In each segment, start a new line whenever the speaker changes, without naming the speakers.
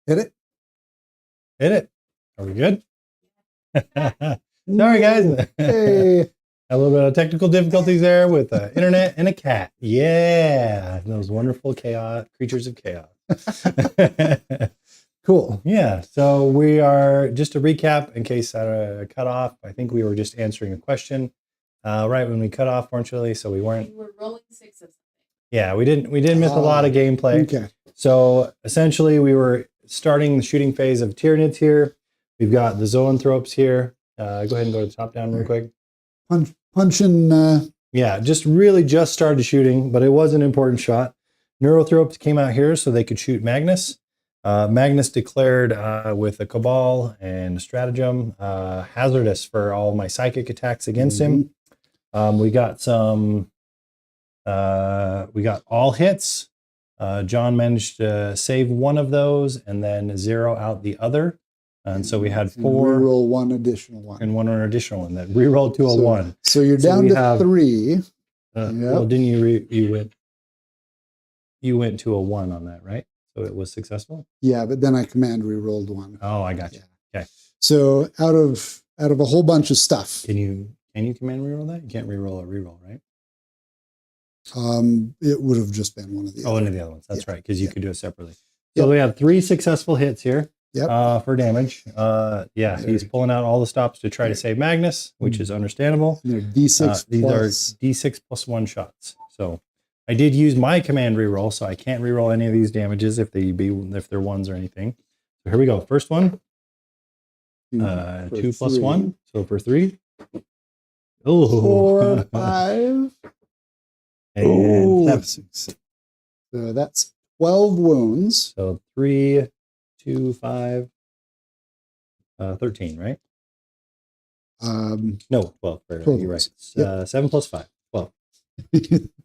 Hit it.
Hit it. Are we good? Sorry, guys.
Hey.
A little bit of technical difficulties there with the internet and a cat. Yeah, those wonderful chaos creatures of chaos.
Cool.
Yeah, so we are, just to recap in case I cut off, I think we were just answering a question right when we cut off, fortunately, so we weren't.
We were rolling 6 of something.
Yeah, we didn't miss a lot of gameplay.
Okay.
So essentially we were starting the shooting phase of Tyranids here. We've got the zoanthropes here. Go ahead and go to the top down real quick.
Punching.
Yeah, just started shooting, but it was an important shot. Neurothropes came out here so they could shoot Magnus. Magnus declared with a Cabal and a Stratagem hazardous for all my psychic attacks against him. We got some. We got all hits. John managed to save one of those and then 0 out the other. And so we had 4.
Reroll one additional one.
And one additional one that rerolled to a 1.
So you're down to 3.
Well, didn't you went to a 1 on that, right? So it was successful?
Yeah, but then I command rerolled 1.
Oh, I got you. Okay.
So out of a whole bunch of stuff.
Can you command reroll that? You can't reroll a reroll, right?
It would have just been one of the
one of the other ones. That's right, because you could do it separately.
Yep.
So we have 3 successful hits here.
Yep.
For damage. Yeah, he's pulling out all the stops to try to save Magnus, which is understandable.
And they're D6
these
plus.
are D6 plus 1 shots. So I did use my command reroll, so I can't reroll any of these damages if they're ones or anything. So here we go. First one. 2 plus 1. So for 3. Oh.
4, 5.
And 7.
So that's 12 wounds.
So 3, 2, 5, 13, right? No, 12.
12
you're right.
Yep.
7 plus 5, 12.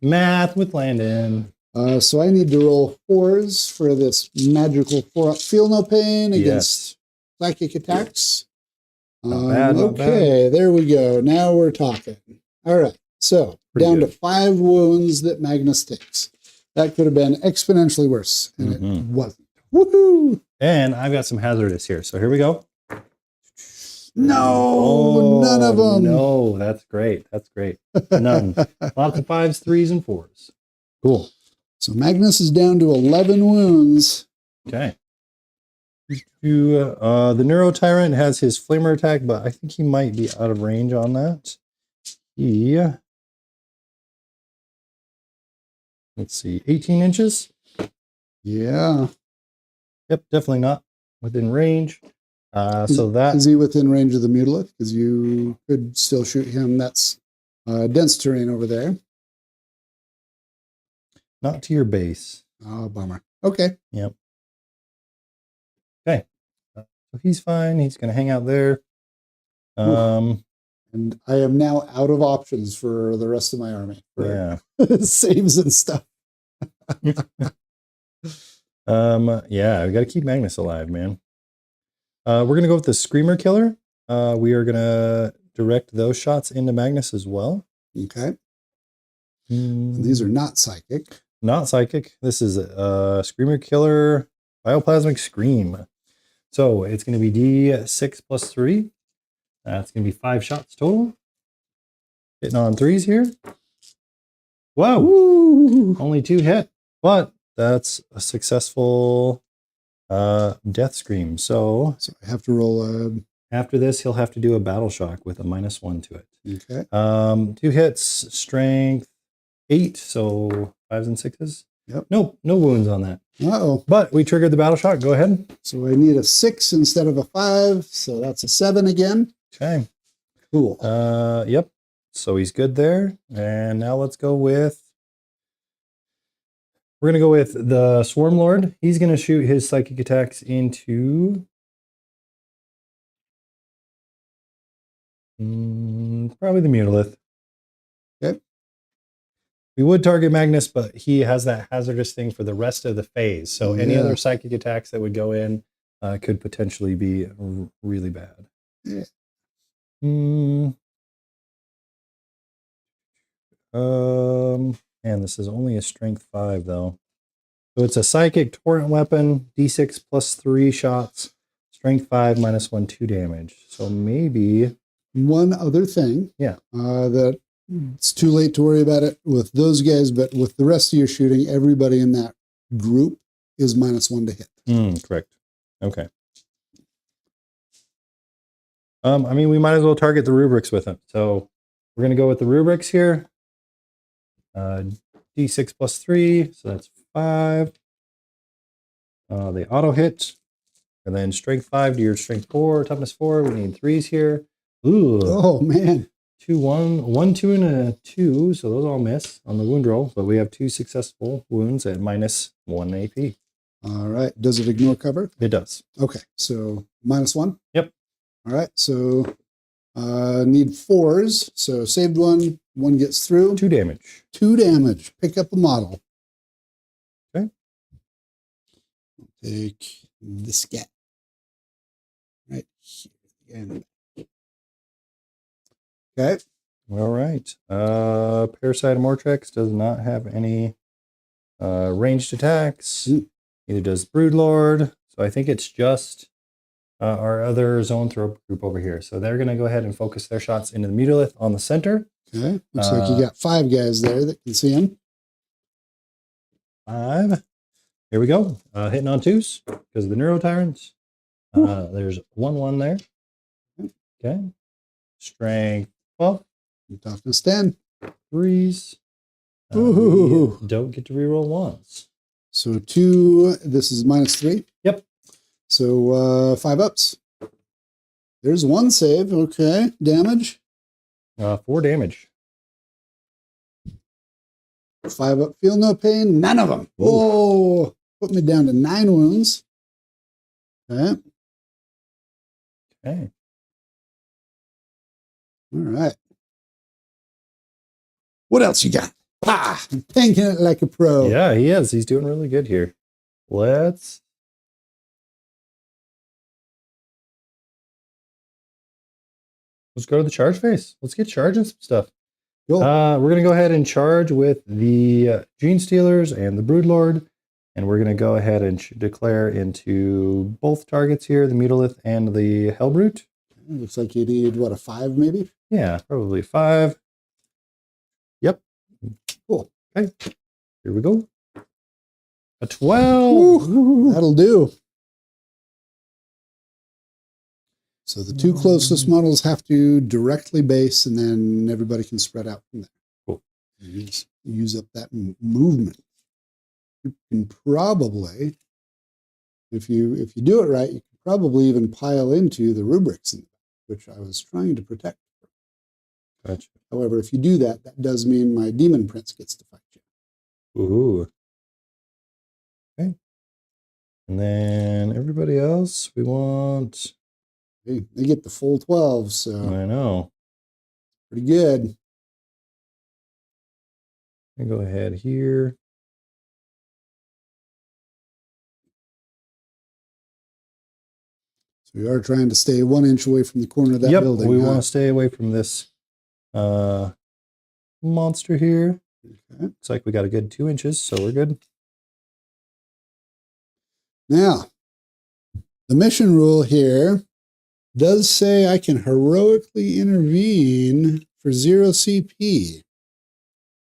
Math with Landon.
So I need to roll 4s for this magical 4-up. Feel no pain against psychic attacks.
Not bad, not
okay, there we go. Now we're talking. All right. So down to 5 wounds that Magnus takes. That could have been exponentially worse, and it wasn't. Woohoo!
And I've got some hazardous here. So here we go.
No, none of them.
No, that's great. That's great. None. Lots of 5s, 3s, and 4s. Cool.
So Magnus is down to 11 wounds.
Okay. The Neuro Tyrant has his Flamer attack, but I think he might be out of range on that. Let's see, 18 inches?
Yeah.
Yep, definitely not within range. So that
is he within range of the Mutilith? Because you could still shoot him. That's dense terrain over there.
Not to your base.
Oh, bummer. Okay.
Yep. Okay. So he's fine. He's going to hang out there.
And I am now out of options for the rest of my army.
Yeah.
Saves and stuff.
Yeah, we got to keep Magnus alive, man. We're going to go with the Screamer Killer. We are going to direct those shots into Magnus as well.
Okay. These are not psychic.
Not psychic. This is Screamer Killer Bioplasmic Scream. So it's going to be D6 plus 3. That's going to be 5 shots total. Hitting on 3s here. Wow.
Woo.
Only 2 hit, but that's a successful death scream. So
I have to roll
after this, he'll have to do a battle shock with a -1 to it.
Okay.
2 hits, strength 8, so 5s and 6s.
Yep.
Nope, no wounds on that.
Uh-oh.
But we triggered the battle shock. Go ahead.
So I need a 6 instead of a 5, so that's a 7 again.
Okay.
Cool.
Yep. So he's good there. And now let's go with, we're going to go with the Swarm Lord. He's going to shoot his psychic attacks into probably the Mutilith.
Okay.
We would target Magnus, but he has that hazardous thing for the rest of the phase. So any other psychic attacks that would go in could potentially be really bad.
Yeah.
And this is only a strength 5 though. So it's a psychic torrent weapon, d6 plus 3 shots, strength 5, -1, 2 damage. So maybe
one other thing.
Yeah.
That it's too late to worry about it with those guys, but with the rest of your shooting, everybody in that group is -1 to hit.
Correct. Okay. I mean, we might as well target the rubrics with them. So we're going to go with the rubrics here. D6 plus 3, so that's 5. They auto hit. And then strength 5 to your strength 4, toughness 4. We need 3s here. Ooh.
Oh, man.
2, 1, 1, 2, and a 2. So those all miss on the wound roll. But we have 2 successful wounds at -1 AP.
All right. Does it ignore cover?
It does.
Okay. So -1?
Yep.
All right. So need 4s. So saved 1. 1 gets through.
2 damage.
2 damage. Pick up a model.
Okay.
Take this guy. Right here. Okay.
All right. Parasite Mortrex does not have any ranged attacks. Neither does Broodlord. So I think it's just our other zone throw group over here. So they're going to go ahead and focus their shots into the Mutolith on the center.
Okay. Looks like you got 5 guys there that can see him.
5. Here we go. Hitting on 2s because of the Neuro Tyrants. There's 1/1 there. Okay. Strength 12.
Toughness 10.
3s.
Ooh.
Don't get to reroll 1s.
So 2, this is -3.
Yep.
So 5 ups. There's 1 save. Okay. Damage.
4 damage.
5 up. Feel no pain. None of them. Oh, put me down to 9 wounds. Okay.
Okay.
All right. What else you got? Ah, I'm tanking it like a pro.
Yeah, he is. He's doing really good here. Let's go to the charge phase. Let's get charging some stuff.
Cool.
We're going to go ahead and charge with the Gene Stealers and the Broodlord. And we're going to go ahead and declare into both targets here, the Mutolith and the Hellbrute.
Looks like you need, what, a 5 maybe?
Yeah, probably 5. Yep.
Cool.
Okay. Here we go. A 12.
Ooh, that'll do. So the 2 closest models have to directly base, and then everybody can spread out from there.
Cool.
Use up that movement. You can probably, if you do it right, you can probably even pile into the rubrics, which I was trying to protect.
Gotcha.
However, if you do that, that does mean my Demon Prince gets to fight you.
Ooh. Okay. And then everybody else, we want...
Hey, they get the full 12, so
I know.
pretty good.
I go ahead here.
So we are trying to stay 1 inch away from the corner of that building.
We want to stay away from this monster here.
Okay.
Looks like we got a good 2 inches, so we're good.
Now, the mission rule here does say I can heroically intervene for 0 CP.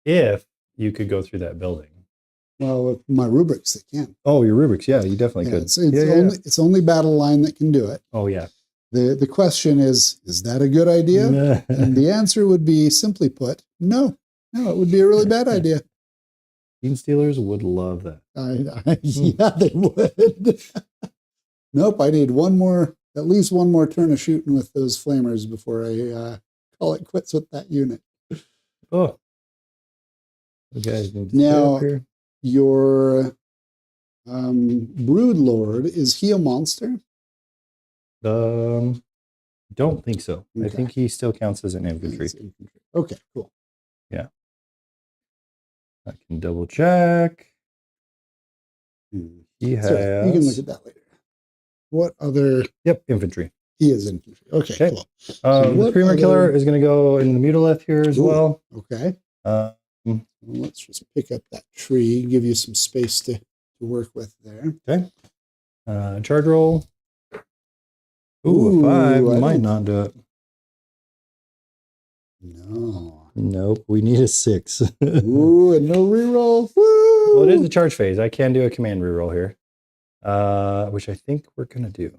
If you could go through that building.
Well, with my rubrics, they can.
Oh, your rubrics. Yeah, you definitely could.
It's only battle line that can do it.
Oh, yeah.
The question is that a good idea? And the answer would be, simply put, no. No, it would be a really bad idea.
Gene Stealers would love that.
Yeah, they would. Nope, I need at least one more turn of shooting with those flamers before I call it quits with that unit.
Oh. Okay.
Now, your Broodlord, is he a monster?
Don't think so.
Okay.
I think he still counts as an infantry.
Okay, cool.
Yeah. I can double check. He has...
So you can look at that later. What other...
Yep, infantry.
He is infantry. Okay, cool.
The Screamer Killer is going to go in the Mutolith here as well.
Okay. Let's just pick up that tree, give you some space to work with there.
Okay. Charge roll. Ooh, a 5 might not do it.
No.
Nope, we need a 6.
Ooh, and no reroll. Woo!
Well, it is a charge phase. I can do a command reroll here, which I think we're going to do.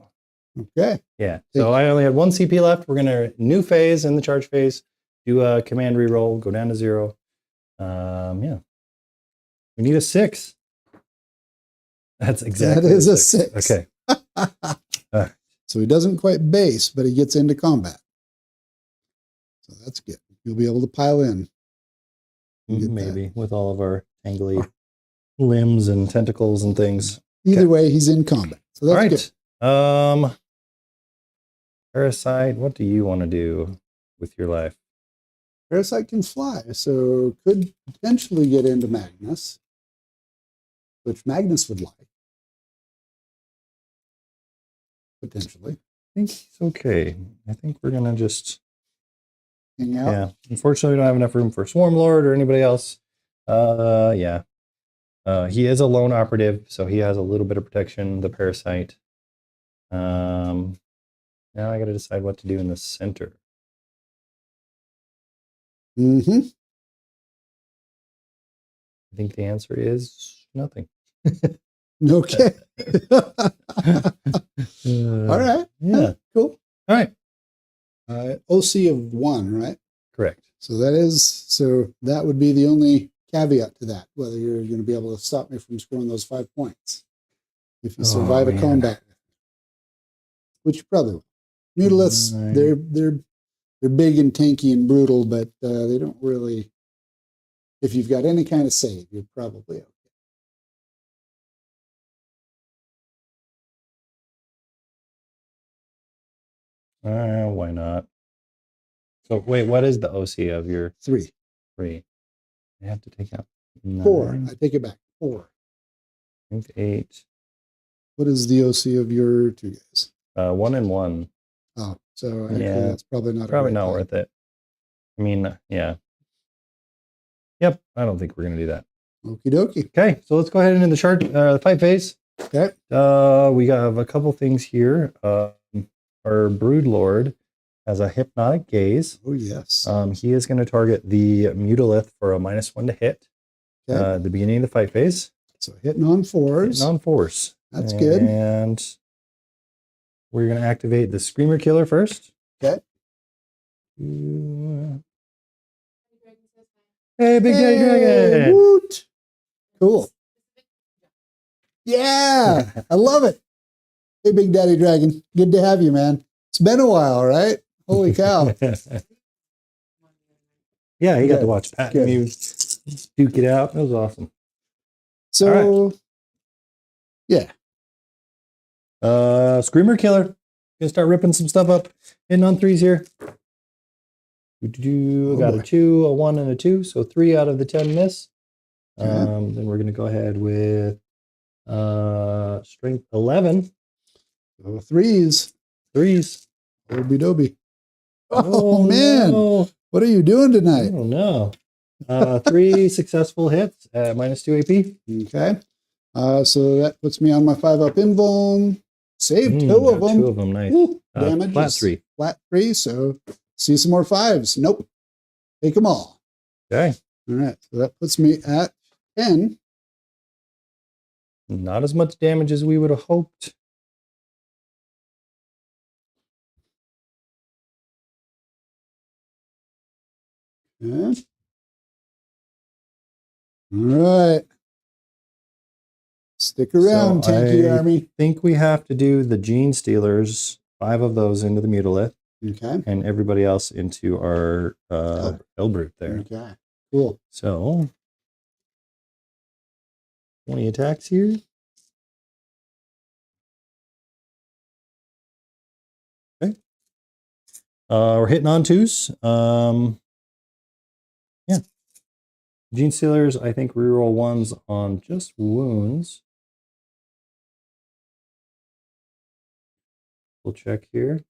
Okay.
Yeah, so I only had 1 CP left. We're going to new phase in the charge phase, do a command reroll, go down to 0. Yeah. We need a 6. That's exactly
That is a 6.
Okay.
So he doesn't quite base, but he gets into combat. So that's good. You'll be able to pile in.
Maybe with all of our angly limbs and tentacles and things.
Either way, he's in combat. So that's
good. Parasite, what do you want to do with your life?
Parasite can fly, so could potentially get into Magnus, which Magnus would like. Potentially.
I think he's okay. I think we're going to just
hang out.
Yeah. Unfortunately, we don't have enough room for Swarm Lord or anybody else. Yeah. He is a lone operative, so he has a little bit of protection, the Parasite. Now I got to decide what to do in the center.
Mm-hmm.
I think the answer is nothing.
Okay. All right.
Yeah.
Cool.
All right.
OC of 1, right?
Correct.
So that would be the only caveat to that, whether you're going to be able to stop me from scoring those 5 points. If you survive a combat, which you probably will. Mutalisks, they're big and tanky and brutal, but they don't really. If you've got any kind of save, you're probably okay.
Why not? So wait, what is the OC of your
3?
3. I have to take out 9.
4. I take it back. 4.
8.
What is the OC of your 2 guys?
1 and 1.
Oh, so that's probably not
worth it. I mean, yeah. Yep, I don't think we're gonna do that.
Okie dokie.
Okay, so let's go ahead and in the fight phase.
Okay.
We have a couple things here. Our Brood Lord has a Hypnotic Gaze.
Oh yes.
He is going to target the Mutalith for a -1 to hit. At the beginning of the fight phase.
So hitting on 4s.
Hitting on 4s.
That's good.
And we're going to activate the Screamer Killer first.
Okay.
Hey, Big Daddy Dragon!
Woot! Cool. Yeah, I love it. Hey, Big Daddy Dragon. Good to have you, man. It's been a while, right? Holy cow.
Yeah, he got to watch Pat and me duke it out. That was awesome.
So, yeah.
Screamer Killer. Gonna start ripping some stuff up. Hitting on 3s here. Got a 2, a 1, and a 2. So 3 out of the 10 miss. Then we're gonna go ahead with strength 11.
So 3s.
3s.
Obi-dobi. Oh man.
No.
What are you doing tonight?
I don't know. 3 successful hits at -2 AP.
Okay. So that puts me on my 5-up invuln. Save 2 of them.
2 of them, nice.
Damage
flat 3.
Flat 3, so see some more 5s. Nope. Take them all.
Okay.
All right. So that puts me at 10.
Not as much damage as we would have hoped.
Okay. All right. Stick around, tanky army.
I think we have to do the Gene Stealers, 5 of those into the Mutalith.
Okay.
And everybody else into our Elbrute there.
Okay. Cool.
So 20 attacks here. Okay. We're hitting on 2s. Yeah. Gene Stealers, I think reroll 1s on just wounds. We'll check here.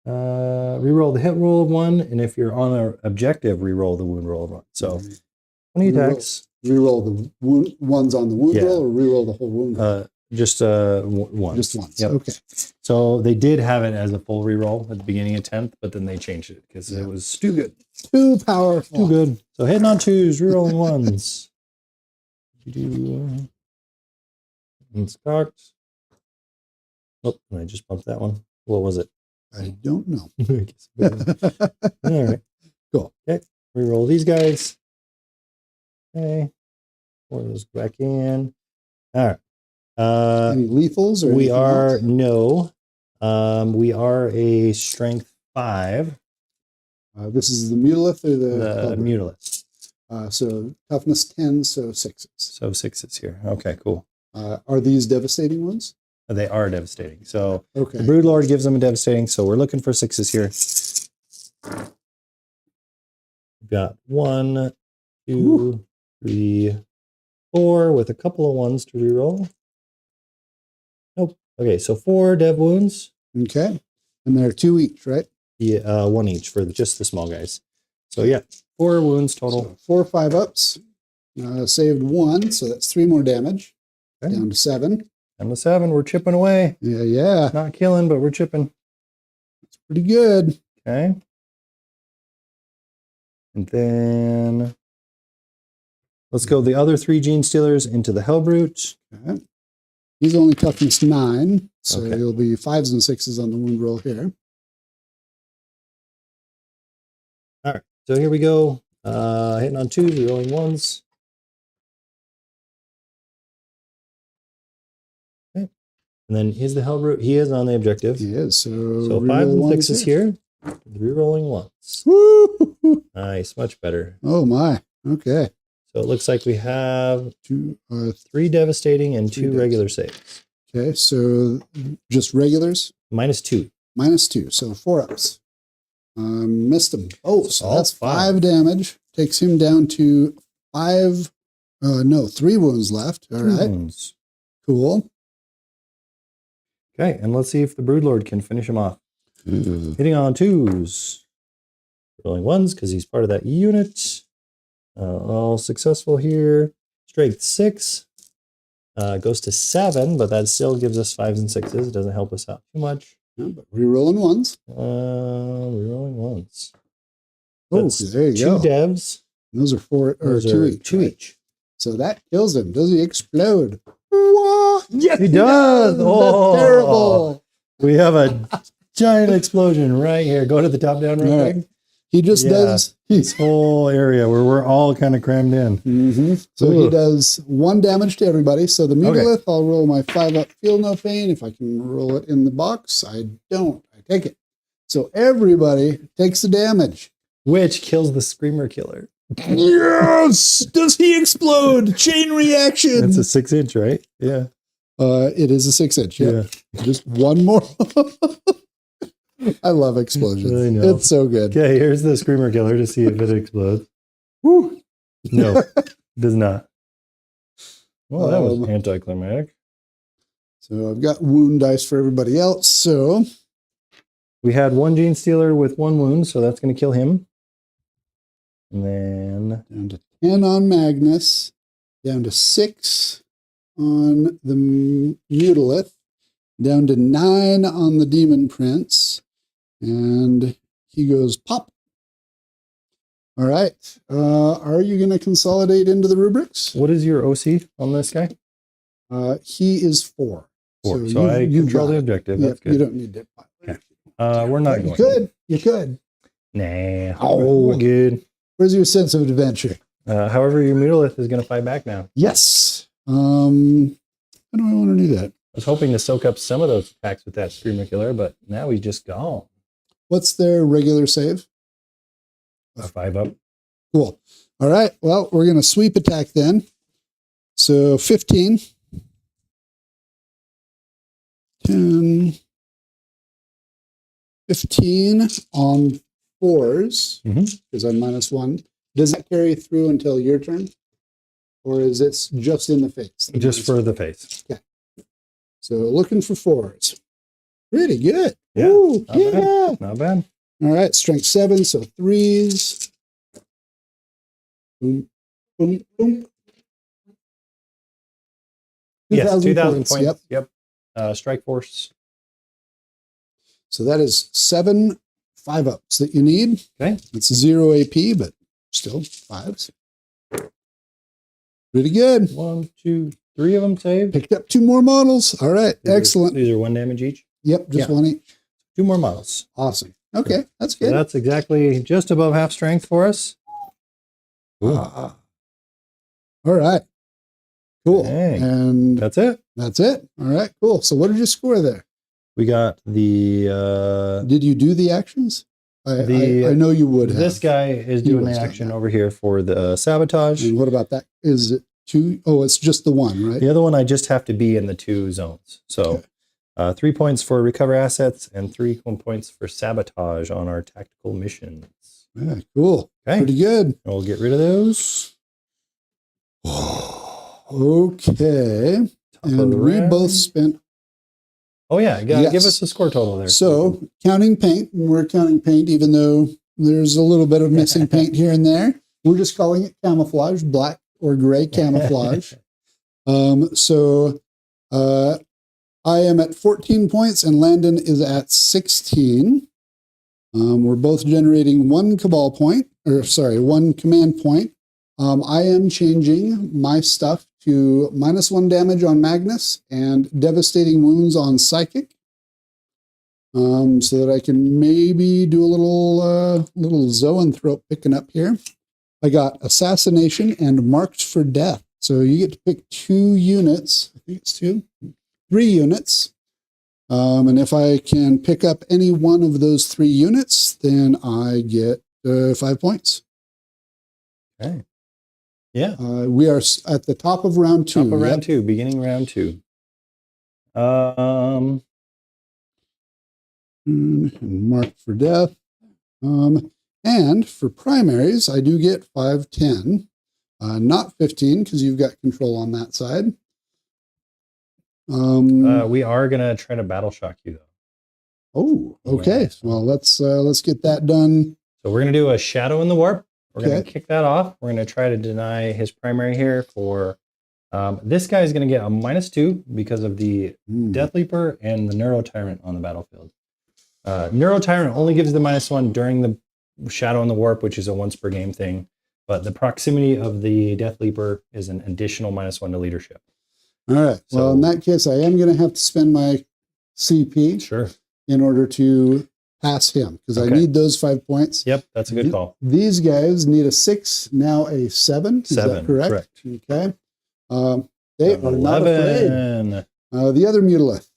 Reroll the hit roll of 1, and if you're on an objective, reroll the wound roll of 1. So 20 attacks.
Reroll the ones on the wound roll, or reroll the whole wound roll?
Just once.
Just once.
Yep.
Okay.
So they did have it as a full reroll at the beginning of 10th, but then they changed it because it was too good.
Too powerful.
Too good. So hitting on 2s, rerolling 1s. It's cocked. Oh, I just bumped that one. What was it?
I don't know.
All right.
Cool.
Okay. Reroll these guys. Okay. 4 of those back in. All right.
Any lethals or
we
anything
are
else?
no. We are a strength 5.
This is the mutolith or
The mutolith.
So toughness 10, so 6s.
So 6s here. Okay, cool.
Are these devastating ones?
They are devastating. So
Okay.
the Broodlord gives them a devastating. So we're looking for 6s here. We've got 1, 2, 3, 4 with a couple of 1s to reroll. Nope. Okay, so 4 dev wounds.
Okay. And they're 2 each, right?
Yeah, 1 each for just the small guys. So yeah, 4 wounds total.
So 4 5-ups. Saved 1, so that's 3 more damage.
Okay.
Down to 7.
Down to 7, we're chipping away.
Yeah.
Not killing, but we're chipping.
It's pretty good.
Okay. And then let's go the other 3 Gene Stealers into the Hellbrute.
Okay. He's only toughness 9, so
Okay.
he'll be 5s and 6s on the wound roll here.
All right, so here we go. Hitting on 2, rerolling 1s. Okay. And then here's the Hellbrute. He is on the objective.
He is. So
So 5s
reroll
and
ones
6s here. Rerolling 1s.
Woo!
Nice, much better.
Oh my. Okay.
So it looks like we have
2,
3 devastating and
3
2 regular saves.
okay, so just regulars,
-2.
-2, so 4-ups. Missed him. Oh, so
All
that's
5.
5 damage. Takes him down to 3 wounds left. All right,
Wounds.
cool.
Okay, and let's see if the Broodlord can finish him off. Hitting on 2s. Rolling 1s because he's part of that unit. All successful here. Strength 6. Goes to 7, but that still gives us 5s and 6s. It doesn't help us out too much.
Yeah, but rerolling 1s.
Rerolling 1s.
Oh,
That's
there you
2
go.
devs.
Those are 4 or
Those
2
are
each.
2
right?
each.
So that kills him. Does he explode? What? Yes,
He does. Oh.
That's terrible.
We have a giant explosion right here. Go to the top down real
All
quick.
right. He just
Yeah.
does.
This whole area where we're all kind of crammed in.
So he
Ugh.
does 1 damage to everybody. So the mutolith, I'll roll my 5-up, feel no pain. If I can roll it in the box, I don't. I take it. So everybody takes the damage.
Which kills the Screamer Killer.
Yes! Does he explode? Chain reaction.
That's a 6-inch, right? Yeah.
It is a 6-inch. Yeah. Just 1 more. I love explosions.
I know.
It's so good.
Okay, here's the Screamer Killer to see if it explodes.
Woo.
No, it does not. Well, that was
Um,
anticlimactic.
So I've got wound dice for everybody else. So
We had 1 Gene Stealer with 1 wound, so that's going to kill him. And then
down to 10 on Magnus, down to 6 on the Mutolith, down to 9 on the Demon Prince, and he goes pop. All right. Are you going to consolidate into the rubrics?
what is your OC on this guy?
He is 4.
4. So I
you've
control
got
the
it.
objective.
Yep,
That's good.
you don't need to.
Okay. We're not
You
going.
could. You could.
Nah.
Oh.
We're good.
Where's your sense of adventure?
However, your Mutolith is going to fight back now.
Yes. How do I want to do that?
I was hoping to soak up some of those attacks with that Screamer Killer, but now he's just gone.
What's their regular save?
A 5-up.
Cool. All right. Well, we're going to sweep attack then. So 15. 10. 15 on 4s, because I'm -1. Does that carry through until your turn? Or is it just in the face?
Just for the face.
So looking for 4s. Pretty good.
Yeah.
Ooh,
Not
yeah.
bad. Not bad.
All right. Strength 7, so 3s. Boom. Boom, boom.
Yes, 2,000 points.
Yep.
Yep. Strike Force.
So that is 7 5-ups that you need.
Okay.
It's 0 AP, but still 5s. Pretty good.
1, 2, 3 of them saved.
Picked up 2 more models. All right. Excellent.
These are 1 damage each.
Yep. Just 1 each.
2 more models.
Awesome. Okay. That's
So
good.
that's exactly just above half strength for us.
All right. Cool.
Dang.
And
That's it.
that's it. All right. Cool. So what did you score there?
We got the
Did you do the actions? I know you would have.
this guy is
He
doing
was
the
doing
action
that.
over here for the sabotage.
And what about that? Is it 2? Oh, it's just the 1, right?
The other one I just have to be in the 2 zones. So 3 points for recover assets and 3 points for sabotage on our tactical missions.
Yeah, cool.
Okay.
Pretty good.
And we'll get rid of those.
Okay.
Top of
And
the
we
round.
both spent.
Oh yeah, give
Yes.
us a score total there.
So counting paint, and we're counting paint, even though there's a little bit of missing paint here and there. We're just calling it camouflage, black or gray camouflage. So I am at 14 points and Landon is at 16. We're both generating 1 cabal point, or sorry, 1 command point. I am changing my stuff to -1 damage on Magnus and devastating wounds on Psychic. So that I can maybe do a little zoanthrope picking up here. I got Assassination and Marked for Death. So you get to pick 2 units. I think it's 2. 3 units. And if I can pick up any one of those 3 units, then I get 5 points.
Okay. Yeah.
We are at the top of round 2.
Top of round 2, beginning round 2.
Marked for Death. And for primaries, I do get 5, 10. Not 15, because you've got control on that side.
We are gonna try to battle shock you though.
Oh, okay.
Yeah.
Well, let's get that done.
So we're gonna do a Shadow in the Warp. We're gonna
Okay.
kick that off. We're gonna try to deny his primary here for this guy is gonna get a -2 because of the Death Leaper and the Neuro Tyrant on the battlefield. Neuro Tyrant only gives the -1 during the Shadow in the Warp, which is a once per game thing. But the proximity of the Death Leaper is an additional -1 to leadership.
All right. Well, in that case, I am going to have to spend my CP
Sure.
in order to pass him, because I need those 5 points.
Yep, that's a good call.
These guys need a 6, now a 7. Is that
7,
correct? Okay. They are not afraid.
11.
The other Mutalith.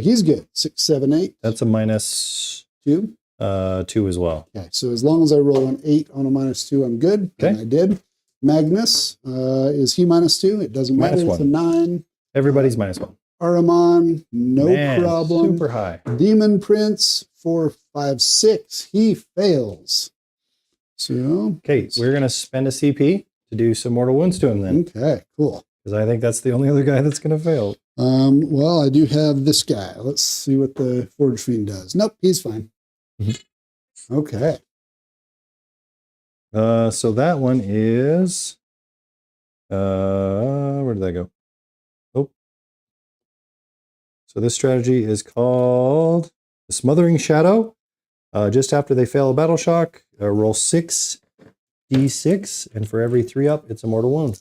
He's good. 6, 7, 8.
That's a -2
2.
as well.
Okay. So as long as I roll an 8 on a -2, I'm good.
Okay.
And I did. Magnus, is he -2? It doesn't matter. It's a 9.
Everybody's -1.
Ahriman, no
Man,
problem.
Super high.
Demon Prince, 4, 5, 6. He fails. So,
Okay, we're going to spend a CP to do some mortal wounds to him then.
okay, cool.
Because I think that's the only other guy that's going to fail.
Well, I do have this guy. Let's see what the Forge Fiend does. Nope, he's fine. Okay.
So that one is... where did that go? Oh. So this strategy is called the Smothering Shadow. Just after they fail a battle shock, roll 6d6, and for every 3 up, it's a mortal wound.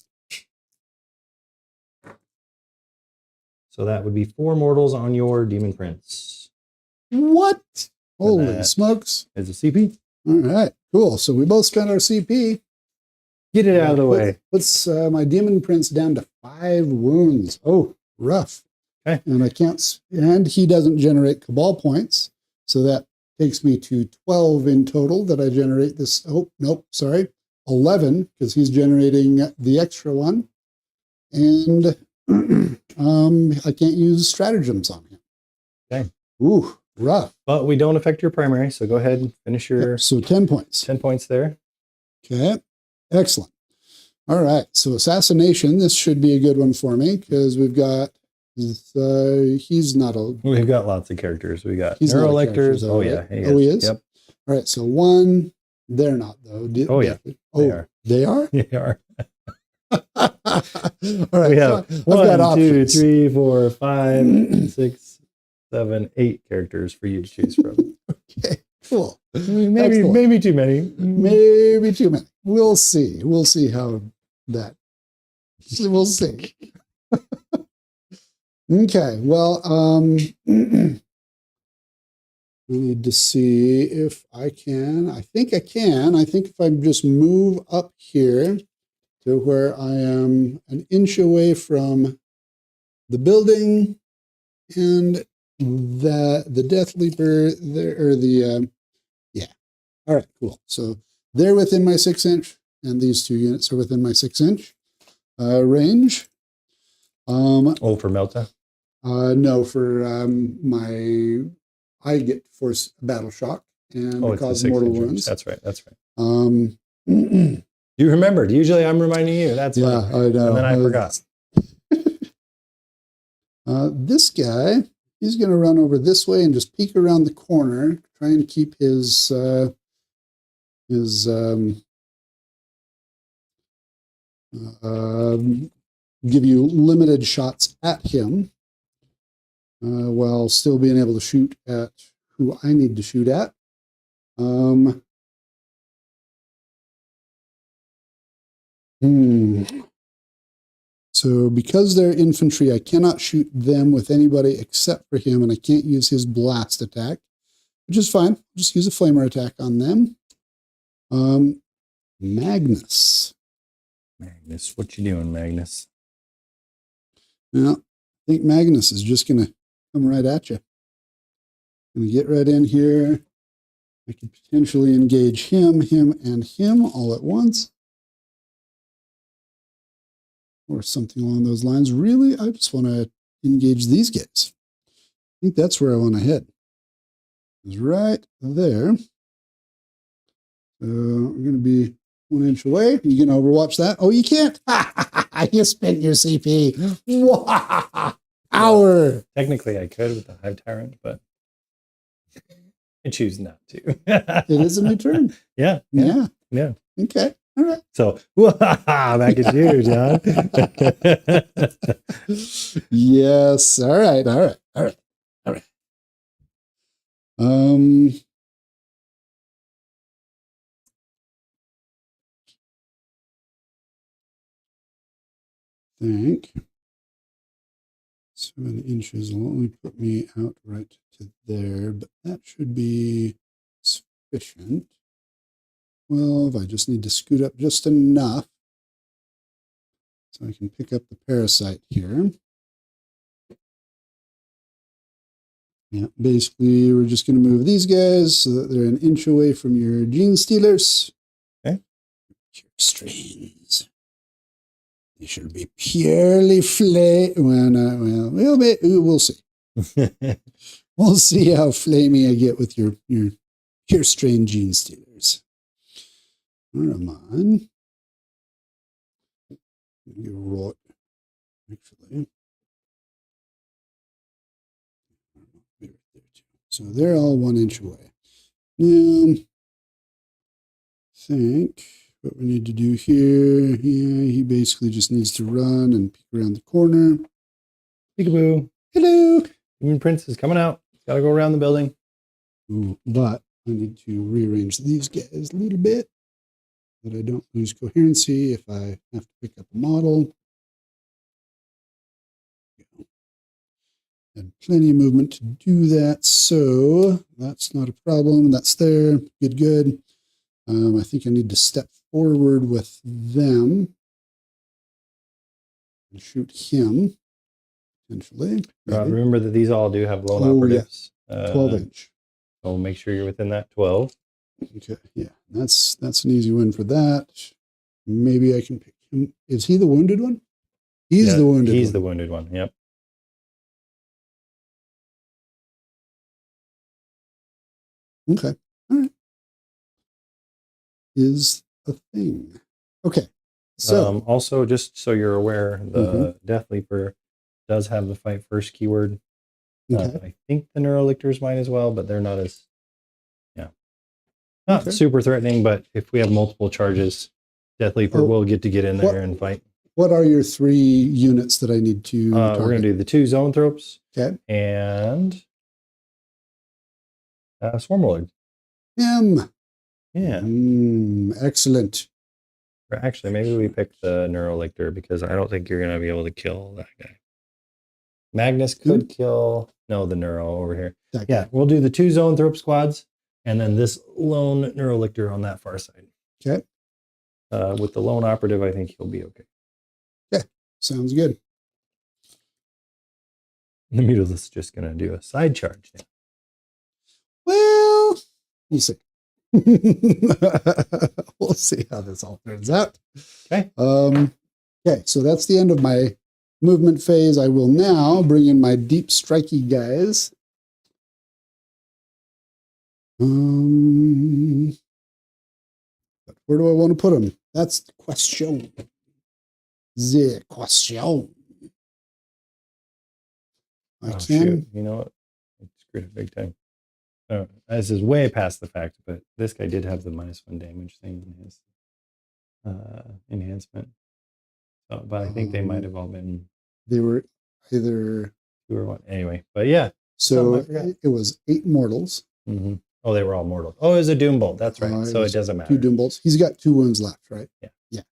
So that would be 4 mortals on your Demon Prince.
What? Holy
that
smokes.
Is a CP.
All right, cool. So we both spent our CP.
Get it out of the way.
Puts my Demon Prince down to 5 wounds. Oh, rough.
Okay.
And I can't, and he doesn't generate Cabal points. So that takes me to 12 in total that I generate this. Oh, nope, sorry. 11, because he's generating the extra one. And I can't use stratagems on him.
Okay.
Ooh, rough.
But we don't affect your primary, so go ahead and finish your
Yep, so 10 points.
10 points there.
Okay, excellent. All right, so Assassination, this should be a good one for me, because we've got, he's not a...
We've got lots of characters. We got
He's not a
Neurolectors.
character, though,
Oh, yeah.
right? Oh, he is?
Yep.
All right, so 1, they're not, though.
Oh, yeah.
Oh,
They are.
They are?
They are.
All right.
We have
I've
1, 2, 3, 4, 5, 6, 7, 8 characters for you to choose from.
Okay, cool.
Maybe too many.
Maybe too many. We'll see. We'll see how that. We'll see. Okay. Well, I need to see if I can. I think I can. I think if I just move up here to where I am an inch away from the building and the Death Leaper there, or the yeah. All right, cool. So they're within my 6-inch, and these 2 units are within my 6-inch range.
For Melta?
No, for I get to force battle shock and cause mortal wounds.
That's right. You remembered. Usually I'm reminding you. That's
yeah, I know.
And then I forgot.
This guy, he's going to run over this way and just peek around the corner, try and keep his give you limited shots at him, while still being able to shoot at who I need to shoot at. So because they're infantry, I cannot shoot them with anybody except for him, and I can't use his blast attack, which is fine. I'll just use a flamer attack on them. Magnus.
Magnus, what you doing, Magnus?
Well, I think Magnus is just going to come right at you. Going to get right in here. I can potentially engage him, and him all at once. Or something along those lines. Really, I just want to engage these guys. I think that's where I want to head. It's right there. So we're going to be 1 inch away. You can overwatch that. Oh, you can't. You spent your CP. Power.
Technically, I could with the Hive Tyrant, but I choose not to.
It is a new turn.
Yeah.
Okay. All right.
So, back at you, John.
Yes. All right. Think 7 inches will only put me out right to there, but that should be sufficient. 12, I just need to scoot up just enough so I can pick up the parasite here. Yeah, basically we're just going to move these guys so that they're an inch away from your gene stealers.
Okay.
Pure strains. They should be purely we'll see. We'll see how flamey I get with your pure strain gene stealers. Ahriman. You're right, actually. So they're all 1 inch away. Now, I think what we need to do here, he basically just needs to run and peek around the corner.
Peekaboo.
Hello.
Demon Prince is coming out. Got to go around the building.
Ooh, but I need to rearrange these guys a little bit, that I don't lose coherency if I have to pick up a model. Had plenty of movement to do that, so that's not a problem. That's there. Good. I think I need to step forward with them and shoot him, potentially.
Remember that these all do have lone operatives.
Yeah. 12 inch.
So make sure you're within that 12.
Okay, yeah, that's an easy win for that. Maybe I can pick him. Is he the wounded one? He's the wounded one.
He's the wounded one, yep.
Okay, all right. Is a thing. Okay, so.
Also, just so you're aware, the Death Leaper does have the fight first keyword.
Okay.
I think the Neurolictors might as well, but they're not as... Not super threatening, but if we have multiple charges, Death Leaper will get in there
what-
and fight.
What are your 3 units that I need to target?
We're going to do the 2 Zoanthropes.
Okay.
And Swarmlord.
Him.
Yeah.
Excellent.
Or actually, maybe we pick the Neurolictor because I don't think you're going to be able to kill that guy. Magnus could kill... No, the Neuro over here. Yeah, we'll do the 2 Zoanthrope squads and then this lone Neurolictor on that far side.
Okay.
With the lone operative, I think he'll be okay.
Okay. Sounds good.
The Mutalisk is just going to do a side charge now.
Well, we'll see. We'll see how this all turns out.
Okay.
Okay, so that's the end of my movement phase. I will now bring in my deep strikey guys. But where do I want to put them? That's the question. The question. I can.
Shoot. You know what? I screwed it big time. This is way past the fact, but this guy did have the -1 damage thing in his enhancement. So, but I think they might have all been.
They were either
2 or 1. Anyway, but yeah.
So
I forgot.
it was 8 mortals.
Mm-hmm. Oh, they were all mortal. Oh, it was a Doom Bolt. That's right. So it doesn't matter.
2 Doom Bolts. He's got 2 wounds left, right?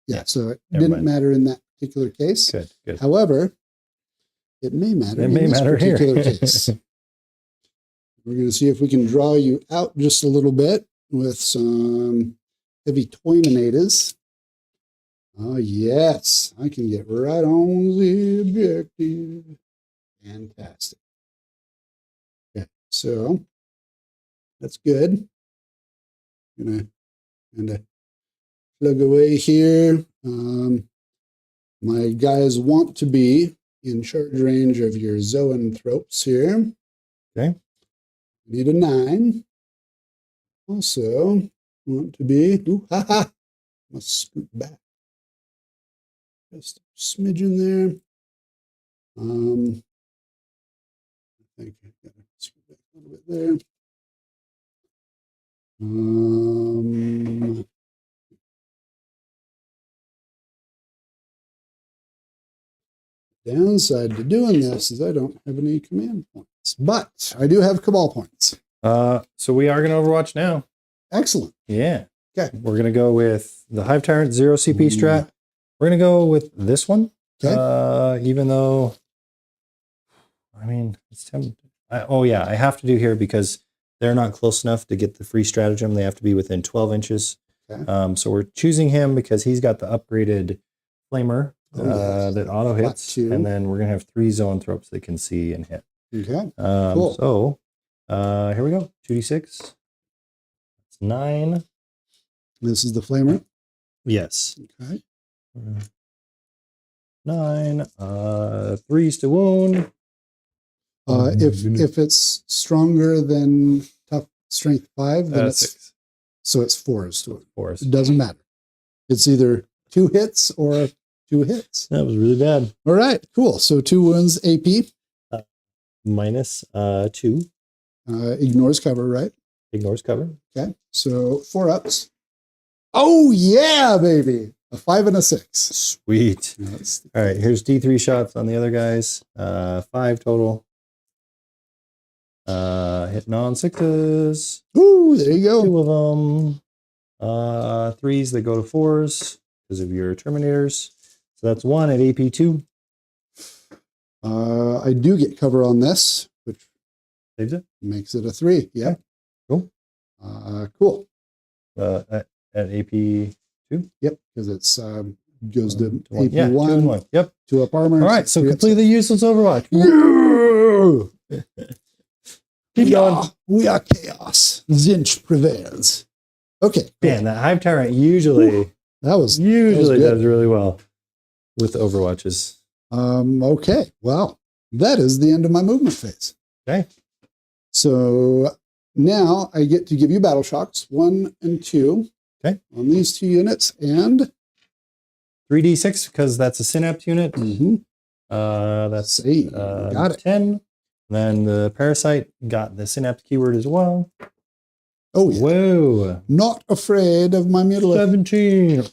Yeah. So it didn't matter in that particular case.
Good.
However, it may matter.
It may matter here.
Case. We're going to see if we can draw you out just a little bit with some heavy Toyminators. Oh, yes. I can get right on the objective. Fantastic. Okay, so that's good. I'm going to kind of plug away here. My guys want to be in charge range of your Zoanthropes here.
Okay.
Need a 9. Also, want to be... Must scoot back. Just a smidgen there. I think I got to scoot back a little bit there. Downside to doing this is I don't have any command points, but I do have Cabal points.
So we are going to Overwatch now.
Excellent.
Yeah.
Okay.
We're going to go with the Hive Tyrant 0 CP strat. We're going to go with this one.
Okay.
Even though, I mean, it's tempting. I have to do here because they're not close enough to get the free stratagem. They have to be within 12 inches.
Okay.
So we're choosing him because he's got the upgraded Flamer that auto hits. And then we're going to have 3 Zoanthropes that can see and hit.
Okay.
Cool. So here we go. 2d6. That's 9.
This is the Flamer.
Yes.
Okay.
9. 3s to wound.
If it's stronger than tough strength 5, then it's
6.
So it's 4s to it.
4s.
It doesn't matter. It's either 2 hits or 2 hits.
That was really bad.
All right, cool. So 2 wounds AP.
-2.
Ignores cover, right?
Ignores cover.
Okay. So 4 ups. Oh yeah, baby. A 5 and a 6.
Sweet. All right, here's D3 shots on the other guys. 5 total. Hitting on 6s.
Ooh, there you go.
2 of them. 3s that go to 4s because of your Terminators. So that's 1 at AP 2.
I do get cover on this, which
Saves it.
makes it a 3. Yeah.
Cool.
Cool.
At AP 2.
Yep, because it's goes to AP
1. Yeah, 2 and 1. Yep.
2 up armor.
All right, so
3 up
completely useless Overwatch. Keep going.
We are chaos. Tzeentch prevails. Okay. Cool.
Man, that Hive Tyrant usually
does
really well with Overwatches.
Okay. Well, that is the end of my movement phase.
Okay.
So now I get to give you battle shocks 1 and 2.
Okay.
On these 2 units and
3d6 because that's a Synapse unit.
Mm-hmm.
That's
got it.
10. Then the Parasite got the Synapse keyword as well.
Oh, yeah.
Whoa.
Not afraid of my mutilate.
17.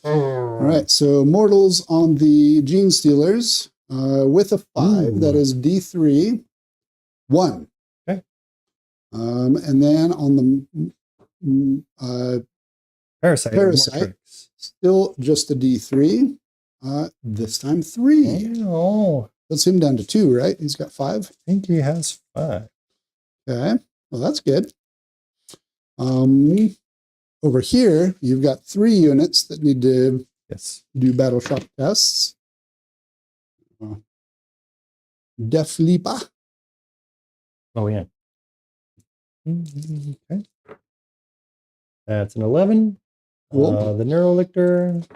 All right, so mortals on the Gene Stealers with a 5, that is D3, 1.
Okay.
And then on the Parasite, still just a D3. This time 3.
Oh.
Puts him down to 2, right? He's got 5.
I think he has 5.
Okay, well that's good. Over here, you've got 3 units that need to do battle shock tests. Def Lipa.
Oh, yeah. Okay. That's an 11.
Cool.
The Neurolictor.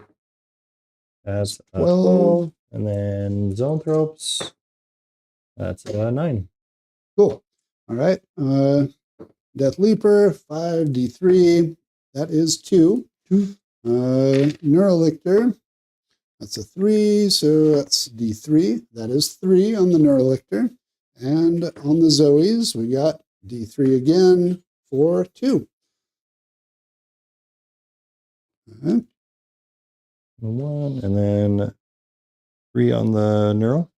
That's a 12. And then Zoanthropes. That's a 9.
Cool. All right. Death Leaper, 5d3. That is 2. Neurolictor. That's a 3, so that's d3. That is 3 on the Neurolictor. And on the Zoes, we got d3 again for 2.
1, and then 3 on the Neuro.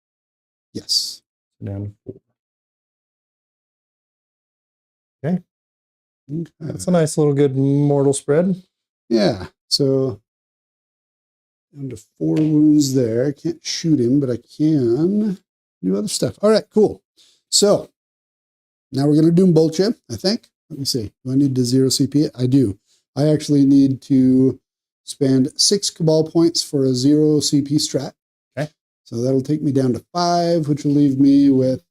Yes.
So down to 4. Okay. That's a nice little good mortal spread.
Yeah. So down to 4 wounds there. I can't shoot him, but I can do other stuff. All right, cool. So now we're going to Doom Bolt you, I think. Let me see. Do I need to 0 CP it? I do. I actually need to spend 6 Cabal points for a 0 CP strat.
Okay.
So that'll take me down to 5, which will leave me with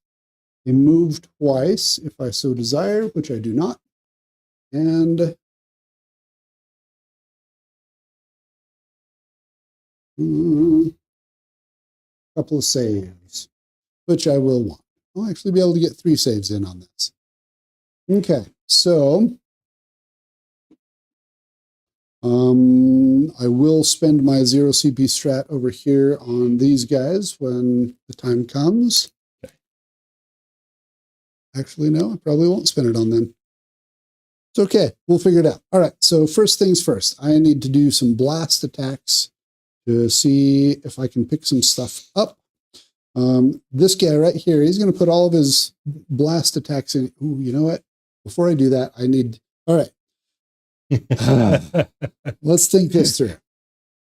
a move twice if I so desire, which I do not. And a couple of saves, which I will want. I'll actually be able to get 3 saves in on this. Okay, so I will spend my 0 CP strat over here on these guys when the time comes.
Okay.
Actually, no, I probably won't spend it on them. It's okay. We'll figure it out. All right, so first things first. I need to do some blast attacks to see if I can pick some stuff up. This guy right here, he's going to put all of his blast attacks in. Ooh, you know what? Before I do that, I need... All right. Let's think this through.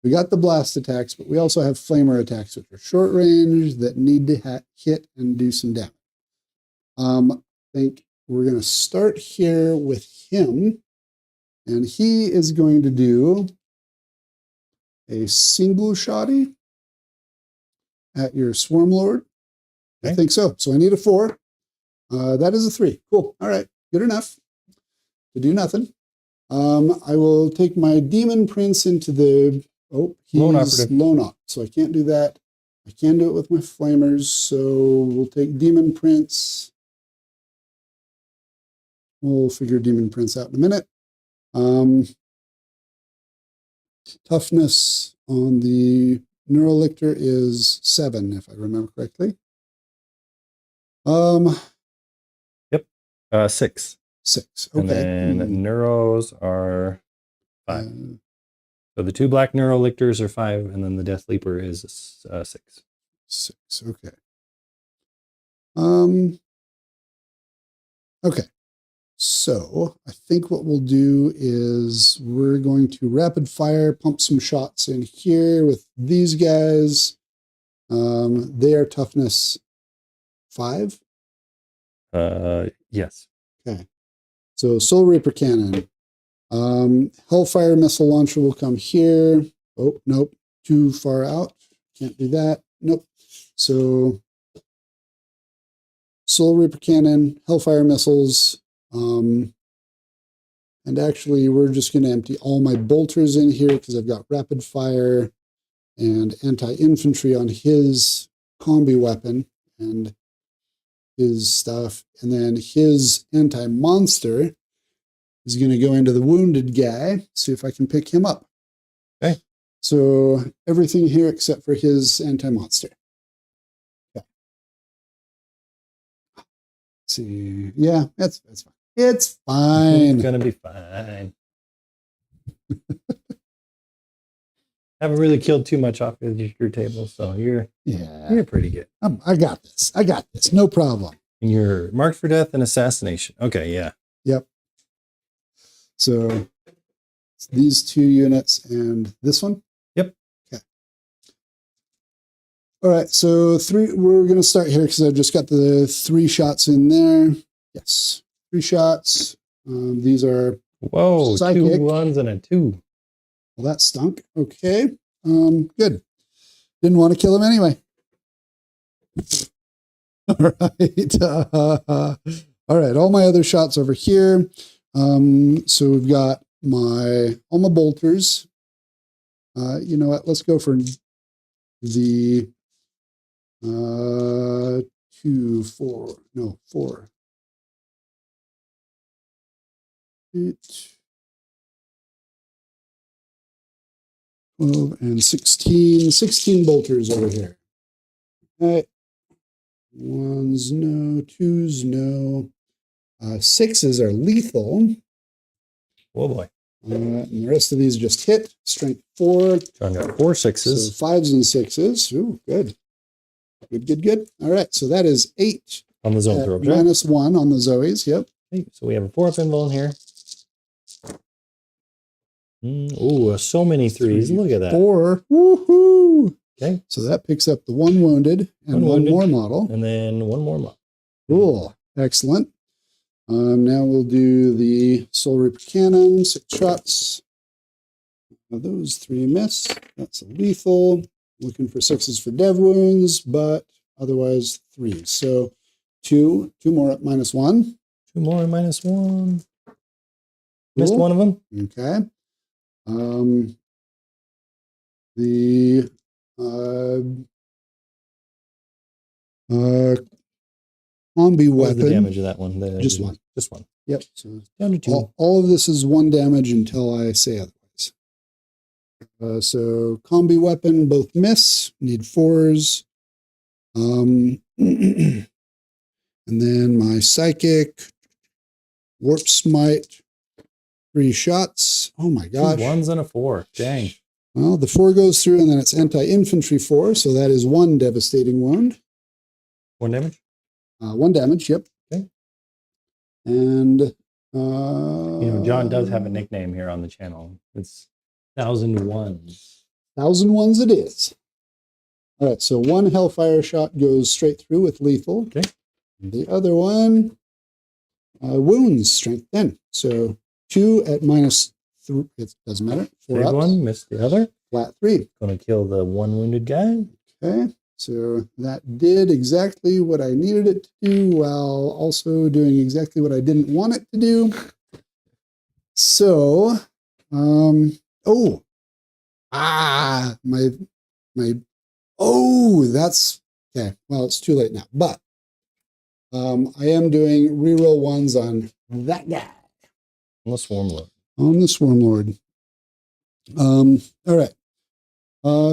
We got the blast attacks, but we also have flamer attacks, which are short range that need to hit and do some damage. I think we're going to start here with him, and he is going to do a single shotty at your Swarm Lord. Okay. I think so. So I need a 4. That is a 3. Cool. All right. Good enough to do nothing. I will take my Demon Prince into the... Oh, he's lone op, so I can't do that. I can do it with my Flamers, so we'll take Demon Prince. We'll figure Demon Prince out in a minute. Toughness on the Neurolictor is 7, if I remember correctly.
Yep. 6.
6. Okay.
And then Neuros are 5. So the 2 black Neurolictors are 5, and then the Death Leaper is 6.
6. Okay. Okay. So I think what we'll do is we're going to rapid fire, pump some shots in here with these guys. They are toughness 5.
Yes.
Okay. So Soul Reaper Cannon. Hellfire Missile Launcher will come here. Oh, nope. Too far out. Can't do that. Nope. So Soul Reaper Cannon, Hellfire Missiles. And actually, we're just going to empty all my bolters in here because I've got rapid fire and anti-infantry on his combi weapon and his stuff. And then his anti-monster is going to go into the wounded guy, see if I can pick him up.
Okay.
So everything here except for his anti-monster. Okay. Let's see. Yeah, that's fine. It's fine.
It's going to be fine. Haven't really killed too much off of your table, so you're pretty good.
I got this. I got this. No problem.
And you're marked for death and assassination. Okay, yeah.
Yep. So it's these 2 units and this one?
Yep.
Okay. All right, so we're going to start here because I've just got the 3 shots in there. Yes, 3 shots. These are
Whoa,
psychic.
2 1s and a 2.
Well, that stunk. Okay. Good. Didn't want to kill him anyway. All right. All right. All my other shots over here. So we've got all my bolters. You know what? Let's go for the 2, 4. No, 4. 8. 12 and 16. 16 bolters over here. All right. 1s, no. 2s, no. 6s are lethal.
Oh boy.
And the rest of these just hit. Strength 4.
John got 4 6s.
So 5s and 6s. Ooh, good. Good. All right. So that is 8.
On the zone throw object.
-1 on the Zoes. Yep.
Okay, so we have a 4-up invuln here. Oh, so many 3s. Look at that.
4. Woohoo!
Okay.
So that picks up the 1 wounded and 1 more model.
And then 1 more model.
Cool. Excellent. Now we'll do the Soul Reaper Cannon. 6 shots. Those 3 miss. That's a lethal. Looking for 6s for dev wounds, but otherwise 3. So 2 more at -1.
2 more at -1. Missed one of them.
Okay. The combi
What was
weapon.
the damage of that one?
Just 1.
Just 1.
Yep. So
Down to 2.
all of this is 1 damage until I say otherwise. So combi weapon, both miss. Need 4s. And then my psychic warp smite. 3 shots. Oh my gosh.
2 1s and a 4. Dang.
Well, the 4 goes through, and then it's anti-infantry 4, so that is 1 devastating wound.
1 damage?
1 damage, yep.
Okay.
And
John does have a nickname here on the channel. It's 1000 1s.
1000 1s it is. All right, so 1 Hellfire shot goes straight through with lethal.
Okay.
And the other one wounds, strength 10. So 2 at -3. It doesn't matter. 4
Big
ups.
1, missed the other.
Flat 3.
Gonna kill the 1 wounded guy.
Okay. So that did exactly what I needed it to do while also doing exactly what I didn't want it to do. So, that's okay. Well, it's too late now, but I am doing reroll 1s on that guy.
On the Swarmlord.
On the Swarmlord. All right.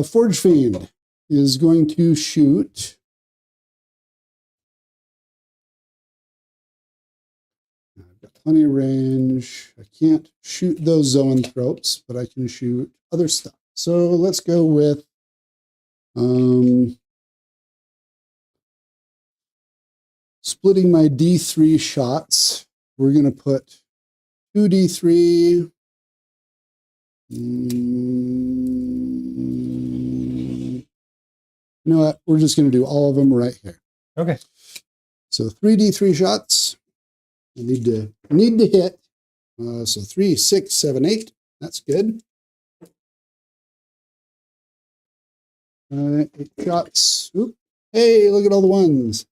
Forge Fiend is going to shoot. I've got plenty of range. I can't shoot those zoanthropes, but I can shoot other stuff. So let's go with splitting my D3 shots. We're going to put 2 D3. You know what? We're just going to do all of them right here.
Okay.
So 3d3 shots. I need to hit. So 3, 6, 7, 8. That's good. 8 shots. Oop. Hey, look at all the 1s.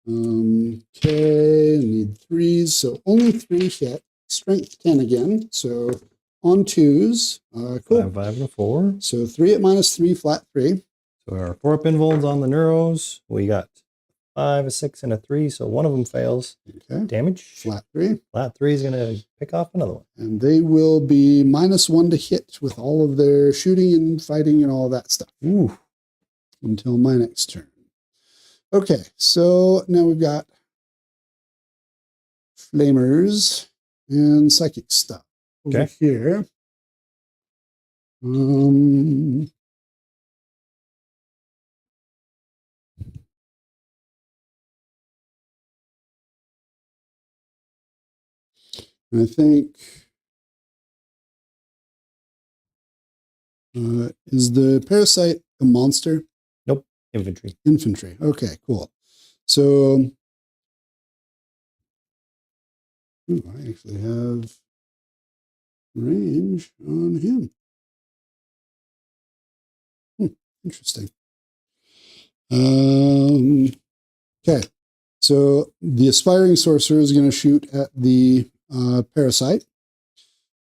Okay, I need 3s. So only 3 hit. Strength 10 again. So on 2s. Cool.
5 and a 4.
So 3 at -3, flat 3.
So our 4-up invulns on the neuros. We got 5, a 6, and a 3. So one of them fails.
Okay.
Damage.
Flat 3.
Flat 3 is going to pick off another one.
And they will be -1 to hit with all of their shooting and fighting and all that stuff.
Ooh.
Until my next turn. Okay, so now we've got Flamers and Psychic Stalk over
Okay.
here. I think is the parasite a monster?
Nope, infantry.
Infantry. Okay, cool. So I actually have range on him. Interesting. Okay, so the aspiring sorcerer is going to shoot at the parasite.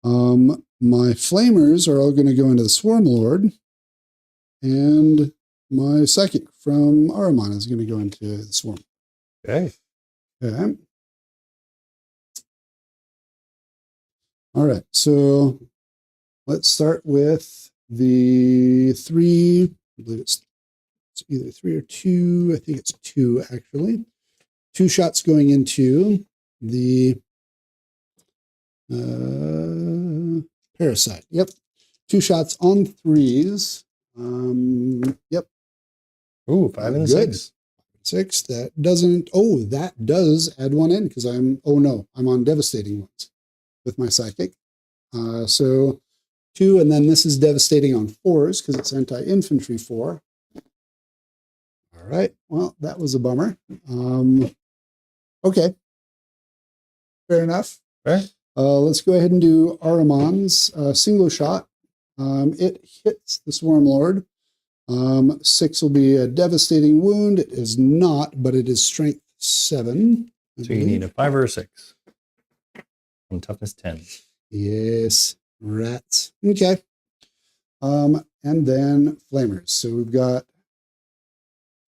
My flamers are all going to go into the swarm lord, and my psychic from Ahriman is going to go into the swarm.
Okay.
Okay. All right, so let's start with the 3. I believe it's either 3 or 2. I think it's 2, actually. 2 shots going into the parasite. Yep. 2 shots on 3s. Yep.
Ooh, 5 and 6.
6. That doesn't. Oh, that does add 1 in because I'm. Oh no, I'm on devastating ones with my psychic. So 2, and then this is devastating on 4s because it's anti-infantry 4. All right. Well, that was a bummer. Okay. Fair enough.
Fair.
Let's go ahead and do Ahriman's single shot. It hits the Swarm Lord. 6 will be a devastating wound. It is not, but it is strength 7.
So you need a 5 or a 6. And toughness 10.
Yes. Rats. Okay. And then flamers. So we've got,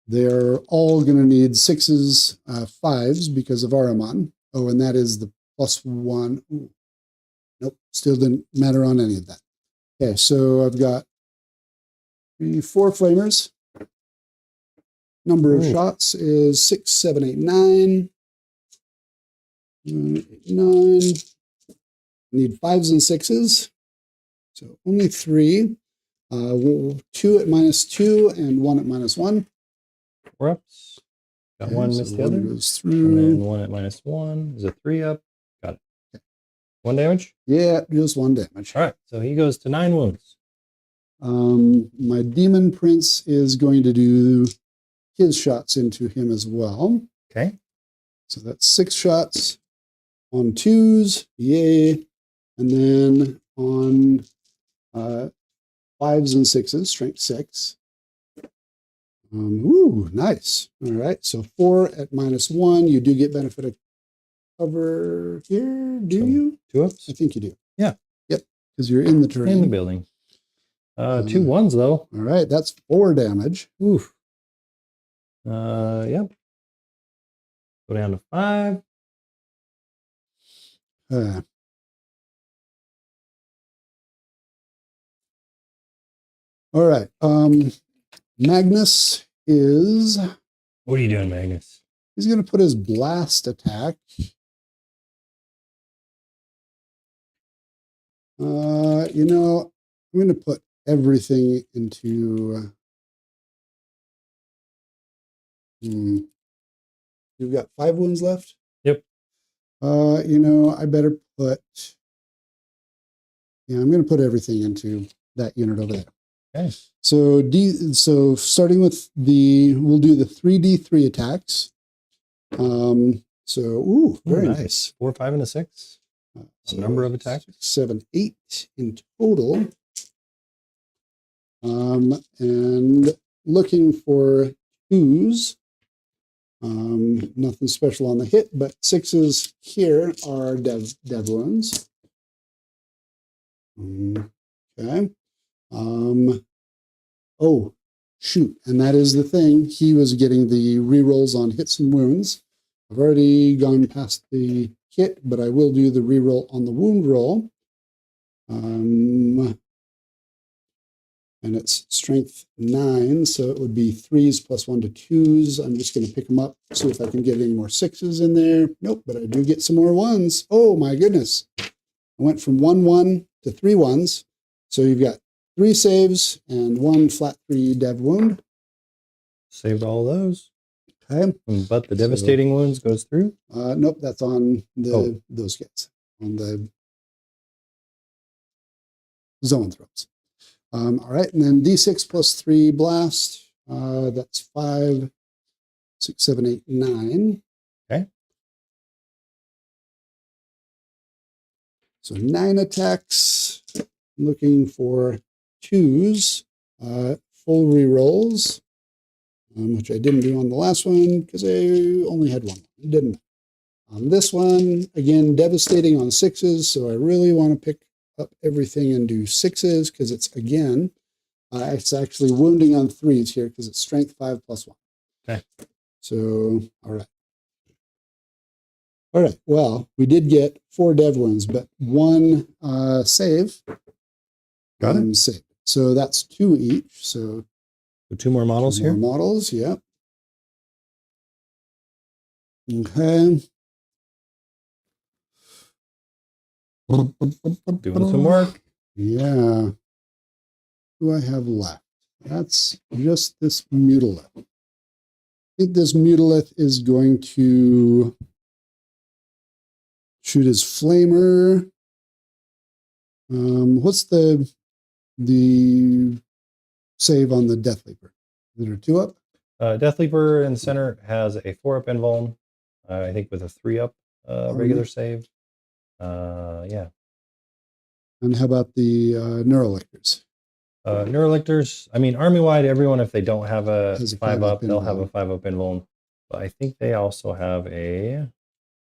they're all going to need 6s, 5s because of Ahriman. Oh, and that is the +1. Ooh. Nope. Still didn't matter on any of that. Okay. So I've got 4 flamers. Number of shots is 6, 7, 8, 9. 9. Need 5s and 6s. So only 3. 2 at -2 and 1 at -1.
4 ups. Got
Okay,
one,
so
missed the
one
other.
goes through.
And then 1 at -1 is a 3 up. Got it. Okay. 1 damage?
Yeah, just 1 damage.
All right. So he goes to 9 wounds.
My demon prince is going to do his shots into him as well.
Okay.
So that's 6 shots on 2s. Yay. And then on 5s and 6s, strength 6. Ooh, nice. All right. So 4 at -1. You do get benefit of cover here, do you?
2 ups?
I think you do.
Yeah.
Yep. Because you're in the terrain.
In the building. 2 1s, though.
All right. That's 4 damage.
Oof. Yep. Go down to 5.
All right. Magnus is...
What are you doing, Magnus?
He's going to put his blast attack. You know, I'm going to put everything into... You've got 5 wounds left?
Yep.
You know, I better put... Yeah, I'm going to put everything into that unit over there.
Okay.
So starting with we'll do the 3d3 attacks. Very
nice. 4, 5, and a 6. So number of attacks?
6, 7, 8 in total. And looking for 2s. Nothing special on the hit, but 6s here are dev wounds. Okay. Oh, shoot. And that is the thing. He was getting the rerolls on hits and wounds. I've already gone past the hit, but I will do the reroll on the wound roll. And it's strength 9, so it would be 3s plus 1 to 2s. I'm just going to pick them up, see if I can get any more 6s in there. Nope, but I do get some more 1s. Oh, my goodness. I went from 1, 1 to 3 1s. So you've got 3 saves and 1 flat 3 dev wound.
Saved all those.
Okay.
But the devastating wounds goes through?
Nope, that's on those guys. On the zone throws. All right, and then D6 plus 3 blast. That's 5, 6, 7, 8, 9.
Okay.
So 9 attacks. Looking for 2s. Full rerolls, which I didn't do on the last one because I only had one. I didn't. On this one, again, devastating on 6s, so I really want to pick up everything and do 6s because it's actually wounding on 3s here because it's strength 5 plus 1.
Okay.
So, all right. All right, well, we did get 4 dev wounds, but 1 save.
Got it.
Save. So that's 2 each. So
2 more models here.
More models, yeah. Okay.
Doing some work.
Yeah. Who do I have left? That's just this Mutilith. I think this Mutilith is going to shoot his flamer. What's the save on the Death Leaper? Is there 2 up?
Death Leaper in the center has a 4-up invuln, I think with a 3-up regular save. Yeah.
And how about the Neurolictors?
Neurolictors, I mean, army-wide, everyone, if they don't have a
Has a
5-up,
5-up
they'll have a
invuln.
5-up invuln. But I think they also have a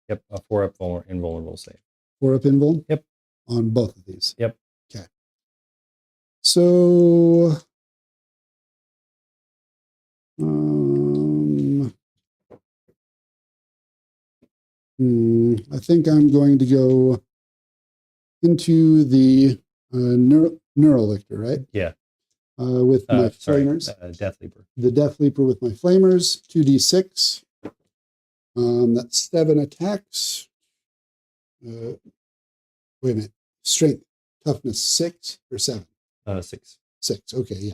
4-up invulnerable save.
4-up invuln?
Yep.
On both of these?
Yep.
Okay. So, I think I'm going to go into the Neurolictor, right?
Yeah.
With my flamers.
Death Leaper.
The Death Leaper with my flamers, 2d6. That's 7 attacks. Wait a minute. Strength, toughness, 6 or 7?
6.
6, okay, yeah.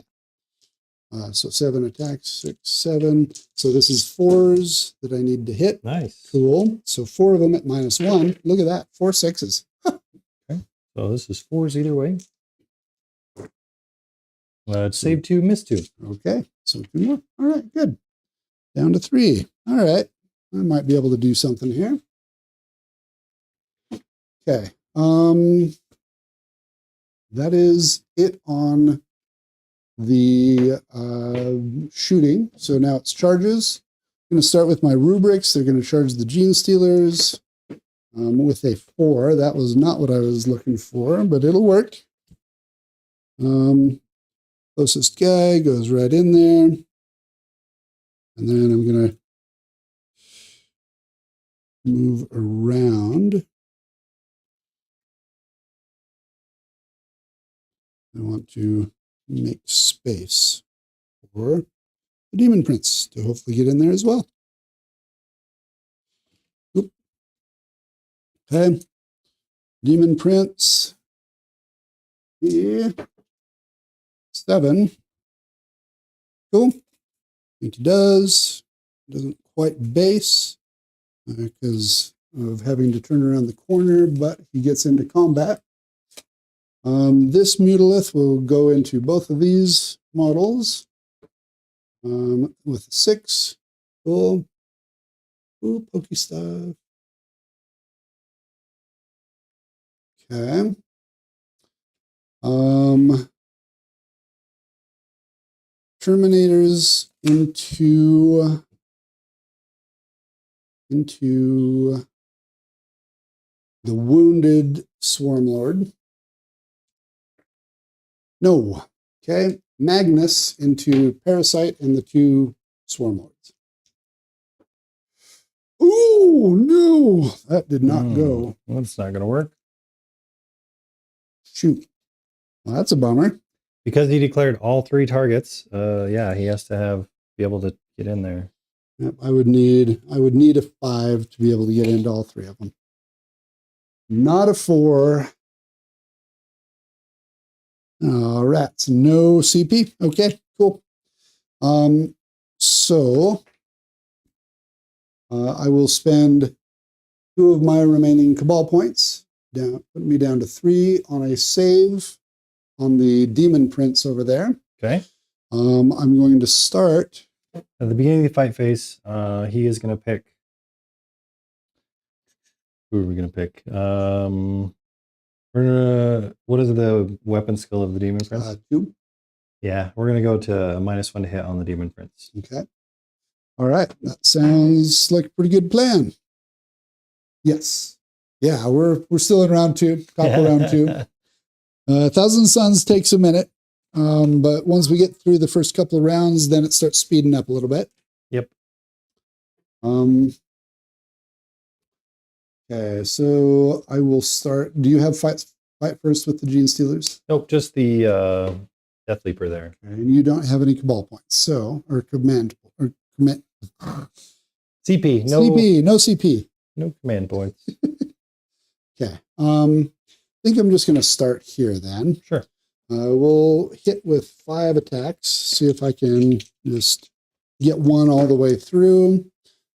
So 7 attacks, 6, 7. So this is 4s that I need to hit.
Nice.
Cool. So 4 of them at -1. Look at that, 4 6s.
Okay. So this is 4s either way. It's save 2, miss 2.
Okay, so 2 more. All right, good. Down to 3. All right, I might be able to do something here. Okay. That is it on the shooting. So now it's charges. I'm going to start with my rubrics. They're going to charge the Gene Stealers with a 4. That was not what I was looking for, but it'll work. Closest guy goes right in there. And then I'm going to move around. I want to make space for the Demon Prince to hopefully get in there as well. Oop. Okay. Demon Prince. Yeah. 7. Cool. I think he does. Doesn't quite base because of having to turn around the corner, but he gets into combat. This Mutilith will go into both of these models with 6. Cool. Ooh, pokey stuff. Okay. Terminators into the wounded Swarmlord. No. Okay. Magnus into Parasite and the 2 Swarmlords. Ooh, no. That did not go.
That's not going to work.
Shoot. Well, that's a bummer.
Because he declared all 3 targets, yeah, he has to be able to get in there.
Yep, I would need a 5 to be able to get into all 3 of them. Not a 4. Rats, no CP. Okay, cool. So I will spend 2 of my remaining Cabal points, put me down to 3 on a save on the Demon Prince over there.
Okay.
I'm going to start.
At the beginning of the fight phase, he is going to pick. Who are we going to pick? What is the weapon skill of the Demon Prince?
2.
Yeah, we're going to go to a -1 to hit on the Demon Prince.
Okay. All right. That sounds like a pretty good plan. Yes. Yeah, we're still in round 2, top of round 2. Thousand Sons takes a minute. But once we get through the first couple of rounds, then it starts speeding up a little bit.
Yep.
Okay, so I will start. Do you have fight first with the Gene Stealers?
Nope, just the Death Leaper there.
Okay, and you don't have any Cabal points, so or command.
CP, no
CP, no CP.
No command points.
Okay. I think I'm just going to start here then.
Sure.
We'll hit with 5 attacks. See if I can just get one all the way through.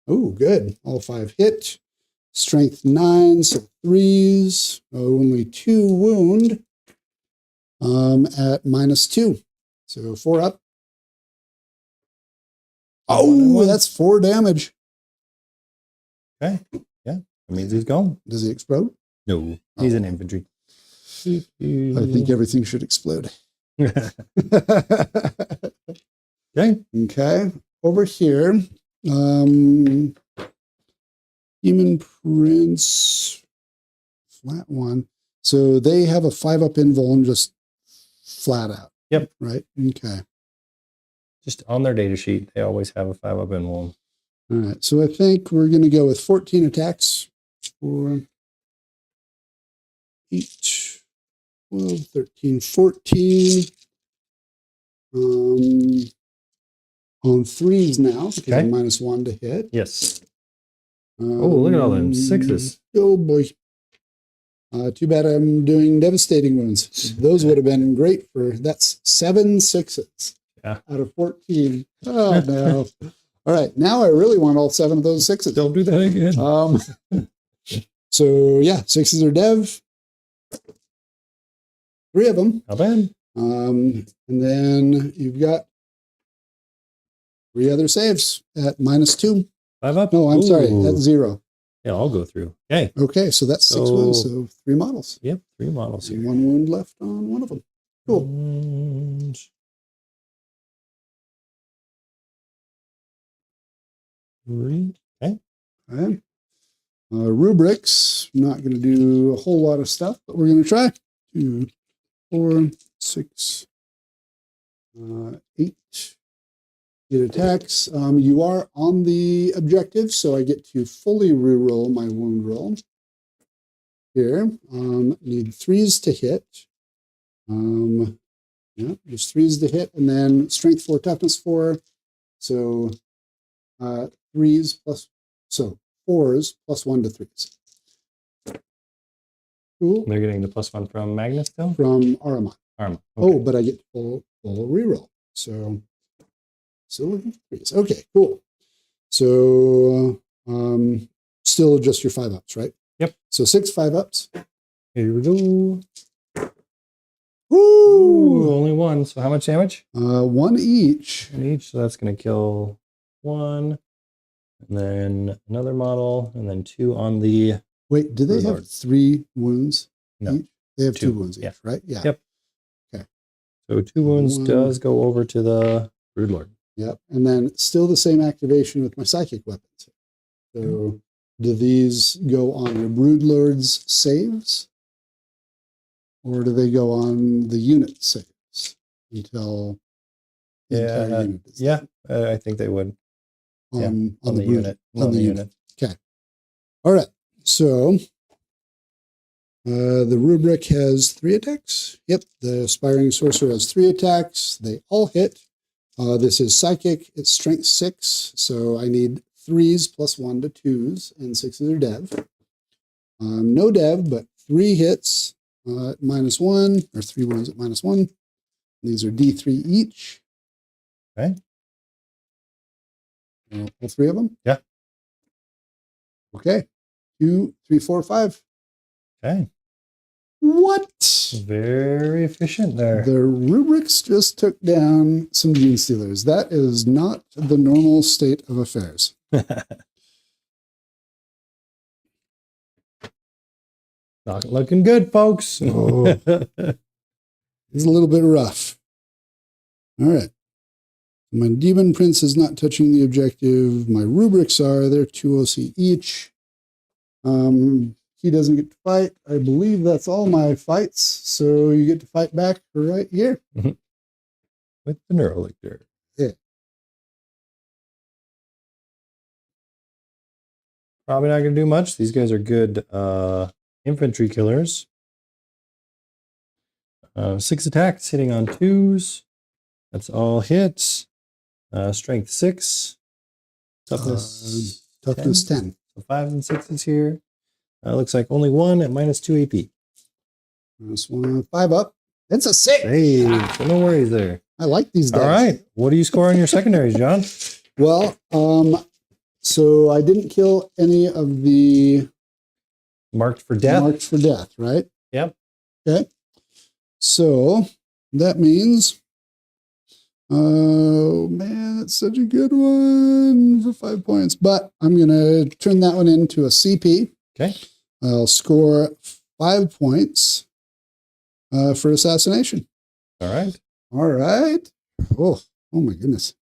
Oh, good. All 5 hit. Strength 9, so 3s. Only 2 wound. At -2. So 4 up. Oh, that's 4 damage.
Okay. Yeah. That means he's gone.
Does he explode?
No. He's in infantry.
I think everything should explode.
Okay.
Okay. Over here, Demon Prince, flat 1. So they have a 5 up invuln just flat out.
Yep.
Right? Okay.
Just on their data sheet, they always have a 5 up invuln.
All right. So I think we're going to go with 14 attacks for 8, 12, 13, 14. On 3s now.
Okay.
-1 to hit.
Yes. Oh, look at all them 6s.
Oh, boy. Too bad I'm doing devastating wounds. Those would have been great for, that's 7 6s
out
of 14. Oh, no. All right. Now I really want all 7 of those 6s.
Don't do that again.
So, yeah, 6s are dev. 3 of them.
Not bad.
And then you've got 3 other saves at -2.
5 up?
No, I'm sorry,
Ooh.
at 0.
Yeah, I'll go through. Okay.
Okay, so that's 6 wounds, so 3 models.
Yep, 3 models here.
And 1 wound left on one of them. Cool.
And... Okay.
Okay. Rubrics, not going to do a whole lot of stuff, but we're going to try. 2, 4, 6, 8. 8 attacks. You are on the objective, so I get to fully reroll my wound roll. Here, need 3s to hit. Yeah, just 3s to hit, and then strength 4, toughness 4. So 3s plus, so 4s plus 1 to 3s. Cool.
They're getting the +1 from Magnus still?
From Ahriman.
Armour.
Okay. Oh, but I get full reroll. So still 3s. Okay, cool. So still just your 5 ups, right?
Yep.
So 6 5 ups.
Here we go.
Woo!
Ooh, only 1. So how much damage?
1 each.
1 each. So that's going to kill 1. And then another model. And then 2 on the...
Wait, do they
Warlord.
have 3 wounds?
No.
Each? They have 2
2
wounds each,
yeah.
right? Yeah.
Yep.
Okay.
So 2 wounds
1.
does go over to the Broodlord.
Yep. And then still the same activation with my psychic weapons. So do these go on your Broodlord's saves? Or do they go on the unit saves until the entire unit is
done? I think they would.
on
the
Brood-
unit.
On the unit. Okay. All right. So the rubric has 3 attacks. Yep. The aspiring sorcerer has 3 attacks. They all hit. This is psychic. It's strength 6. So I need 3s plus 1 to 2s, and 6s are dev. No dev, but 3 hits. at -1, or 3 wounds at -1. These are D3 each.
Okay.
All 3 of them?
Yeah.
Okay. 2, 3, 4, 5.
Okay.
What?
Very efficient there.
The rubrics just took down some Gene Stealers. That is not the normal state of affairs.
Not looking good, folks.
Oh. It's a little bit rough. All right. My Demon Prince is not touching the objective. My rubrics are. They're 2 OC each. He doesn't get to fight. I believe that's all my fights. So you get to fight back right here.
With the Neurolictor.
Yeah.
Probably not going to do much. These guys are good infantry killers. 6 attacks, hitting on 2s. That's all hits. Strength 6. Toughness
10.
So 5s and 6s here. Looks like only 1 at -2 AP.
-1, 5 up. It's a 6.
Hey, so no worries there.
I like these dice.
All right. What do you score on your secondaries, John?
Well, so I didn't kill any of the
Marked for death.
marked for death, right?
Yep.
Okay. So that means, oh man, that's such a good one for 5 points. But I'm going to turn that one into a CP.
Okay.
I'll score 5 points for assassination.
All right.
All right. Oh my goodness.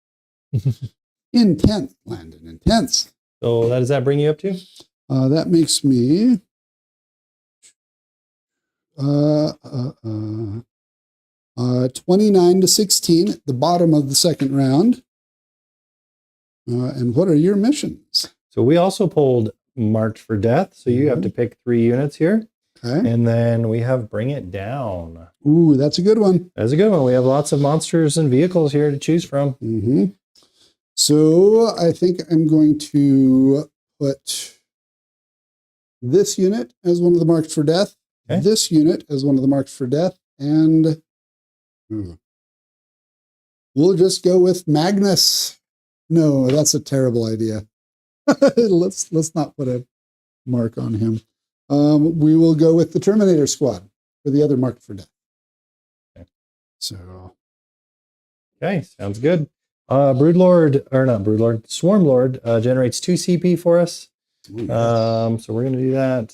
Intense, Landon. Intense.
So does that bring you up to?
That makes me 29 to 16 at the bottom of the second round. And what are your missions?
So we also pulled Marked for Death. So you have to pick 3 units here.
Okay.
And then we have Bring It Down.
Ooh, that's a good one.
That's a good one. We have lots of monsters and vehicles here to choose from.
Mm-hmm. So I think I'm going to put this unit as one of the marked for death,
Okay.
this unit as one of the marked for death, and we'll just go with Magnus. No, that's a terrible idea. Let's not put a mark on him. We will go with the Terminator squad for the other marked for death.
Okay.
So.
Okay, sounds good. Broodlord, or not Broodlord, Swarmlord generates 2 CP for us. So we're going to do that.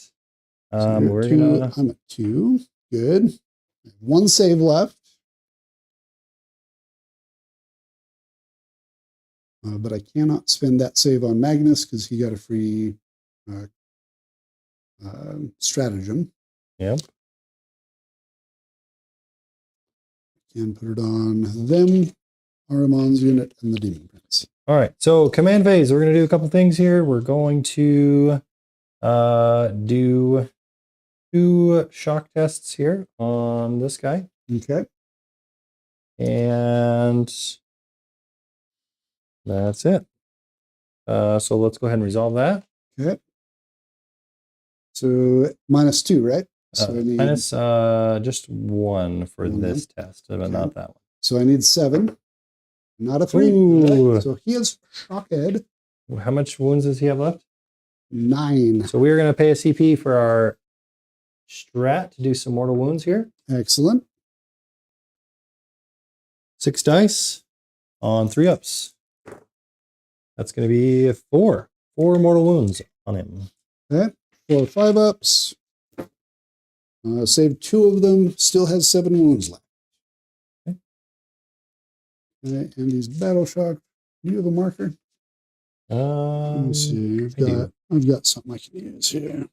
I'm at 2. Good. 1 save left. But I cannot spend that save on Magnus because he got a free stratagem.
Yep.
Can put it on them, Ahriman's unit, and the Demon Prince.
All right. So command phase, we're going to do a couple things here. We're going to do 2 shock tests here on this guy.
Okay.
And that's it. So let's go ahead and resolve that.
Okay. So -2, right? So I need,
minus just 1 for this test, but not that one.
So I need 7, not a 3.
Ooh.
Right? So he has shockhead.
How much wounds does he have left?
9.
So we're going to pay a CP for our strat to do some mortal wounds here.
Excellent.
6 dice on 3 ups. That's going to be 4 mortal wounds on him.
Okay. 4 5 ups. Saved 2 of them. Still has 7 wounds left. Okay. And he's battle shocked. Do you have a marker? Let me see. I've got something I can use here.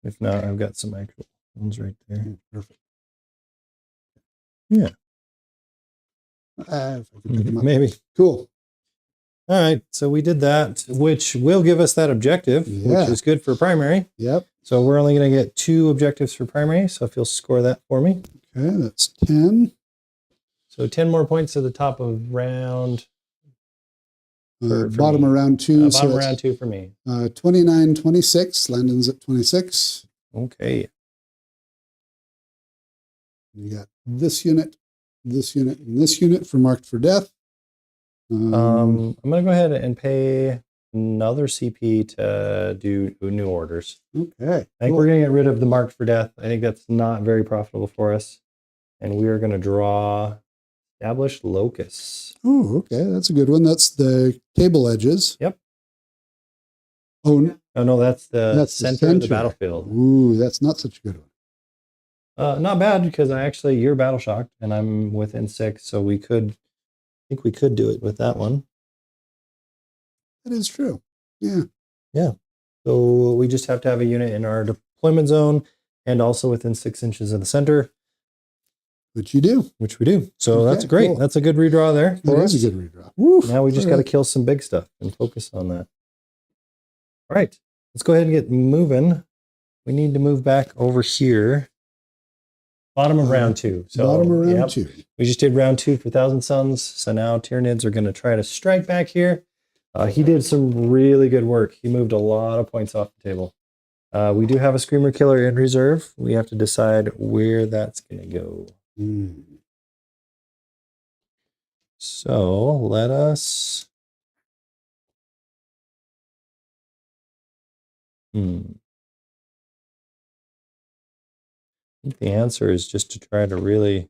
If not, I've got some actual ones right there.
Perfect.
Yeah.
If I could pick them up.
Maybe.
Cool.
All right. So we did that, which will give us that objective, which is good for primary.
Yep.
So we're only going to get 2 objectives for primary. So if you'll score that for me.
Okay, that's 10.
So 10 more points at the top of round.
Bottom
me.
of round 2.
Bottom of round 2 for me.
29, 26. Landon's at 26.
Okay.
You got this unit, and this unit for marked for death.
I'm going to go ahead and pay another CP to do new orders.
Okay.
I think we're going to get rid of the marked for death. I think that's not very profitable for us. And we are going to draw established locusts.
Oh, okay. That's a good one. That's the table edges.
Yep.
Oh,
no, that's the center of the battlefield.
Ooh, that's not such a good one.
Not bad, because you're battle shocked and I'm within 6, so I think we could do it with that one.
That is true. Yeah.
Yeah. So we just have to have a unit in our deployment zone and also within 6 inches of the center.
Which you do.
Which we do. So
okay,
that's great. Cool. That's a good redraw there.
That is a good redraw.
Woo, now we just got to kill some big stuff and focus on that. All right. Let's go ahead and get moving. We need to move back over here. Bottom of round 2. So,
bottom of round 2.
We just did round 2 for Thousand Sons. So now Tyranids are going to try to strike back here. He did some really good work. He moved a lot of points off the table. We do have a Screamer Killer in reserve. We have to decide where that's going to go. So let us... I think the answer is just to try to really...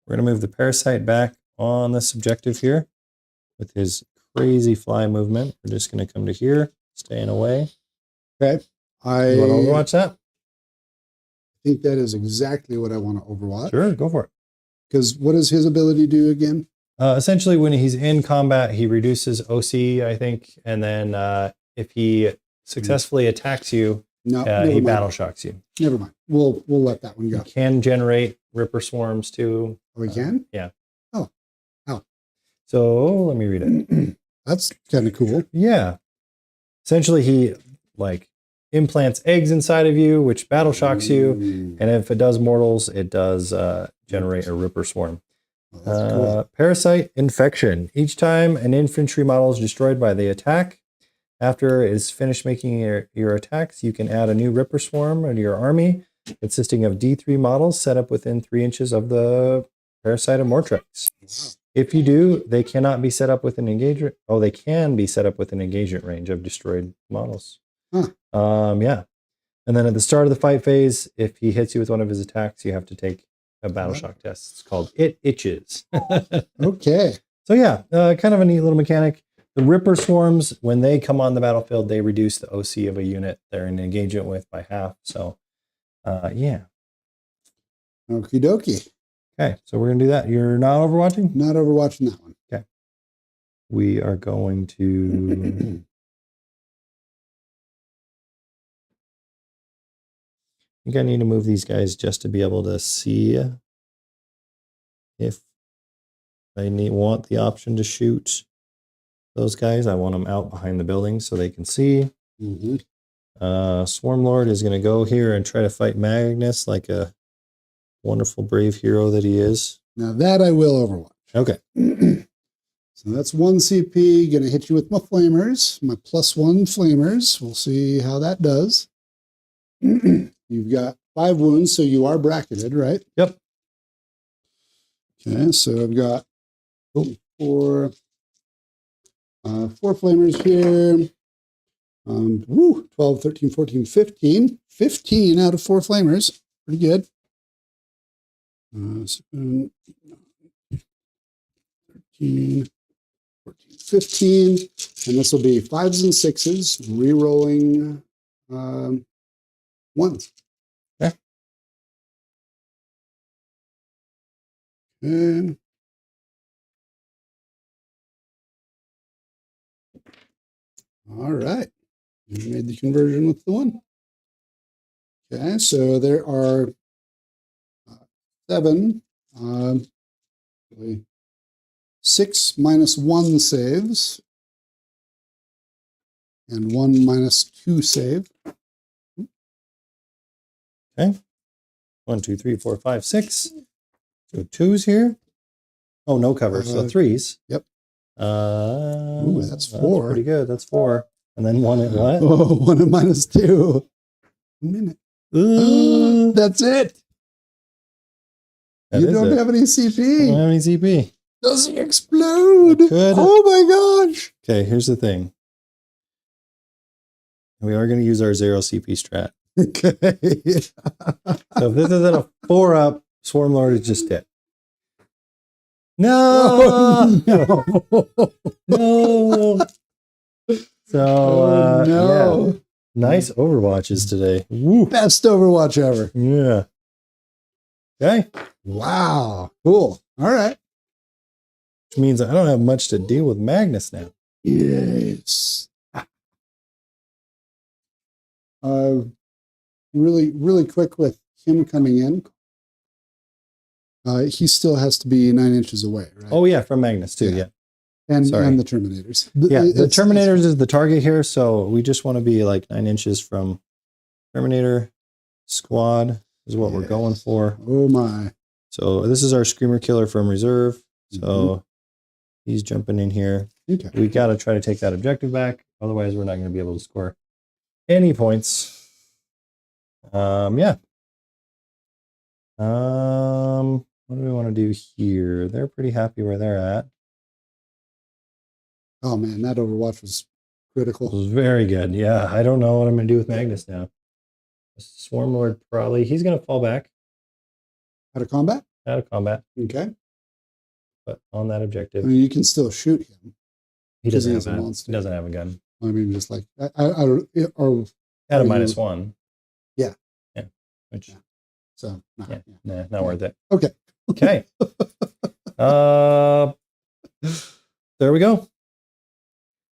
We're going to move the Parasite back on this objective here with his crazy fly movement. We're just going to come to here, staying away.
Okay.
You want to overwatch that?
I think that is exactly what I want to overwatch.
Sure, go for it.
Because what does his ability do again?
Essentially, when he's in combat, he reduces OC, I think. And then if he successfully attacks you, he battle shocks you.
Never mind. We'll let that one go.
He can generate Ripper Swarms too.
Oh, we can?
Yeah.
Oh. How?
So let me read it.
That's kind of cool.
Yeah. Essentially, he implants eggs inside of you, which battle shocks you. And if it does mortals, it does generate a Ripper Swarm. Cool. Parasite Infection. Each time an infantry model is destroyed by the attack, after it is finished making your attacks, you can add a new Ripper Swarm to your army, consisting of D3 models set up within 3 inches of the Parasite of Vortex. Wow. If you do, they cannot be set up with an engagement. Oh, they can be set up with an engagement range of destroyed models.
Huh.
Yeah. And then at the start of the fight phase, if he hits you with one of his attacks, you have to take a battle shock test. It's called It Itches.
Okay.
So yeah, kind of a neat little mechanic. The Ripper Swarms, when they come on the battlefield, they reduce the OC of a unit they're in engagement with by half. So yeah.
Okie dokie.
Okay, so we're going to do that. You're not overwatching?
Not overwatching that one.
Okay. We are going to... I think I need to move these guys just to be able to see if I want the option to shoot those guys. I want them out behind the building so they can see. Swarmlord is going to go here and try to fight Magnus like a wonderful, brave hero that he is.
Now that I will overwatch.
Okay.
So that's 1 CP. Going to hit you with my flamers, my +1 flamers. We'll see how that does. You've got 5 wounds, so you are bracketed, right?
Yep.
Okay, so I've got 4 flamers here. 12, 13, 14, 15. 15 out of 4 flamers. Pretty good. 7, 13, 14, 15. And this will be 5s and 6s, re-rolling 1s.
Okay.
And all right. You made the conversion with the 1. Okay, so there are 7, 6 -1 saves. And 1 -2 save.
Okay. 1, 2, 3, 4, 5, 6. So 2s here. Oh, no cover. So 3s.
Yep.
Ooh,
that's 4.
Pretty good. That's 4. And then 1 at what?
Oh, 1 at -2. 1 minute. That's it. You don't have any CP.
I don't have any CP.
Does he explode?
Could.
Oh my gosh.
Okay, here's the thing. We are going to use our 0 CP strat.
Okay.
So if this isn't a 4-up, Swarmlord is just dead. No!
Oh, no.
No! So,
no.
yeah. Nice Overwatches today. Woo.
Best Overwatch ever.
Yeah. Okay.
Wow. Cool. All right.
Which means I don't have much to deal with Magnus now.
Yes. Really quick with him coming in. He still has to be 9 inches away, right?
Oh, yeah, from Magnus too, yeah.
And the Terminators.
Yeah, the Terminators is the target here, so we just want to be like 9 inches from Terminator squad is what we're going for.
Oh my.
So this is our Screamer Killer from reserve. So he's jumping in here.
Okay.
We got to try to take that objective back. Otherwise, we're not going to be able to score any points. Yeah. What do we want to do here? They're pretty happy where they're at.
Oh man, that Overwatch was critical.
It was very good. Yeah, I don't know what I'm going to do with Magnus now. Swarmlord probably. He's going to fall back.
Out of combat?
Out of combat.
Okay.
But on that objective.
I mean, you can still shoot him.
He doesn't have
a
that.
monster.
He doesn't have a gun.
I mean, just like,
At a -1.
Yeah.
Yeah. Which,
yeah. So,
not worth it.
Okay.
Okay. There we go.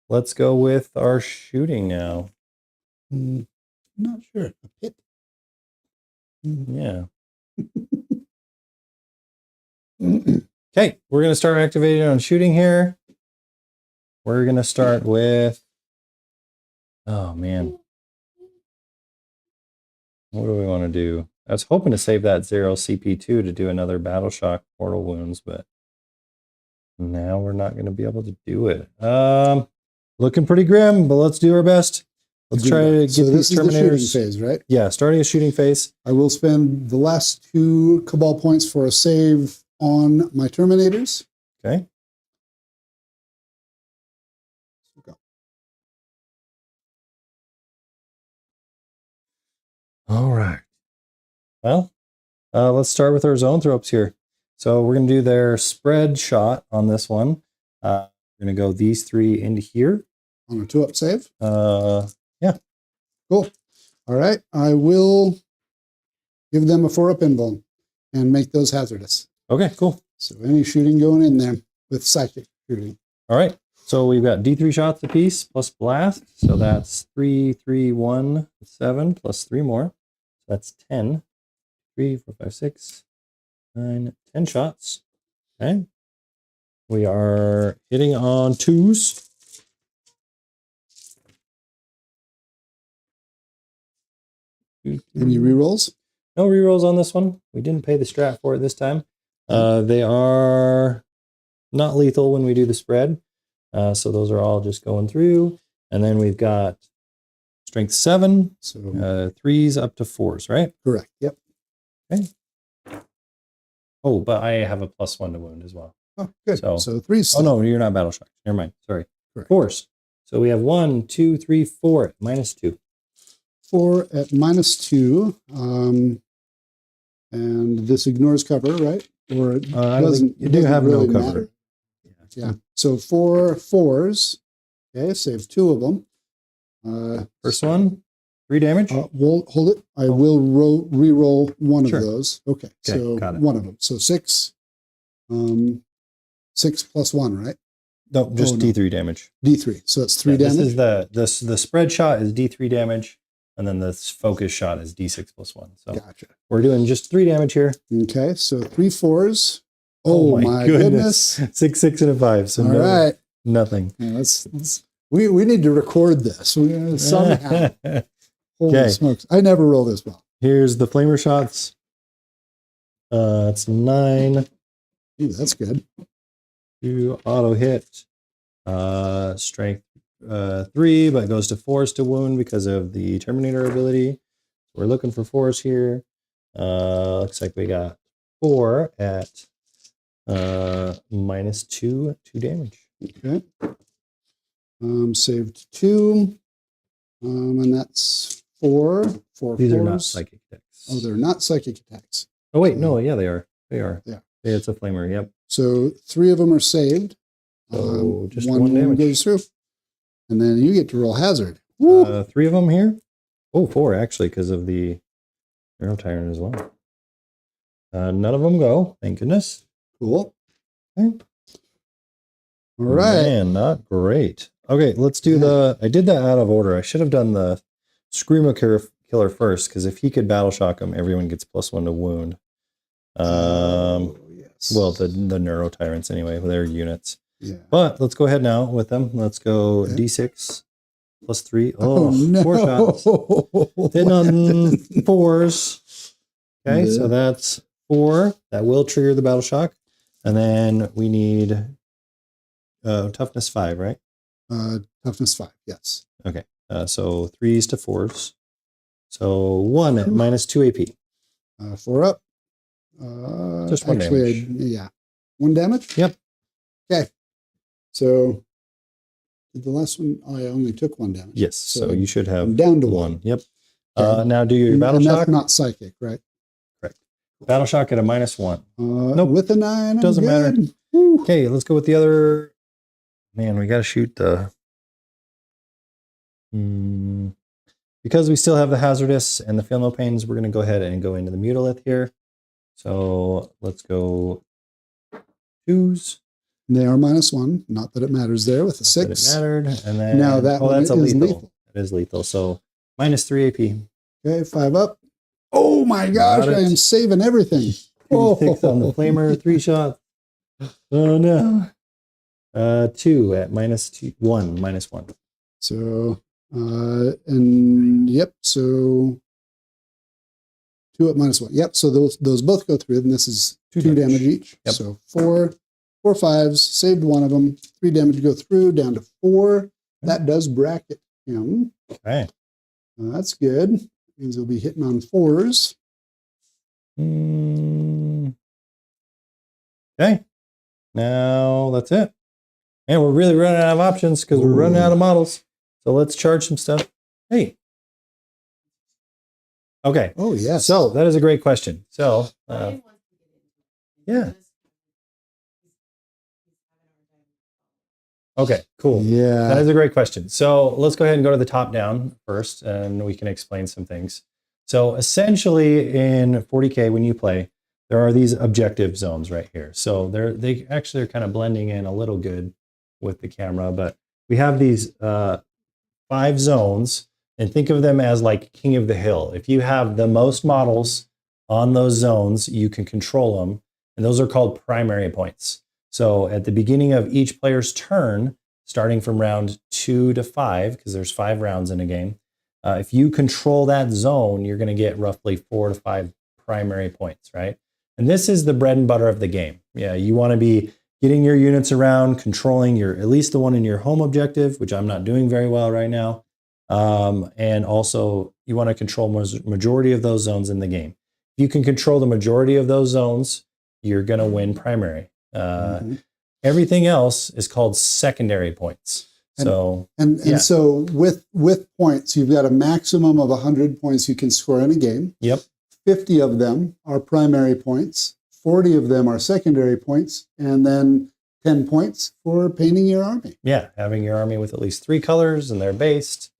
Let's go with our shooting now.
I'm not sure. A pit.
Yeah. Okay, we're going to start activating on shooting here. We're going to start with... Oh, man. What do we want to do? I was hoping to save that 0 CP2 to do another Battle Shock Mortal Wounds, but now we're not going to be able to do it. Looking pretty grim, but let's do our best. Let's try to get these Terminators.
The shooting phase, right?
Yeah, starting a shooting phase.
I will spend the last 2 Cabal points for a save on my Terminators.
Okay.
Go.
All right. Well, let's start with our zone throw-ups here. So we're going to do their spread shot on this one. We're going to go these 3 into here.
On a 2-up save?
Yeah.
Cool. All right. I will give them a 4-up invuln and make those hazardous.
Okay, cool.
So any shooting going in there with psychic shooting.
All right. So we've got D3 shots apiece plus blast. So that's 3, 3, 1, 7 plus 3 more. So that's 10. 3, 4, 5, 6, 9, 10 shots. Okay. We are hitting on 2s.
Any rerolls?
No rerolls on this one. We didn't pay the strat for it this time. They are not lethal when we do the spread. So those are all just going through. And then we've got strength 7, so 3s up to 4s, right?
Correct. Yep.
Okay. Oh, but I have a +1 to wound as well.
Oh, good. So 3s.
Oh, no, you're not battle shocked. Never mind. Sorry.
Correct.
4s. So we have 1, 2, 3, 4, -2.
4 at -2. And this ignores cover, right? Or it doesn't.
You do have
really
no cover.
Matter. Yeah. So 4 4s. Okay, save 2 of them.
First one, 3 damage.
We'll hold it. I will re-roll one
Sure.
of those. Okay, so
got it.
one of them. So 6. 6 plus 1, right?
No, just
no.
D3 damage.
D3. So it's 3 damage.
This is the spread shot is D3 damage, and then the focus shot is D6 plus 1. So
Gotcha.
we're doing just 3 damage here.
Okay, so 3 4s. Oh my goodness.
6, 6, and a 5. So
All right.
nothing.
Yeah, let's We need to record this somehow. Holy smokes. I never roll this well.
Here's the flamer shots. It's 9.
Ooh, that's good.
2 auto hit. Strength 3, but it goes to force to wound because of the Terminator ability. We're looking for force here. Looks like we got 4 at -2 damage.
Okay. Saved 2. And that's 4. 4
These
fours.
are not psychic attacks.
Oh, they're not psychic attacks.
Oh wait, no, yeah, they are.
Yeah.
Yeah, it's a flamer. Yep.
So 3 of them are saved.
So just
one
damage
goes through. And then you get to roll hazard.
3 of them here. Oh, 4 actually, because of the Arrow Tyrant as well. None of them go. Thank goodness.
Cool.
Okay.
All right.
Man, not great. Okay, let's do the... I did that out of order. I should have done the Screamo Killer first, because if he could Battle Shock him, everyone gets +1 to wound.
Yes.
Well, the Neuro Tyrants anyway, with their units.
Yeah.
But let's go ahead now with them. Let's go
Okay.
D6 +3.
Oh, no.
4 shots. Hitting on 4s. Okay, so that's 4. That will trigger the Battle Shock. And then we need toughness 5, right?
Toughness 5, yes.
Okay, so 3s to 4s. So 1 at -2 AP.
4 up.
Just 1 damage.
Yeah. 1 damage?
Yep.
Okay. So, did the last one? Oh, I only took 1 damage.
Yes, so you should have
I'm down to
1. Yep.
Okay.
Now do your Battle
and
Shock.
that's not psychic, right?
Correct. Battle Shock at a -1.
Nope. With a 9.
Doesn't matter.
Woo.
Okay, let's go with the other. Man, we got to shoot the... Because we still have the Hazardous and the Feel No Pains, we're going to go ahead and go into the Mutilith here. So let's go 2s.
They are -1. Not that it matters there with a 6.
It mattered. And then,
Now that one
that's a
is
lethal.
lethal.
It is lethal. So -3 AP.
Okay, 5 up. Oh my gosh,
Got it.
I am saving everything.
6 on the Flamer, 3 shots. Oh no. 2 at -1, -1.
So, and yep, so 2 at -1. Yep, so those both go through, and this is 2 damage each.
Yep.
So 4 5s, saved 1 of them, 3 damage go through, down to 4. That does bracket him.
Okay.
That's good. Means we'll be hitting on 4s.
Okay. Now that's it. And we're really running out of options because we're running out of models. So let's charge some stuff. Hey. Okay.
Oh, yes.
So that is a great question. So, yeah. Okay, cool.
Yeah.
That is a great question. So let's go ahead and go to the top down first, and we can explain some things. So essentially in 40K, when you play, there are these objective zones right here. So they actually are kind of blending in a little good with the camera, but we have these 5 zones, and think of them as like King of the Hill. If you have the most models on those zones, you can control them, and those are called primary points. So at the beginning of each player's turn, starting from round 2 to 5, because there's 5 rounds in a game, if you control that zone, you're going to get roughly 4 to 5 primary points, right? And this is the bread and butter of the game. Yeah, you want to be getting your units around, controlling at least the one in your home objective, which I'm not doing very well right now. And also, you want to control majority of those zones in the game. If you can control the majority of those zones, you're going to win primary. Everything else is called secondary points. So
so with points, you've got a maximum of 100 points you can score in a game.
Yep.
50 of them are primary points. 40 of them are secondary points, and then 10 points for painting your army.
Yeah, having your army with at least 3 colors and they're based.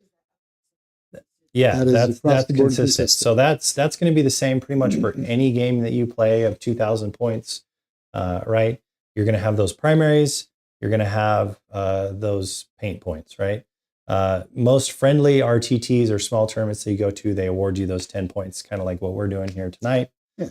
Yeah, that's consistent. So that's going to be the same pretty much for any game that you play of 2,000 points, right? You're going to have those primaries. You're going to have those paint points, right? Most friendly RTTs or small tournaments that you go to, they award you those 10 points, kind of like what we're doing here tonight. Yeah.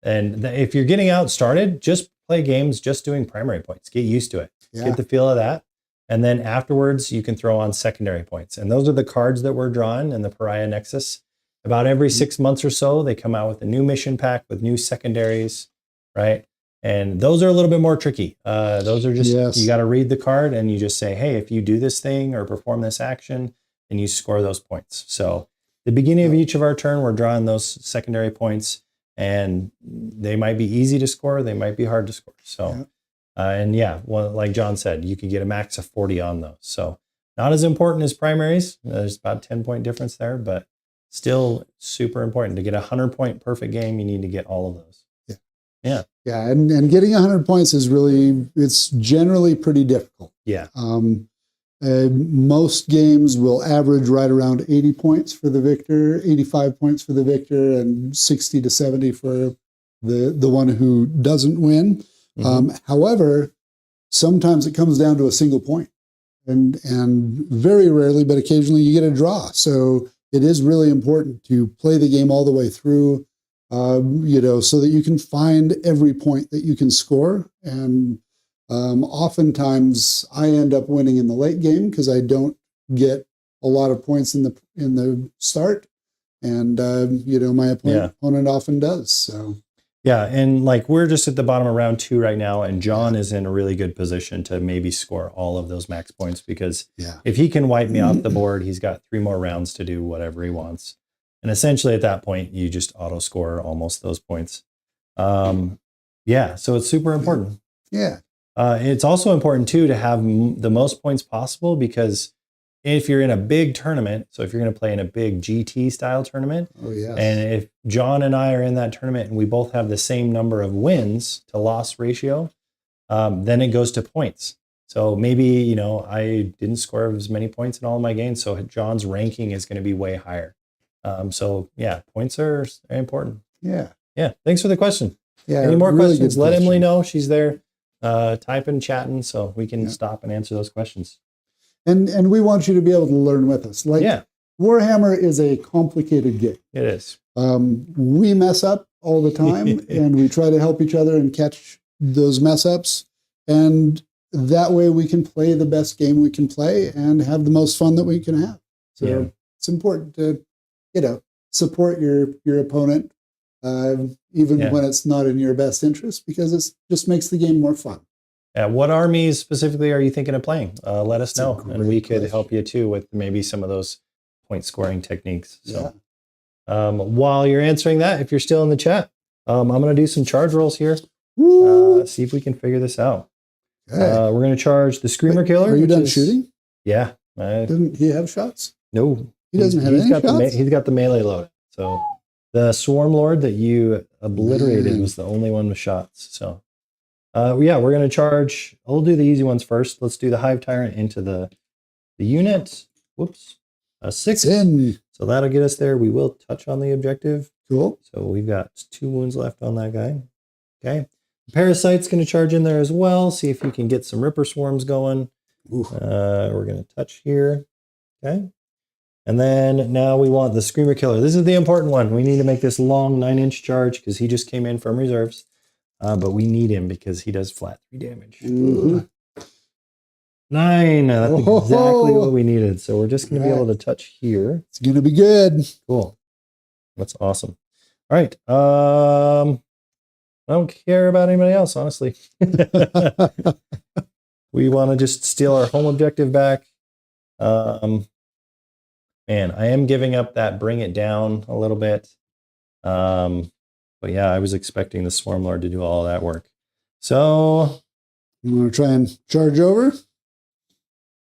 And if you're getting out started, just play games just doing primary points. Get used to it. Yeah. Get the feel of that. And then afterwards, you can throw on secondary points. And those are the cards that we're drawing in the Pariah Nexus. About every 6 months or so, they come out with a new mission pack with new secondaries, right? And those are a little bit more tricky. Those are just, you got to read the card and you just say, hey, if you do this thing or perform this action, then you score those points. So the beginning of each of our turn, we're drawing those secondary points, and they might be easy to score. They might be hard to score. So, and yeah, well, like John said, you could get a max of 40 on those. So not as important as primaries. There's about 10-point difference there, but still super important. To get a 100-point perfect game, you need to get all of those. Yeah.
And getting 100 points is really, it's generally pretty difficult.
Yeah.
Most games will average right around 80 points for the victor, 85 points for the victor, and 60 to 70 for the one who doesn't win. However, sometimes it comes down to a single point, and very rarely, but occasionally you get a draw. So it is really important to play the game all the way through, so that you can find every point that you can score. And oftentimes I end up winning in the late game because I don't get a lot of points in the start, and my opponent often does. So
yeah, and like we're just at the bottom of round 2 right now, and John is in a really good position to maybe score all of those max points, because if he can wipe me off the board, he's got 3 more rounds to do whatever he wants. And essentially at that point, you just auto score almost those points. So it's super important.
Yeah.
It's also important too to have the most points possible, because if you're in a big tournament, so if you're going to play in a big GT style tournament, and if John and I are in that tournament and we both have the same number of wins to loss ratio, then it goes to points. So maybe, I didn't score as many points in all of my games, so John's ranking is going to be way higher. Points are important. Yeah. Thanks for the question. Yeah. Any more really questions? Let Emily know. She's there typing, chatting, so we can stop and answer those questions.
And we want you to be able to learn with us. Warhammer is a complicated game.
It is.
We mess up all the time, and we try to help each other and catch those mess ups. And that way we can play the best game we can play and have the most fun that we can have. So it's important to, support your opponent, even when it's not in your best interest, because it just makes the game more fun.
What armies specifically are you thinking of playing? Let us know, and we could help you too with maybe some of those point scoring techniques. So while you're answering that, if you're still in the chat, I'm going to do some charge rolls here. See if we can figure this out. We're going to charge the Screamer Killer.
Are you done shooting?
Yeah.
Didn't he have shots?
No.
He doesn't have any shots?
He's got the melee load. So the Swarm Lord that you obliterated was the only one with shots. So we're going to charge. We'll do the easy ones first. Let's do the Hive Tyrant into the unit. Whoops. 6. So that'll get us there. We will touch on the objective.
Cool.
So we've got 2 wounds left on that guy. Okay. The Parasite's going to charge in there as well. See if you can get some Ripper Swarms going. We're going to touch here. Okay. And then now we want the Screamer Killer. This is the important one. We need to make this long 9-inch charge because he just came in from reserves. But we need him because he does flat 3 damage. 9. That's exactly what we needed. So we're just going to be able to touch here.
It's going to be good.
Cool. That's awesome. All right. I don't care about anybody else, honestly. We want to just steal our home objective back. Man, I am giving up that bring it down a little bit. But yeah, I was expecting the Swarm Lord to do all that work. So
you want to try and charge over?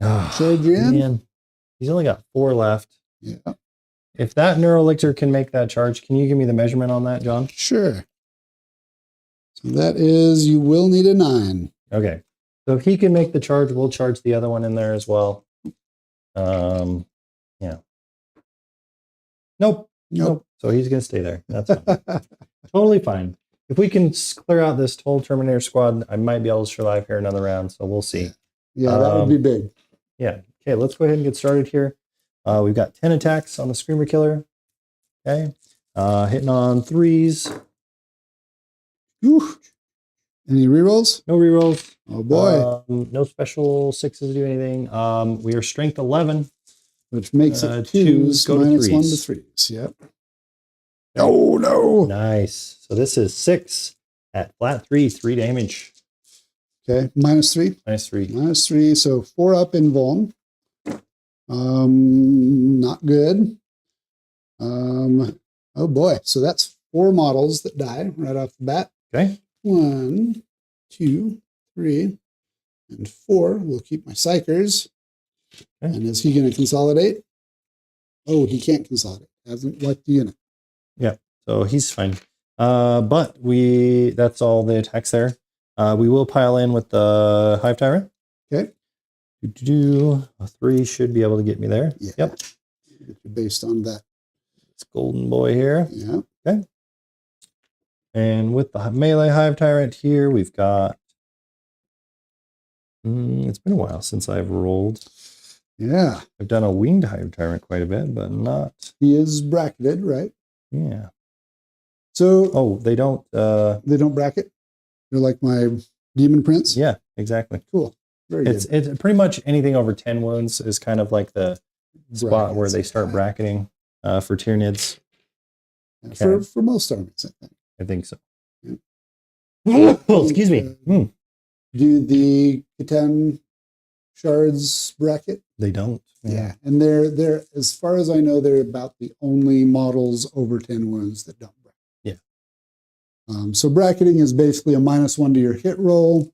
Charge you in?
Man. He's only got 4 left.
Yeah.
If that Neurolictor can make that charge, can you give me the measurement on that, John?
Sure. So that is, you will need a 9.
Okay. So if he can make the charge, we'll charge the other one in there as well. Nope. So he's going to stay there. That's fine. Totally fine. If we can clear out this whole Terminator squad, I might be able to survive here another round. So we'll see.
Yeah, that would be big.
Yeah. Okay, let's go ahead and get started here. We've got 10 attacks on the Screamer Killer. Okay. Hitting on 3s.
Any rerolls?
No rerolls.
Oh boy.
No special 6s do anything. We are strength 11.
Which makes it
twos
2s
go to
minus 1 to
threes.
3s. Yep. Oh no.
Nice. So this is 6 at flat 3, 3 damage.
Okay. Minus 3.
Minus 3.
Minus 3. So 4 up in Vuln. Not good. Oh boy. So that's 4 models that die right off the bat.
Okay.
1, 2, 3, and 4. We'll keep my Psychers.
Okay.
And is he going to consolidate? Oh, he can't consolidate. Hasn't wiped the unit.
Yeah. So he's fine. But that's all the attacks there. We will pile in with the Hive Tyrant.
Okay.
A 3 should be able to get me there.
Yeah.
Yep.
Based on that.
It's Golden Boy here.
Yeah.
Okay. And with the melee Hive Tyrant here, we've got... it's been a while since I've rolled.
Yeah.
I've done a winged Hive Tyrant quite a bit, but not...
He is bracketed, right?
Yeah.
So...
Oh, they don't...
They don't bracket? They're like my Demon Prince?
Yeah, exactly.
Cool. Very good.
It's pretty much anything over 10 wounds is kind of like the spot where they start bracketing for Tyranids.
Yeah, for most armies, I think.
I think so.
Yeah.
Oh, excuse me.
Do the Catan shards bracket?
They don't.
Yeah. And they're as far as I know, they're about the only models over 10 wounds that don't bracket.
Yeah.
So bracketing is basically a -1 to your hit roll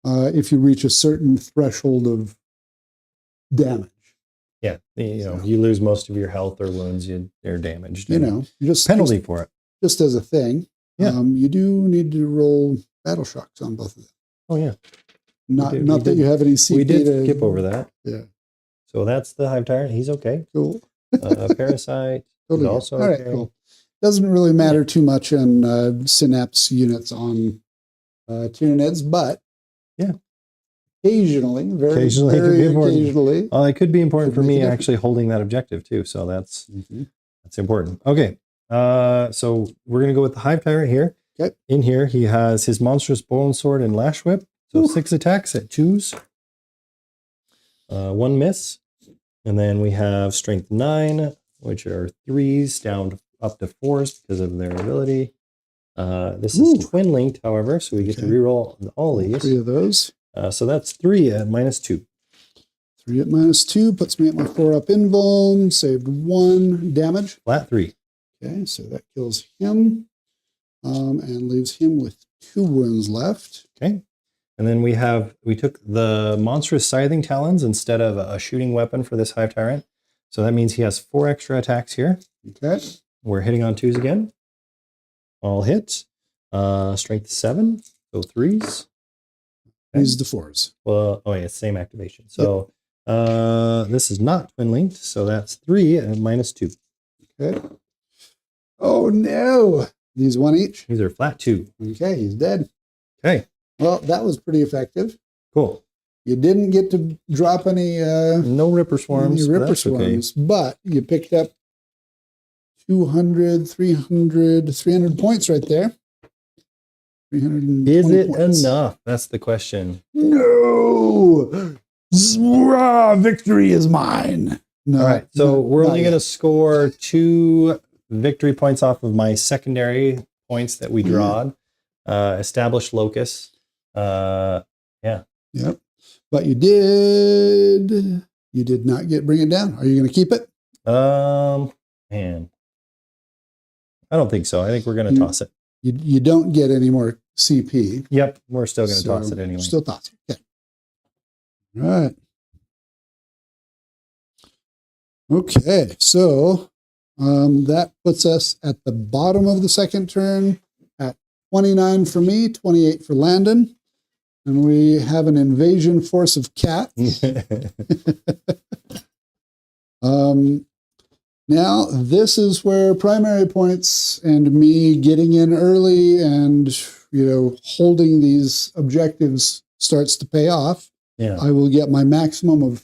if you reach a certain threshold of damage.
Yeah. You lose most of your health or wounds, they're damaged.
Just
penalty for it.
Just as a thing.
Yeah.
You do need to roll battle shocks on both of them.
Oh yeah.
Not that you have any CP.
We did skip over that.
Yeah.
So that's the Hive Tyrant. He's okay.
Cool.
Parasite is
Totally.
also
All right,
okay.
cool. Doesn't really matter too much on synapse units on Tyranids, but
yeah,
occasionally, very
occasionally,
occasionally.
It could be important for me
difference.
actually holding that objective too. So that's important. Okay. So we're gonna go with the Hive Tyrant here.
Okay.
In here, he has his monstrous bone sword and lash whip. So 6 attacks at 2s. 1 miss. And then we have strength 9, which are 3s down up to 4s because of their ability. This is twin linked, however, so we get to reroll all these.
3 of those.
So that's 3 at -2.
3 at -2 puts me at my 4 up invuln. Saved 1 damage.
Flat 3.
Okay, so that kills him. And leaves him with 2 wounds left.
Okay. And then we took the monstrous scything talons instead of a shooting weapon for this Hive Tyrant. So that means he has 4 extra attacks here.
Okay.
We're hitting on 2s again. All hits. Strength 7, so 3s. Okay.
These are the 4s.
Well, oh yeah, same activation. So this is not twin linked, so that's 3 at -2.
Okay. Oh no! These 1 each?
These are flat 2.
Okay, he's dead.
Okay.
Well, that was pretty effective.
Cool.
You didn't get to drop any
no Ripper Swarms.
But you picked up 200, 300 points right there. 320
Is it
points.
enough? That's the question.
No! Victory is mine. No,
all right. So we're only
yet.
going to score 2 victory points off of my secondary points that we drawed. Established locus. Yeah.
Yep. But you did not bring it down. Are you going to keep it?
Man. I don't think so. I think we're going to toss it.
You don't get any more CP.
Yep. We're still going to toss it anyway.
Still toss it. Okay. All right. Okay. So that puts us at the bottom of the second turn at 29 for me, 28 for Landon. And we have an invasion force of cats. Now, this is where primary points and me getting in early and, holding these objectives starts to pay off.
Yeah.
I will get my maximum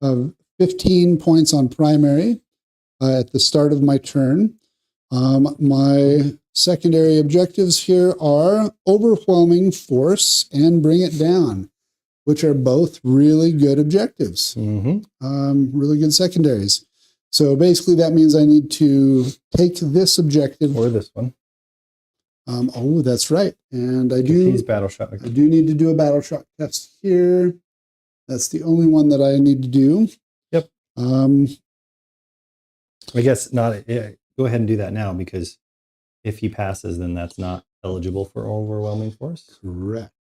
of 15 points on primary at the start of my turn. My secondary objectives here are Overwhelming Force and Bring It Down, which are both really good objectives. Really good secondaries. So basically that means I need to take this objective.
Or this one.
Oh, that's right. And I do
battle shock.
I do need to do a battle shock test here. That's the only one that I need to do.
Yep. I guess not. Yeah, go ahead and do that now, because if he passes, then that's not eligible for Overwhelming Force.
Correct.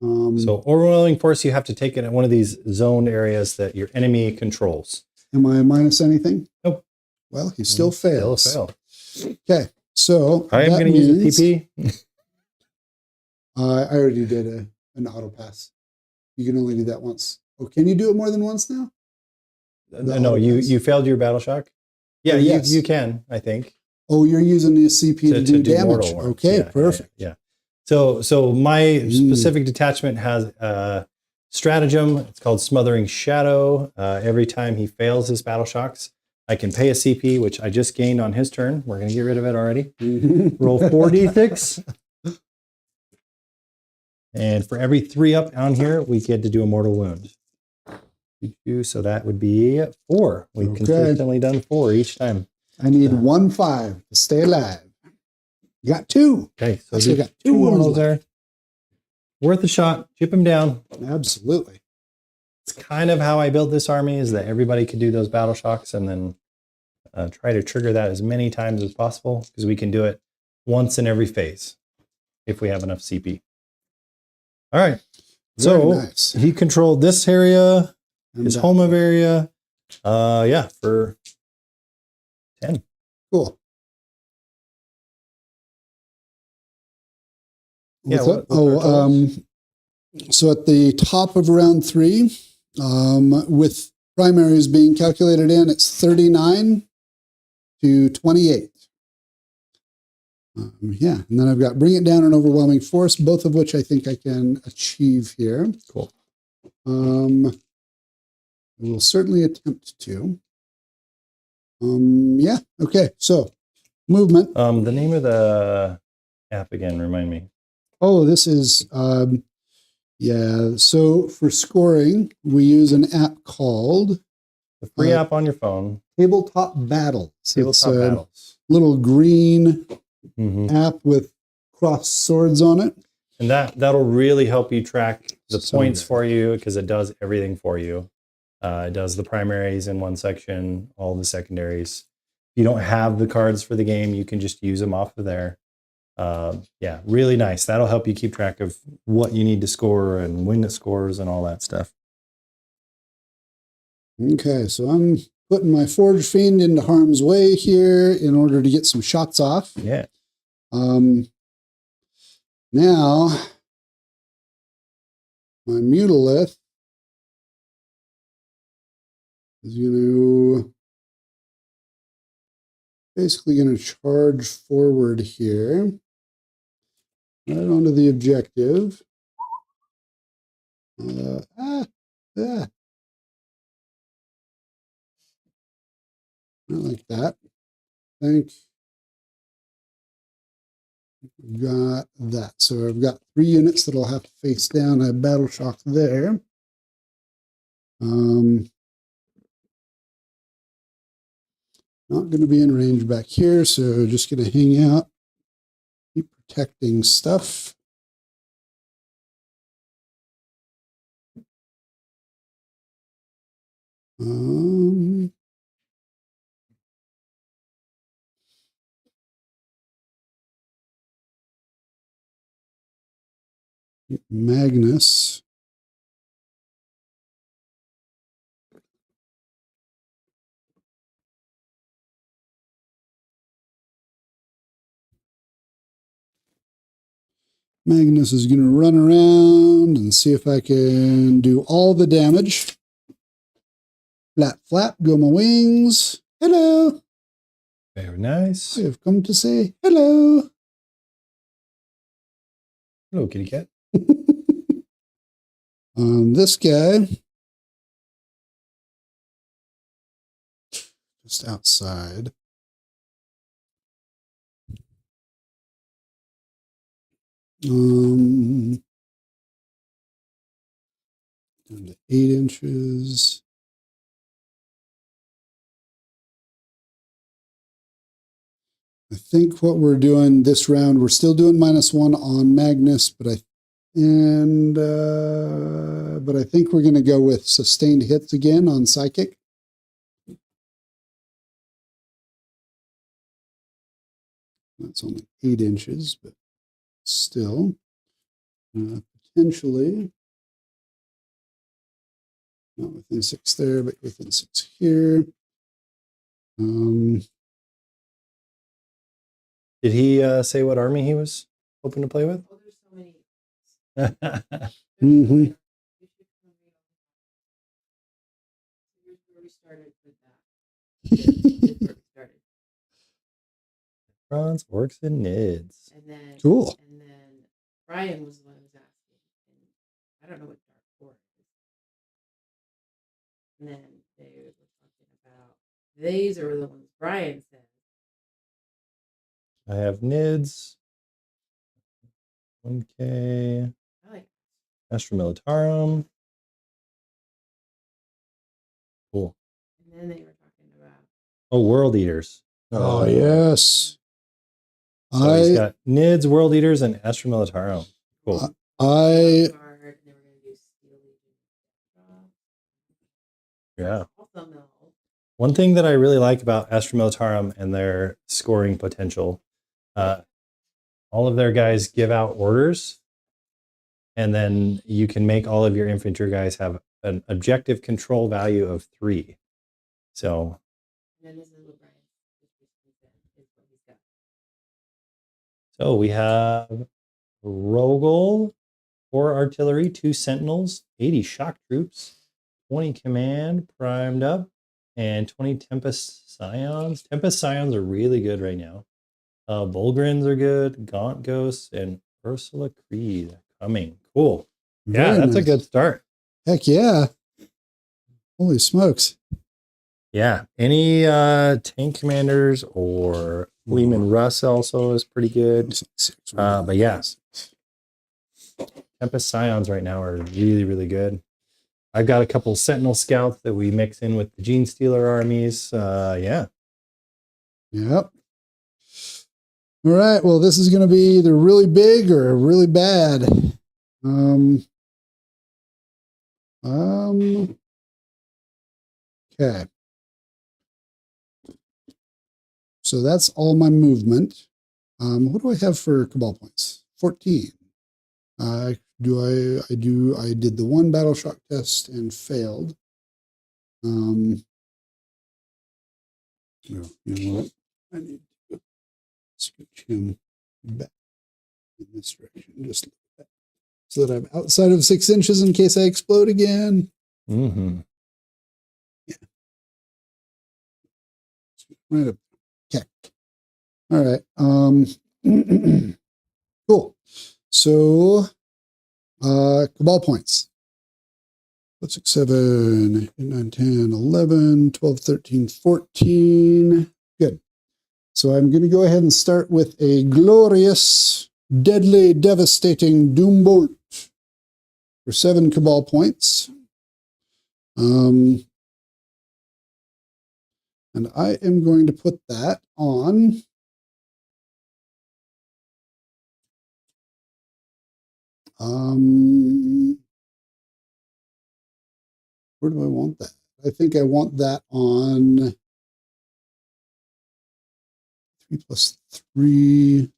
So Overwhelming Force, you have to take it in one of these zoned areas that your enemy controls.
Am I minus anything?
Nope.
Well, he still fails.
Still fail.
Okay. So
I am going to use a TP.
I already did an auto pass. You can only do that once. Oh, can you do it more than once now?
No, you failed your battle shock. Yeah,
oh, yes.
you can, I think.
Oh, you're using the CP to do damage. Okay, perfect.
Yeah. So my specific detachment has stratagem. It's called Smothering Shadow. Every time he fails his battle shocks, I can pay a CP, which I just gained on his turn. We're going to get rid of it already. Roll 4d6. And for every 3 up down here, we get to do a mortal wound. So that would be 4. We've consistently done 4 each time.
I need 1/5 to stay alive. You got 2.
Okay, so you got 2 mortals there. Worth a shot. Chip him down.
Absolutely.
It's kind of how I built this army, is that everybody could do those battle shocks and then try to trigger that as many times as possible, because we can do it once in every phase if we have enough CP. All right. So nice. He controlled this area, his home of area. Yeah, for 10.
Cool.
Yeah.
So at the top of round 3, with primaries being calculated in, it's 39 to 28. Yeah, and then I've got Bring It Down and Overwhelming Force, both of which I think I can achieve here.
Cool.
I will certainly attempt to. Yeah, okay, so movement.
The name of the app again, remind me.
Oh, this is, yeah, so for scoring, we use an app called...
The free app on your phone.
Tabletop Battles.
Tabletop Battles.
Little green app with crossed swords on it.
And that'll really help you track the points for you, because it does everything for you. It does the primaries in one section, all the secondaries. If you don't have the cards for the game, you can just use them off of there. Yeah, really nice. That'll help you keep track of what you need to score and when it scores and all that stuff. Okay,
so I'm putting my Forge Fiend into harm's way here in order to get some shots off.
Yeah.
Now, my Mutalith is basically going to charge forward here, right onto the objective. Not like that. I think got that. So I've got 3 units that I'll have to face down. I have battle shock there. Not going to be in range back here, so just going to hang out, keep protecting stuff. Magnus. Magnus is going to run around and see if I can do all the damage. Flap, flap, go my wings. Hello.
Very nice.
I have come to say hello.
Hello, kitty cat.
This guy, just outside. Down to 8 inches. I think what we're doing this round, we're still doing -1 on Magnus, but I think we're going to go with sustained hits again on Psychic. That's only 8 inches, but still potentially not within 6 there, but within 6 here.
Did he say what army he was hoping to play with?
Oh, there's so many.
Mm-hmm.
Here's where we started with that. Here's where we started.
Bronze, orcs, and nids.
And then
Cool.
And then Brian was the one who was asking. And I don't know what Dark 4 is. And then they were talking about these are the ones Brian said.
I have nids. 1K.
I like
Astra Militarum. Cool.
and then they were talking about
Oh, World Eaters.
Oh, yes.
So he's got nids, World Eaters, and Astra Militarum. Cool.
I
Guard, and they were going to do Steel Legion.
Yeah.
Also, no.
One thing that I really like about Astra Militarum and their scoring potential, all of their guys give out orders, and then you can make all of your infantry guys have an objective control value of 3. So,
And then this is what Brian is what he's got.
so we have Rogel, 4 artillery, 2 sentinels, 80 shock troops, 20 command primed up, and 20 Tempest Scions. Tempest Scions are really good right now. Volgrins are good, Gaunt Ghosts, and Ursula Creed coming. Cool. Yeah,
Very
that's a
nice.
good start.
Heck yeah. Holy smokes.
Yeah. Any tank commanders or Lehman Russ also is pretty good. But yeah, Tempest Scions right now are really, really good. I've got a couple Sentinel Scouts that we mix in with the Gene Stealer armies. Yeah.
Yep. All right. Well, this is going to be either really big or really bad. Okay. So that's all my movement. What do I have for Cabal points? 14. I did the 1 battle shock test and failed. No, you know what? I need to switch him back in this direction, just like that, so that I'm outside of 6 inches in case I explode again.
Mm-hmm.
Yeah. Right up. Okay. All right. Cool. So, Cabal points. 6, 7, 8, 9, 10, 11, 12, 13, 14. Good. So I'm going to go ahead and start with a glorious, deadly, devastating Doom Bolt for 7 Cabal points. And I am going to put that on where do I want that? I think I want that on 3 plus 3.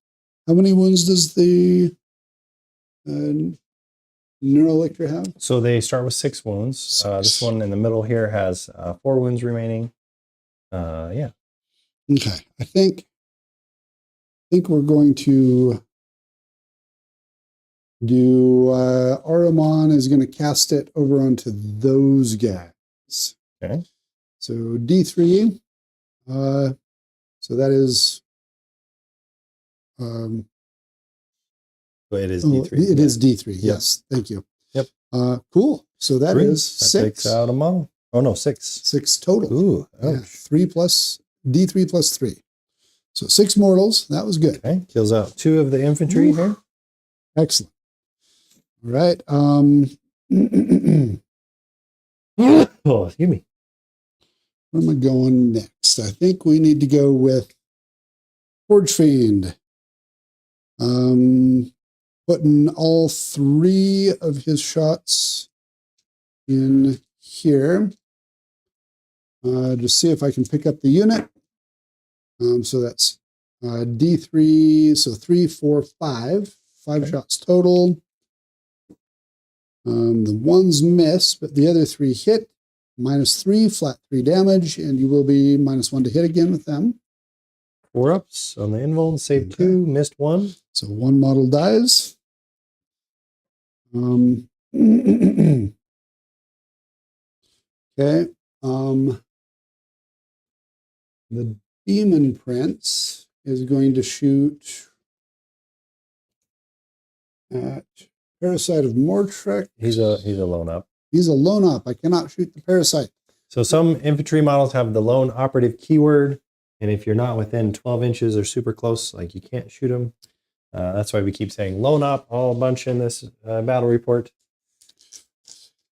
How many wounds does the Neuroelectra have?
So they start with 6 wounds. This one in the middle here has 4 wounds remaining. Yeah.
Okay. I think we're going to do Ahriman is going to cast it over onto those guys.
Okay.
So D3. So that is
But it is
oh,
D3.
it is D3.
Yep.
Yes. Thank you.
Yep.
Cool. So that
3.
is
That
6.
takes out a model. Oh no, 6.
6 total.
Ooh.
Yeah,
Ouch.
3 plus D3 plus 3. So 6 mortals. That was good.
Okay. Kills out 2 of the infantry here.
Excellent. All right.
Oh, excuse me.
Where am I going next? I think we need to go with Forge Fiend. Putting all 3 of his shots in here. Just see if I can pick up the unit. So that's D3, so 3, 4, 5. 5
Okay.
shots total. The ones miss, but the other 3 hit. -3, flat 3 damage, and you will be -1 to hit again with them.
4 ups on the invuln, save
Okay.
2, missed 1.
So 1 model dies. Okay. The Demon Prince is going to shoot at Parasite of Mortrek.
He's a lone up.
He's a lone op. I cannot shoot the Parasite.
So some infantry models have the lone operative keyword, and if you're not within 12 inches or super close, like you can't shoot them. That's why we keep saying lone op all a bunch in this battle report.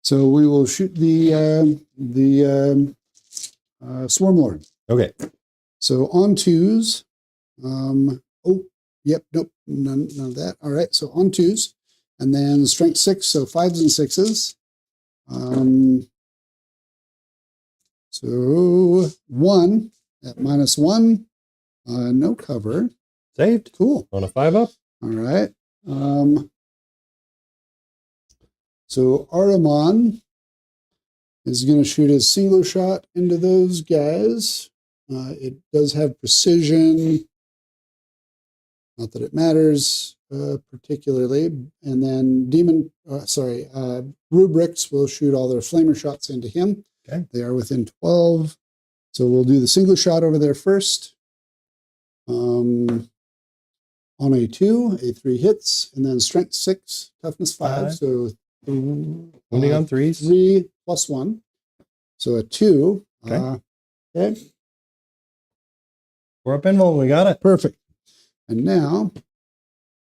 So we will shoot the Swarm Lord.
Okay.
So on 2s. Oh, yep, nope, none of that. All right, so on 2s. And then strength 6, so 5s and 6s. So 1 at -1. No cover.
Saved.
Cool.
On a 5 up.
All right. So Ahriman is going to shoot his single shot into those guys. It does have precision. Not that it matters particularly. And then Rubrics will shoot all their flamer shots into him.
Okay.
They are within 12. So we'll do the single shot over there first. On a 2, a 3 hits, and then strength 6, toughness 5. So
Wounding on 3s.
3 plus 1. So a 2.
Okay.
Okay.
4 up invuln. We got it.
Perfect. And now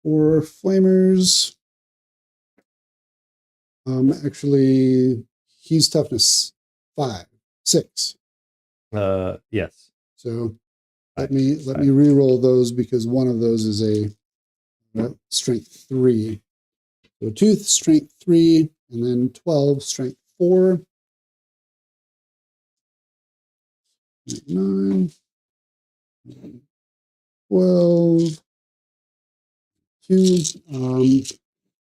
for flamers. Actually, he's toughness 5, 6.
Yes.
So let me re-roll those because one of those is a strength 3. So 2 strength 3, and then 12 strength 4. 9, 12, 2.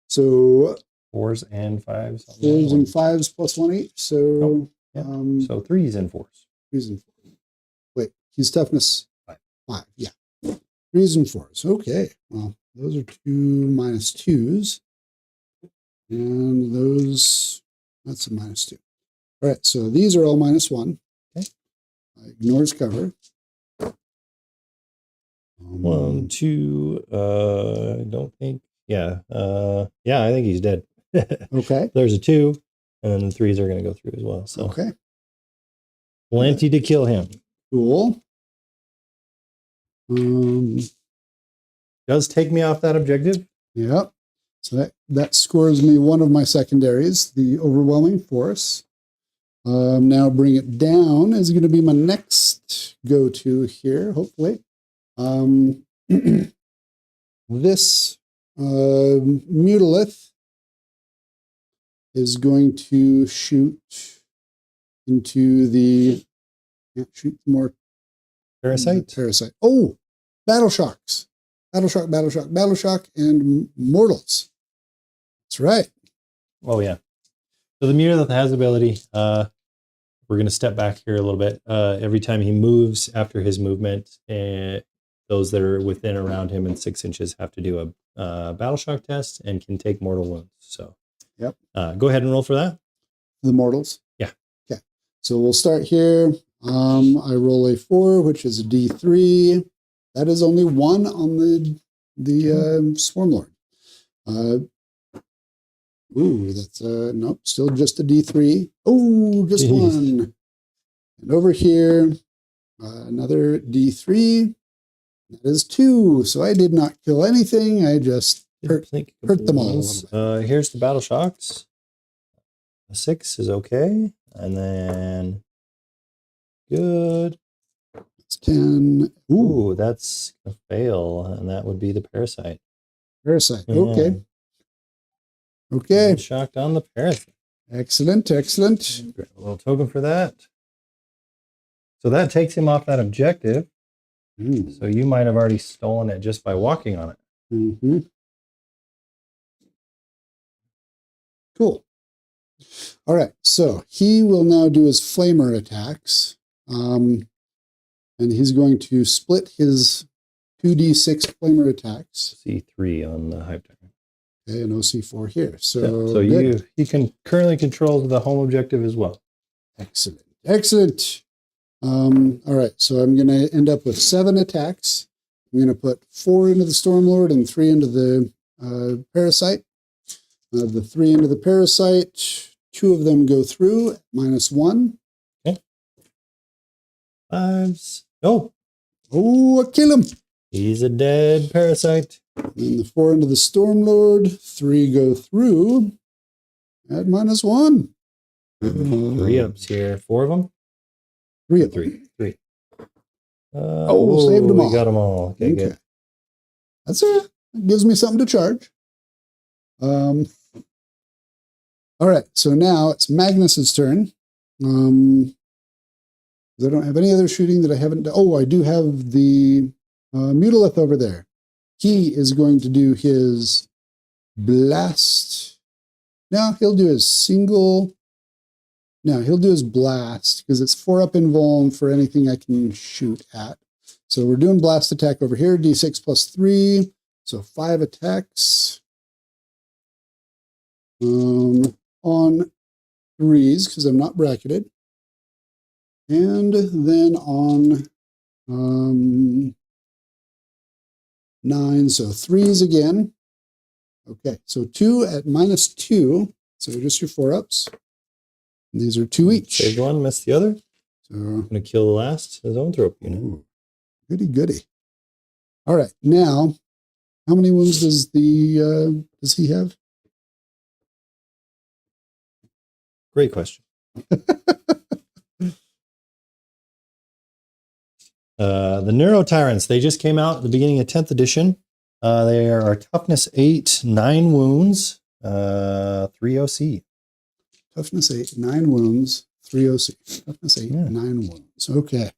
So
4s and 5s.
4s and 5s plus 1 each. So
Nope. Yeah. So 3s and 4s.
3s and 4s. Wait, he's toughness
5.
5. Yeah. 3s and 4s. Okay. Well, those are 2 -2s. And those, that's a -2. All right. So these are all -1.
Okay.
Ignores cover.
1, 2. I don't think. Yeah. Yeah, I think he's dead.
Okay.
There's a 2, and then the 3s are going to go through as well. So
Okay.
plenty to kill him.
Cool.
Does take me off that objective.
Yeah. So that scores me one of my secondaries, the overwhelming force. Now bring it down is going to be my next go-to here, hopefully. This Mutilith is going to shoot into the, can't shoot more
Parasite.
Parasite. Oh, Battle Shocks. Battle Shock, Battle Shock, Battle Shock, and Mortals. That's right.
Oh, yeah. So the Mutilith has ability. We're going to step back here a little bit. Every time he moves after his movement, those that are within around him in 6 inches have to do a Battle Shock test and can take mortal wounds. So
yep.
Go ahead and roll for that.
The Mortals?
Yeah.
Okay. So we'll start here. I roll a 4, which is a D3. That is only 1 on the Swarm Lord. That's nope, still just a D3. Oh, just
Jeez.
1. And over here, another D3. That is 2. So I did not kill anything. I just hurt them all a little bit.
Here's the battle shocks. A 6 is okay. And then good.
It's 10.
Ooh, that's a fail. And that would be the parasite.
Parasite.
Yeah.
Okay. Okay.
Shocked on the parasite.
Excellent. Excellent.
Grab a little token for that. So that takes him off that objective. So you might have already stolen it just by walking on it.
Mm-hmm. Cool. All right. So he will now do his flamer attacks. And he's going to split his 2d6 flamer attacks.
C3 on the hype token.
Okay, and OC4 here. So,
he can currently control the home objective as well.
Excellent. Excellent. All right, so I'm going to end up with 7 attacks. I'm going to put 4 into the Stormlord and 3 into the Parasite. The 3 into the Parasite, 2 of them go through, -1.
Okay. 5s. Oh,
I kill him.
he's a dead Parasite.
And the 4 into the Stormlord, 3 go through at -1.
3 ups here. 4 of them?
3 of them.
3.
Saved them all.
We got them all. Okay, good.
That's it. That gives me something to charge. All right, so now it's Magnus's turn. I don't have any other shooting that I haven't done. Oh, I do have the Mutalith over there. He is going to do his blast. No, he'll do his single. No, he'll do his blast because it's 4 up invuln for anything I can shoot at. So we're doing blast attack over here, d6 plus 3. So 5 attacks on 3s because I'm not bracketed. And then on 9, so 3s again. Okay, so 2 at -2. So just your 4 ups. And these are 2 each.
Saved one, missed the other.
So
I'm going to kill the last Zoanthrope unit.
ooh, goody goody. All right, now how many wounds does he have?
Great question. The Neuro Tyrants, they just came out at the beginning of 10th edition. They are toughness 8, 9 wounds, 3 OC.
Toughness 8, 9 wounds, 3 OC. Toughness 8, 9 wounds. Okay.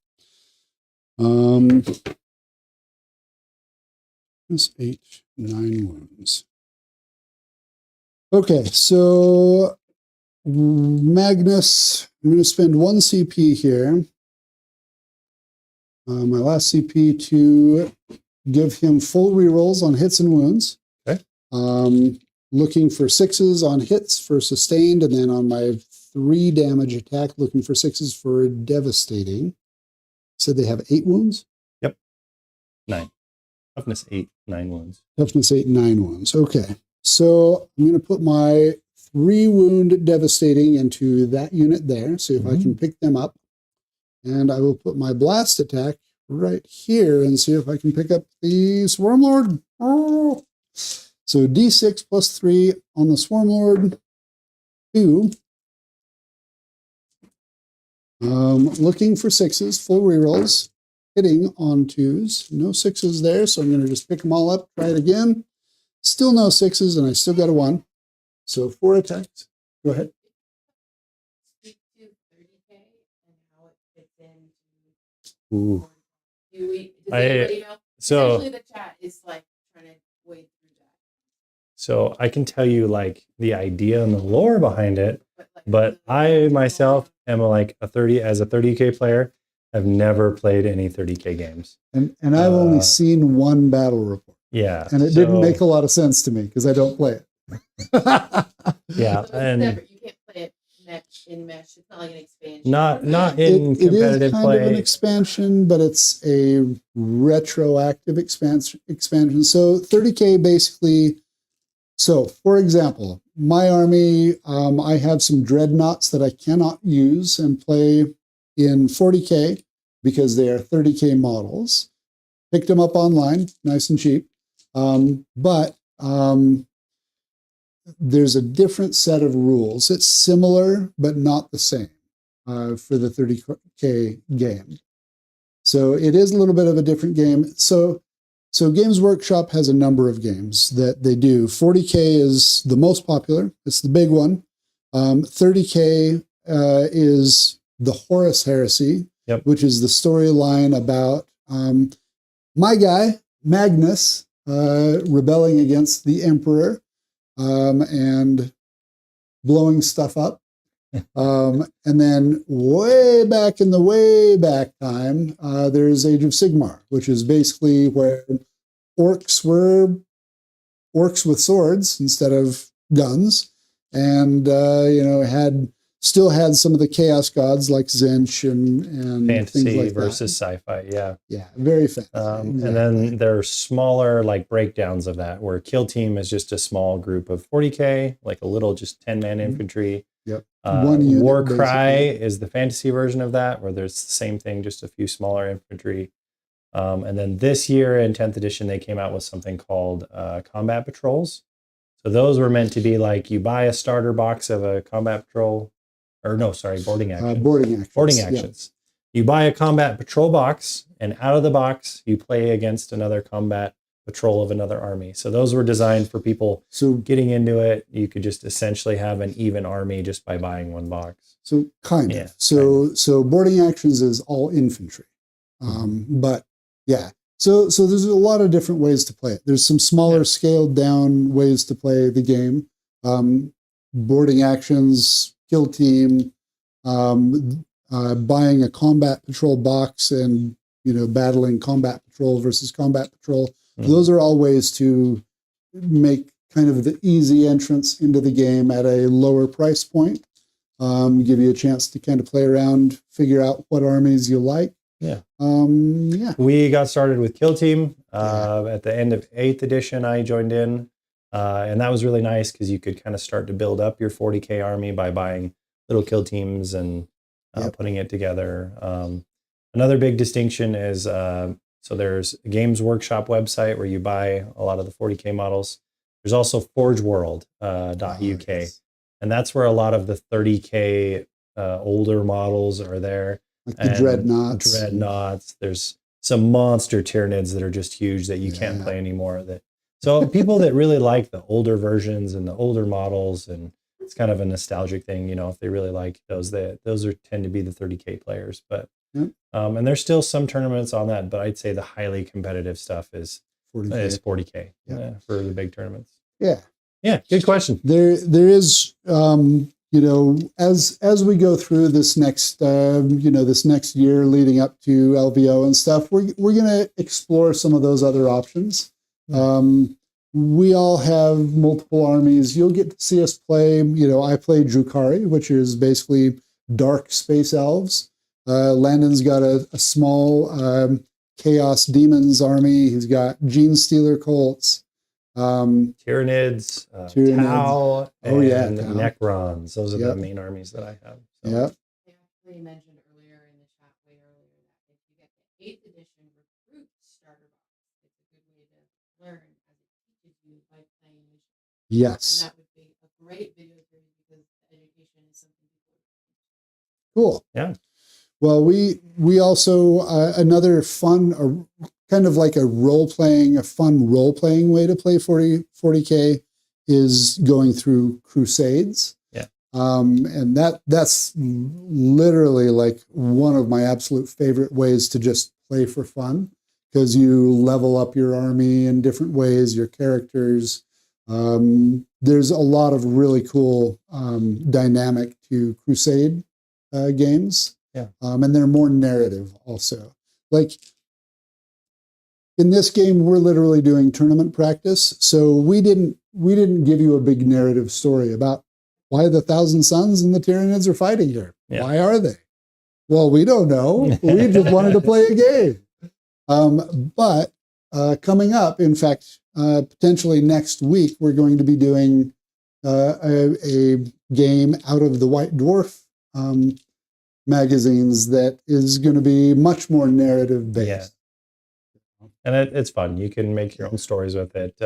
Toughness 8, 9 wounds. Okay, so Magnus, I'm going to spend 1 CP here. My last CP to give him full rerolls on hits and wounds.
Okay.
Looking for 6s on hits for sustained, and then on my 3 damage attack, looking for 6s for devastating. Said they have 8 wounds?
Yep. 9. Toughness 8, 9 wounds.
Toughness 8, 9 wounds. Okay. So I'm going to put my 3 wound devastating into that unit there, see if I can pick them up. And I will put my blast attack right here and see if I can pick up the Swarmlord. Oh. So D6 plus 3 on the Swarmlord. 2. Looking for 6s, full rerolls. Hitting on 2s. No 6s there, so I'm going to just pick them all up, try it again. Still no 6s, and I still got a 1. So 4 attacks. Go ahead.
Speak to 30K and how it fits into.
Ooh.
Does anybody know?
So
Essentially, the chat is like trying to wade through that.
So I can tell you like the idea and the lore behind it,
Like,
but I myself am like a 30K player. I've never played any 30K games.
And I've only seen 1 battle report.
Yeah.
And it didn't make a lot of sense to me because I don't play it.
Yeah.
So
And
you can't play it in mesh. It's not like an expansion.
not in
It
competitive
is kind
play.
of an expansion, but it's a retroactive expansion. So 30K basically. So, for example, my army, I have some dreadnoughts that I cannot use and play in 40K because they are 30K models. Picked them up online, nice and cheap. But there's a different set of rules. It's similar, but not the same for the 30K game. So it is a little bit of a different game. So Games Workshop has a number of games that they do. 40K is the most popular. It's the big one. 30K is the Horus Heresy, which is the storyline about my guy, Magnus, rebelling against the Emperor and blowing stuff up. And then way back in the way back time, there's Age of Sigmar, which is basically where orcs were orcs with swords instead of guns, and still had some of the chaos gods like Tzeentch and
fantasy
things like
versus
that.
sci-fi. Yeah,
very fantasy.
Exactly. And then there are smaller like breakdowns of that, where Kill Team is just a small group of 40K, like a little just 10-man infantry.
Yep.
War Cry is the fantasy version of that, where there's the same thing, just a few smaller infantry. And then this year in 10th edition, they came out with something called Combat Patrols. So those were meant to be like, you buy a starter box of a combat patrol, or no, sorry, boarding actions. Boarding actions. Yeah. You buy a combat patrol box, and out of the box, you play against another combat patrol of another army. So those were designed for people getting into it. You could just essentially have an even army just by buying one box.
So kind of. So boarding actions is all infantry. But yeah. So there's a lot of different ways to play it. There's some smaller scaled down ways to play the game. Boarding actions, Kill Team, buying a combat patrol box and battling combat patrol versus combat patrol. Those are all ways to make kind of the easy entrance into the game at a lower price point. Give you a chance to kind of play around, figure out what armies you like.
Yeah. We got started with Kill Team at the end of 8th edition. I joined in, and that was really nice because you could kind of start to build up your 40K army by buying little kill teams and putting it together. Another big distinction is so there's a Games Workshop website where you buy a lot of the 40K models. There's also forgeworld.uk, and that's where a lot of the 30K older models are there.
Like the
Dreadnoughts. There's some monster Tyranids that are just huge that you can't play anymore. So people that really like the older versions and the older models, and it's kind of a nostalgic thing, if they really like those, those tend to be the 30K players. But and there's still some tournaments on that, but I'd say the highly competitive stuff is 40K for the big tournaments. Yeah, good question.
There is as we go through this next this next year leading up to LVO and stuff, we're going to explore some of those other options. We all have multiple armies. You'll get to see us play. I play Drukhari, which is basically dark space elves. Landon's got a small Chaos Demons army. He's got Gene Stealer Colts.
Tyranids, Tau, and Necrons. Those are the main armies that I have. So.
Yeah.
They actually mentioned earlier in the chat way earlier that if you get the 8th edition recruit starter box, it's a good way to learn as it teaches you by playing missions.
Yes.
And that would be a great video series because education is something people.
Cool.
Yeah.
Well, we also another fun, kind of like a fun role-playing way to play 40K is going through Crusades.
Yeah.
And that's literally like one of my absolute favorite ways to just play for fun, because you level up your army in different ways, your characters. There's a lot of really cool dynamic to Crusade games.
Yeah.
And they're more narrative also. Like in this game, we're literally doing tournament practice. So we didn't give you a big narrative story about why the Thousand Sons and the Tyranids are fighting here. Yeah. Why are they? Well, we don't know. We just wanted to play a game. But coming up, in fact, potentially next week, we're going to be doing a game out of the White Dwarf magazines that is going to be much more narrative based.
Yeah. And it's fun. You can make your own stories with it.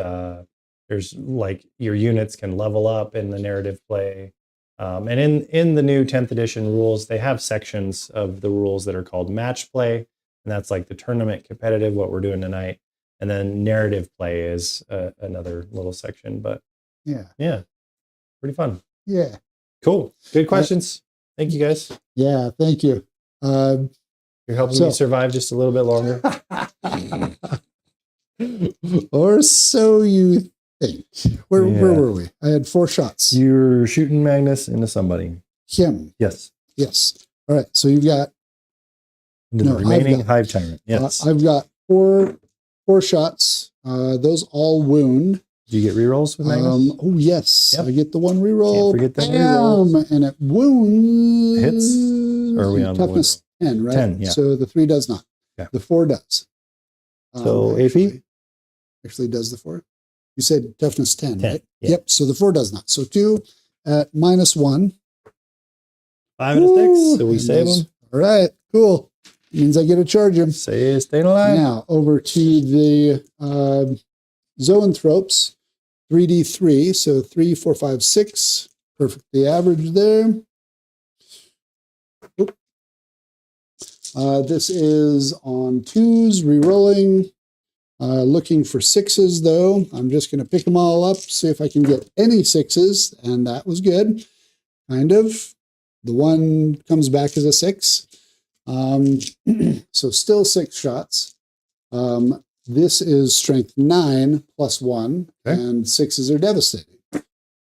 There's like your units can level up in the narrative play. And in the new 10th edition rules, they have sections of the rules that are called match play. And that's like the tournament competitive, what we're doing tonight. And then narrative play is another little section. But yeah, pretty fun.
Yeah.
Cool. Good questions. Thank you, guys.
Yeah, thank you.
You're helping me survive just a little bit longer.
Or so you think. Where were we? I had 4 shots.
You're shooting Magnus into somebody.
Him.
Yes.
Yes. All right. So you've got
The remaining Hive Tyrant. Yes.
I've got four shots. Those all wound.
Do you get rerolls with Magnus?
Oh yes,
Yep.
I get the one reroll.
Can't forget the
Bam!
rerolls.
And it wounds.
Hits? Or are we on the
toughness 10, right?
10, yeah.
So the 3 does not.
Okay.
The 4 does.
So AP?
Actually does the 4. You said toughness 10,
10,
right?
yeah.
Yep. So the 4 does not. So 2 at -1.
5 and a 6. So we
And
save
those-
them.
All right. Cool. Means I get to charge him.
Say staying alive.
Now over to the zoanthropes. 3d3, so 3, 4, 5, 6, perfectly average there. Oop. This is on 2s, re-rolling. Looking for 6s though. I'm just going to pick them all up, see if I can get any 6s, and that was good. Kind of. The 1 comes back as a 6. So still 6 shots. This is strength 9 plus 1,
okay.
and 6s are devastating.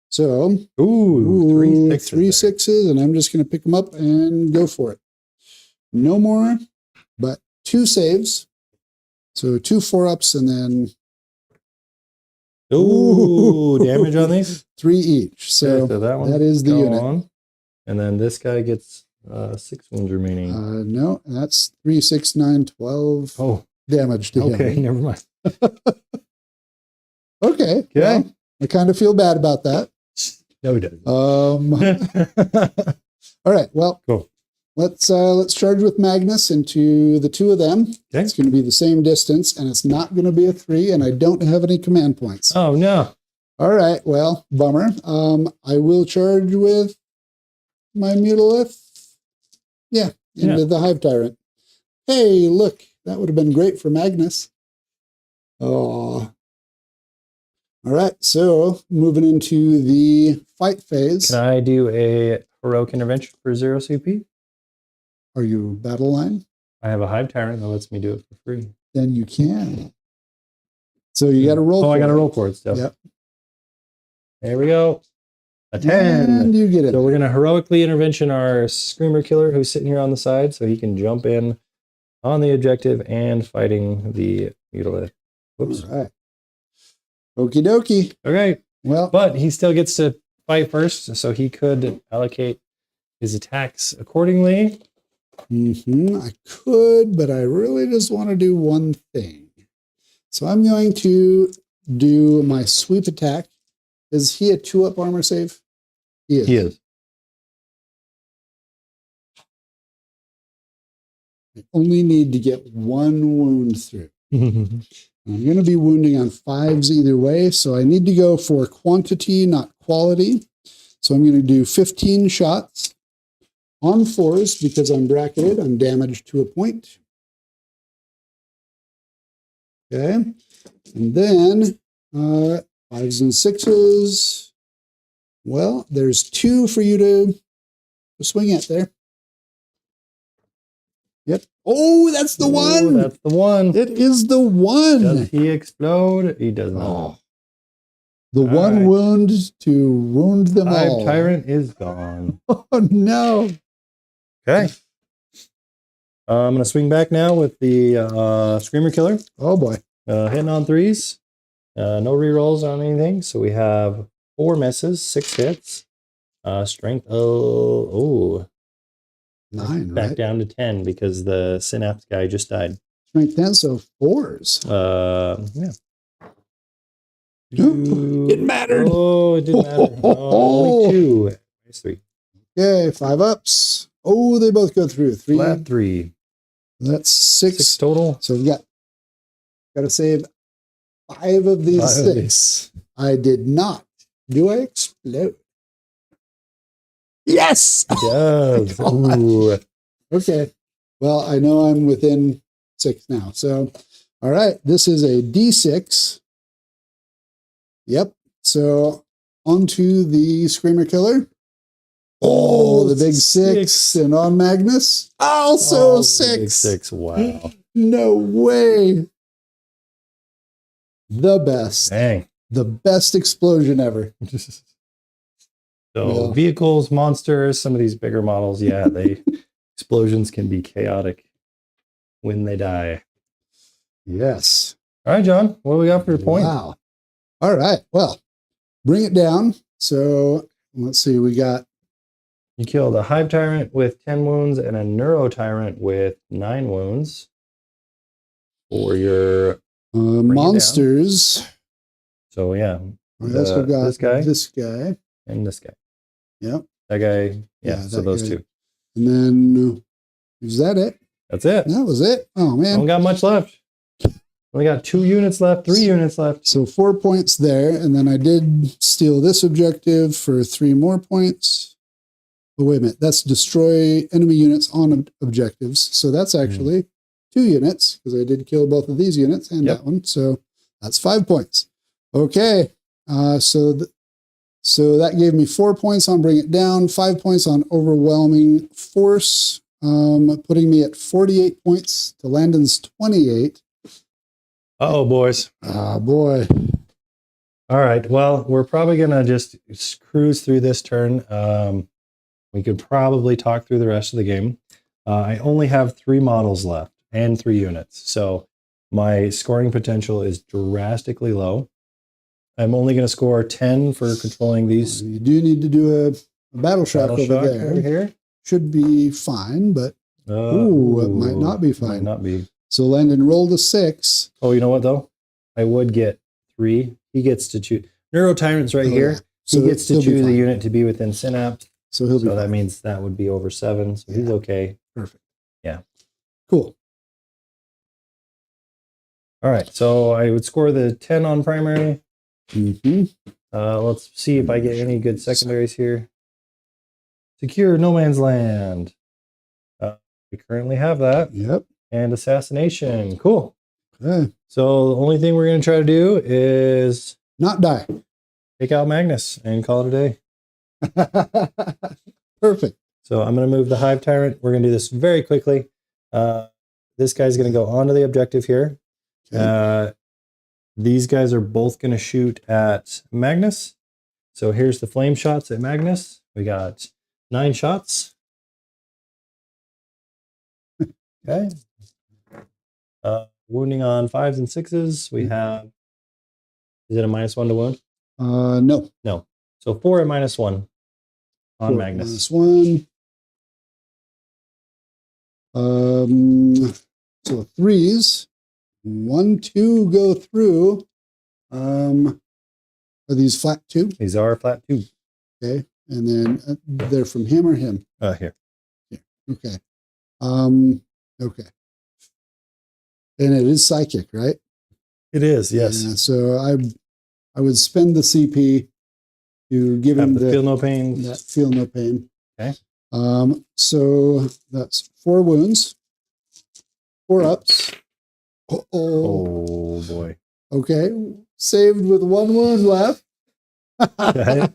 So,
Ooh,
3 sixes, and I'm just going to pick them up and go for it. No more, but 2 saves. So 2 4-ups, and then
damage on these?
3 each. So,
okay, so
that is the unit.
on. And then this guy gets 6 wounds remaining.
No, that's 3, 6, 9, 12.
Oh.
Damage to him.
Okay, never mind.
Okay. Well, I kind of feel bad about that.
No, he doesn't.
All right. Well,
cool.
Let's charge with Magnus into the 2 of them.
Okay.
It's going to be the same distance, and it's not going to be a 3, and I don't have any command points.
Oh no.
All right. Well, bummer. I will charge with my Mutalith. Yeah, into the Hive Tyrant. Hey, look. That would have been great for Magnus. Oh. All right, so moving into the fight phase.
Can I do a heroic intervention for 0 CP?
Are you battle line?
I have a Hive Tyrant that lets me do it for free.
Then you can. So you got to roll.
Oh, I got to roll for it still.
Yep.
There we go. A 10.
And you get it.
So we're going to heroically intervention our Screamer Killer who's sitting here on the side so he can jump in on the objective and fighting the Mutalith. Whoops.
All right. Okie dokie.
Okay.
Well,
but he still gets to fight first, so he could allocate his attacks accordingly.
I could, but I really just want to do one thing. So I'm going to do my sweep attack. Is he a 2-up armor save? He is.
He is.
I only need to get 1 wound through. I'm going to be wounding on 5s either way, so I need to go for quantity, not quality. So I'm going to do 15 shots on 4s because I'm bracketed. I'm damaged to a point. Okay. And then 5s and 6s. Well, there's 2 for you to swing at there. Yep. Oh, that's the one.
That's the one.
It is the one.
Does he explode? He does not.
Oh. The one wound to wound them all.
Hive Tyrant is gone.
Oh, no.
Okay. I'm going to swing back now with the Screamer Killer.
Oh, boy.
Hitting on 3s. No rerolls on anything. So we have 4 misses, 6 hits. Strength,
9,
back
right?
down to 10 because the Synapse guy just died.
Strength 10, so 4s.
Yeah.
It mattered.
Oh, it didn't matter. Only 2. Nice 3.
Okay, 5-ups. Oh, they both go through. 3.
Flat 3.
That's 6
total.
So we've got to save 5 of these 6. I did not. Do I explode? Yes!
Yes. Ooh.
Okay. Well, I know I'm within 6 now. So, all right. This is a D6. Yep. So, onto the Screamer Killer. Oh, the big 6. And on Magnus. Also 6.
Big 6. Wow.
No way. The best.
Dang.
The best explosion ever.
So
Yeah.
vehicles, monsters, some of these bigger models, yeah, explosions can be chaotic when they die.
Yes.
All right, John, what do we got for your point?
Wow. All right. Well, bring it down. So let's see. We got
You killed a Hive Tyrant with 10 wounds and a Neuro Tyrant with 9 wounds for your
monsters.
So yeah,
We also got
this guy
and
this guy.
Yep.
That guy. Yeah. So
that
those
guy.
2.
And then is that it?
That's it.
That was it. Oh man.
Don't got much left. Only got 2 units left, 3 units left.
So 4 points there, and then I did steal this objective for 3 more points. Oh, wait a minute. That's destroy enemy units on objectives. So that's actually 2 units, because I did kill both of these units and that one. So that's 5 points. Okay. So that gave me 4 points on Bring It Down, 5 points on Overwhelming Force, putting me at 48 points to Landon's 28.
Uh-oh, boys.
Ah, boy.
All right. Well, we're probably going to just cruise through this turn. We could probably talk through the rest of the game. I only have 3 models left and 3 units. So my scoring potential is drastically low. I'm only going to score 10 for controlling these.
You do need to do a battle shock over there.
Over here.
Should be fine, but it might not be fine.
Might not be.
So Landon rolled a 6.
Oh, you know what though? I would get 3. He gets to choose. Neuro Tyrant's right here.
Yeah. So
he gets to
he'll be
choose a
fine.
unit to be within Synapse.
So he'll be
So that
fine.
means that would be over 7. So he's okay.
Perfect.
Yeah.
Cool.
All right. So I would score the 10 on primary. Let's see if I get any good secondaries here. Secure No Man's Land. We currently have that.
Yep.
And Assassination. Cool.
Okay.
So the only thing we're going to try to do is
Not die.
take out Magnus and call it a day.
Perfect.
So I'm going to move the Hive Tyrant. We're going to do this very quickly. This guy's going to go onto the objective here.
Okay.
These guys are both going to shoot at Magnus. So here's the flame shots at Magnus. We got 9 shots. Okay. Wounding on 5s and 6s. We have, is it a -1 to wound?
No.
No. So 4 at -1 on
4
Magnus.
-1. So 3s. 1, 2 go through. Are these flat 2?
These are flat 2.
Okay. And then they're from him or him?
Here.
Okay. Okay. And it is psychic, right?
It is, yes.
Yeah, so I would spend the CP to give him
Feel no pain.
that feel no pain.
Okay.
So that's 4 wounds, 4 ups.
Oh boy.
Okay. Saved with 1 wound left.
Okay.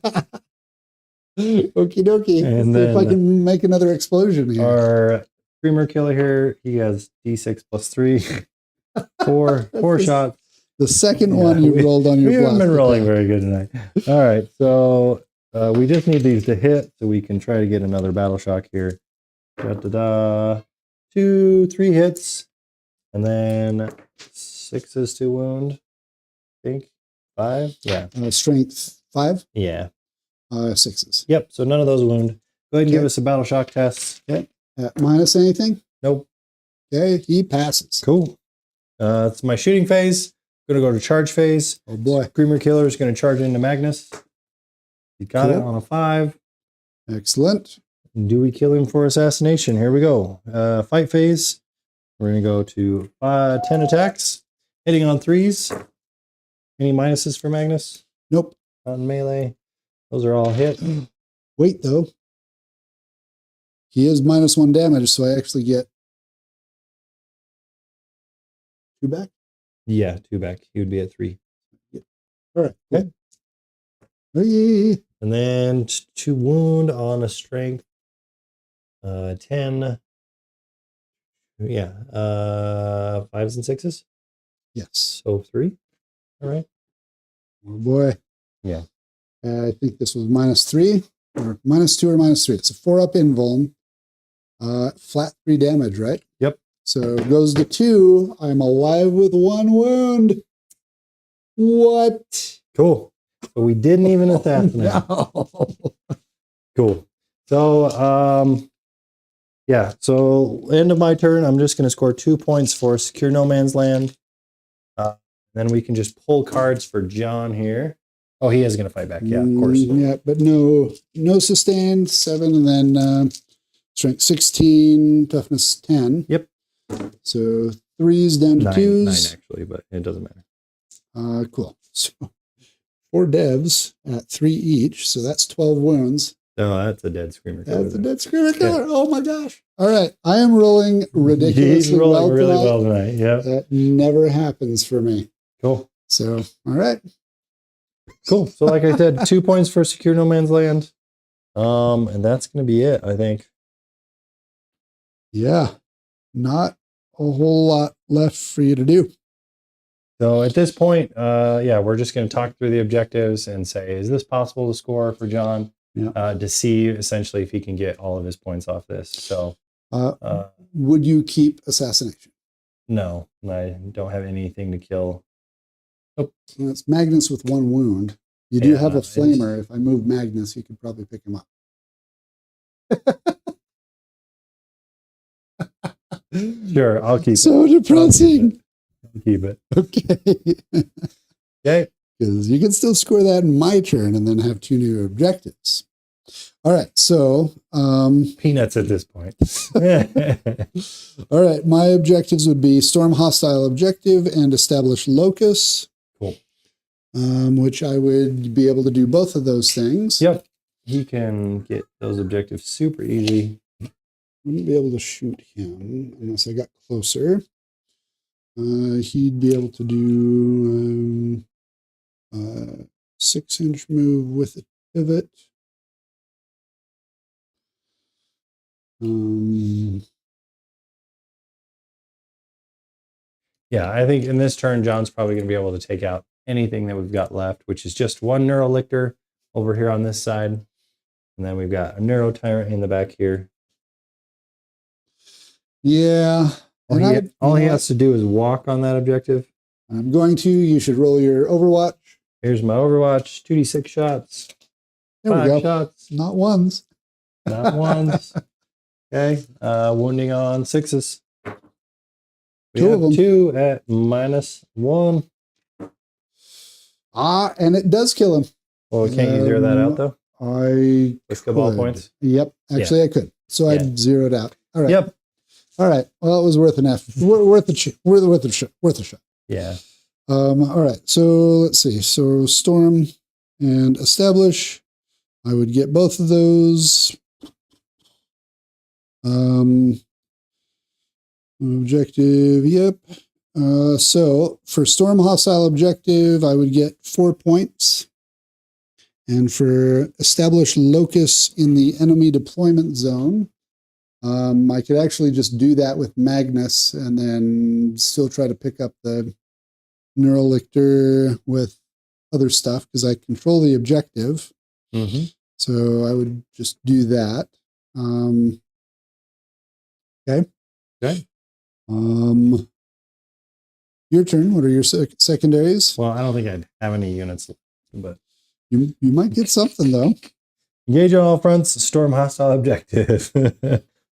Okie dokie.
And
Let's see if I
then
can make another explosion here.
Our Screamer Killer here, he has D6 plus 3. 4 shots.
The second one you rolled on your
We haven't
bluff.
been rolling
Okay.
very good tonight. All right, so we just need these to hit so we can try to get another battle shock here. Da-da-da. 2, 3 hits, and then 6s to wound. I think 5. Yeah.
Strength 5,
Yeah.
6s.
Yep. So none of those wound. Go ahead and give
Okay.
us a battle shock test.
Minus anything?
Nope.
Okay, he passes.
Cool. It's my shooting phase. Going to go to charge phase.
Oh boy.
Screamer Killer is going to charge into Magnus. He got it
Cool.
on a 5.
Excellent.
Do we kill him for assassination? Here we go. Fight phase. We're going to go to 10 attacks. Hitting on 3s. Any minuses for Magnus?
Nope.
on melee. Those are all hit.
Wait, though. He is -1 damage, so I actually get 2 back.
Yeah, 2 back. He would be at 3.
All right.
Okay.
Hey.
And then 2 wound on a strength. 10. Yeah. 5s and 6s.
Yes.
So 3. All right.
Oh boy.
Yeah.
I think this was -3 or -2 or -3. It's a 4-up invuln. Flat 3 damage, right?
Yep.
So it goes to 2. I'm alive with 1 wound. What?
Cool. So we didn't even Athenaean.
No.
Cool. So, yeah. So end of my turn, I'm just going to score 2 points for Secure No Man's Land. Then we can just pull cards for John here. Oh, he is going to fight back. Yeah, of course.
Yeah, but no sustained 7, and then strength 16, toughness 10.
Yep.
So 3s down to 2s.
9 actually, but it doesn't matter.
Cool. So 4 devs at 3 each. So that's 12 wounds.
Oh, that's a dead screamer.
That's a dead screamer killer. Yeah. Oh my gosh. All right. I am rolling ridiculously
He's rolling
well
really
tonight.
well tonight. Yeah.
That never happens for me.
Cool.
So, all right.
Cool. So like I said, 2 points for Secure No Man's Land. And that's going to be it, I think.
Yeah. Not a whole lot left for you to do.
So at this point, yeah, we're just going to talk through the objectives and say, is this possible to score for John?
Yeah.
To see essentially if he can get all of his points off this. So
would you keep assassination?
no, I don't have anything to kill.
Well, it's Magnus with 1 wound. You do have a flamer. If I move Magnus, you could probably pick him up.
Sure, I'll keep
so
it.
depressing.
I'll keep it.
Okay.
Okay.
Because you can still score that in my turn and then have 2 new objectives. All right. So,
Peanuts at this point.
all right. My objectives would be storm hostile objective and establish locus.
Cool.
Which I would be able to do both of those things.
Yep. He can get those objectives super easy.
I wouldn't be able to shoot him unless I got closer. He'd be able to do 6-inch move with a pivot.
Yeah, I think in this turn, John's probably going to be able to take out anything that we've got left, which is just 1 Neurolictor over here on this side. And then we've got a Neuro Tyrant in the back here.
Yeah.
All he has to do is walk on that objective.
I'm going to. You should roll your Overwatch.
Here's my Overwatch. 2d6 shots.
There
5
we go.
shots.
Not ones.
Not ones. Okay. Wounding on 6s. We
2
have
of them.
2 at -1.
And it does kill him.
Well, can't you zero that out though?
I
With Cabal
could.
points?
Yep. Actually, I could. So
Yeah.
I'd zero it out. All right.
Yep.
All right. Well, it was worth an effort. Worth a shot.
Yeah.
All right. So let's see. So storm and establish. I would get both of those. Objective. Yep. So for storm hostile objective, I would get 4 points. And for establish locus in the enemy deployment zone, I could actually just do that with Magnus and then still try to pick up the Neurolictor with other stuff because I control the objective.
Mm-hmm.
So I would just do that. Okay.
Okay.
Your turn. What are your secondaries?
Well, I don't think I'd have any units, but
You might get something though.
engage on all fronts, storm hostile objective.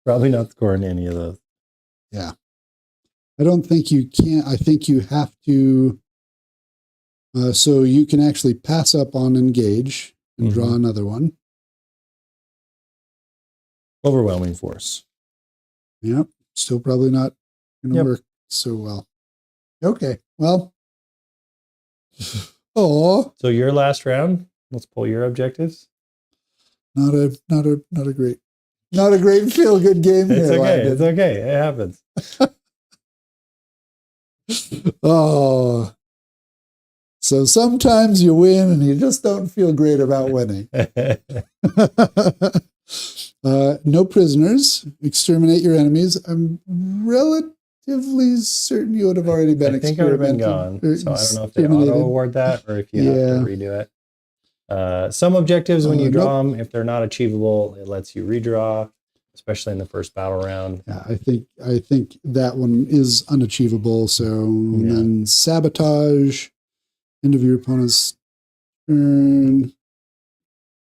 Probably not scoring any of those.
Yeah. I don't think you can. I think you have to. So you can actually pass up on engage and draw another one.
Overwhelming force.
Yep. Still probably not going to work so well. Okay. Well, Oh,
So your last round. Let's pull your objectives.
not a great feel good game
It's
here.
okay.
Landon.
It's okay. It happens.
Oh, so sometimes you win and you just don't feel great about winning. No prisoners. Exterminate your enemies. I'm relatively certain you would have already been
I think I would have been gone.
experimented.
So I don't know if they auto award that or if you have to redo it. Some objectives, when you draw them, if they're not achievable, it lets you redraw, especially in the first battle round.
Yeah, I think that one is unachievable. So then sabotage, end of your opponent's turn.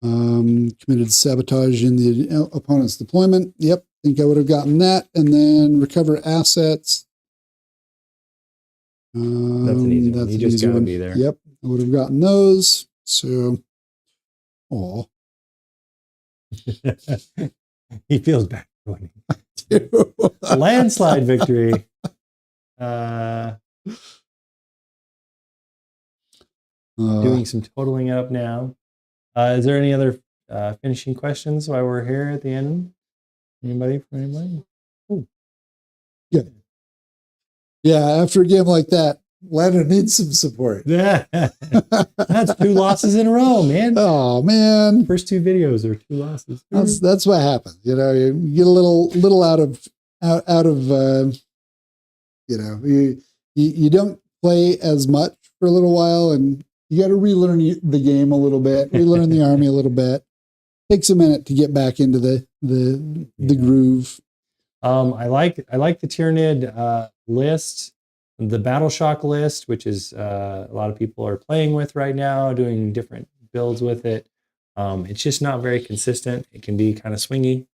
Committed sabotage in the opponent's deployment. Yep, think I would have gotten that. And then recover assets.
That's an easy one. You just got to be there.
Yep, I would have gotten those. So, oh,
he feels bad for winning. Landslide victory. Doing some totaling up now. Is there any other finishing questions while we're here at the end? Anybody? Ooh.
Good. Yeah, after a game like that, Landon needs some support.
Yeah. That's 2 losses in a row, man.
Oh man.
First 2 videos are 2 losses.
That's what happens. You know, you get a little out of you know, you don't play as much for a little while, and you got to relearn the game a little bit, relearn the army a little bit. Takes a minute to get back into the groove.
I like the Tyranid list, the Battle Shock list, which is a lot of people are playing with right now, doing different builds with it. It's just not very consistent. It can be kind of swingy.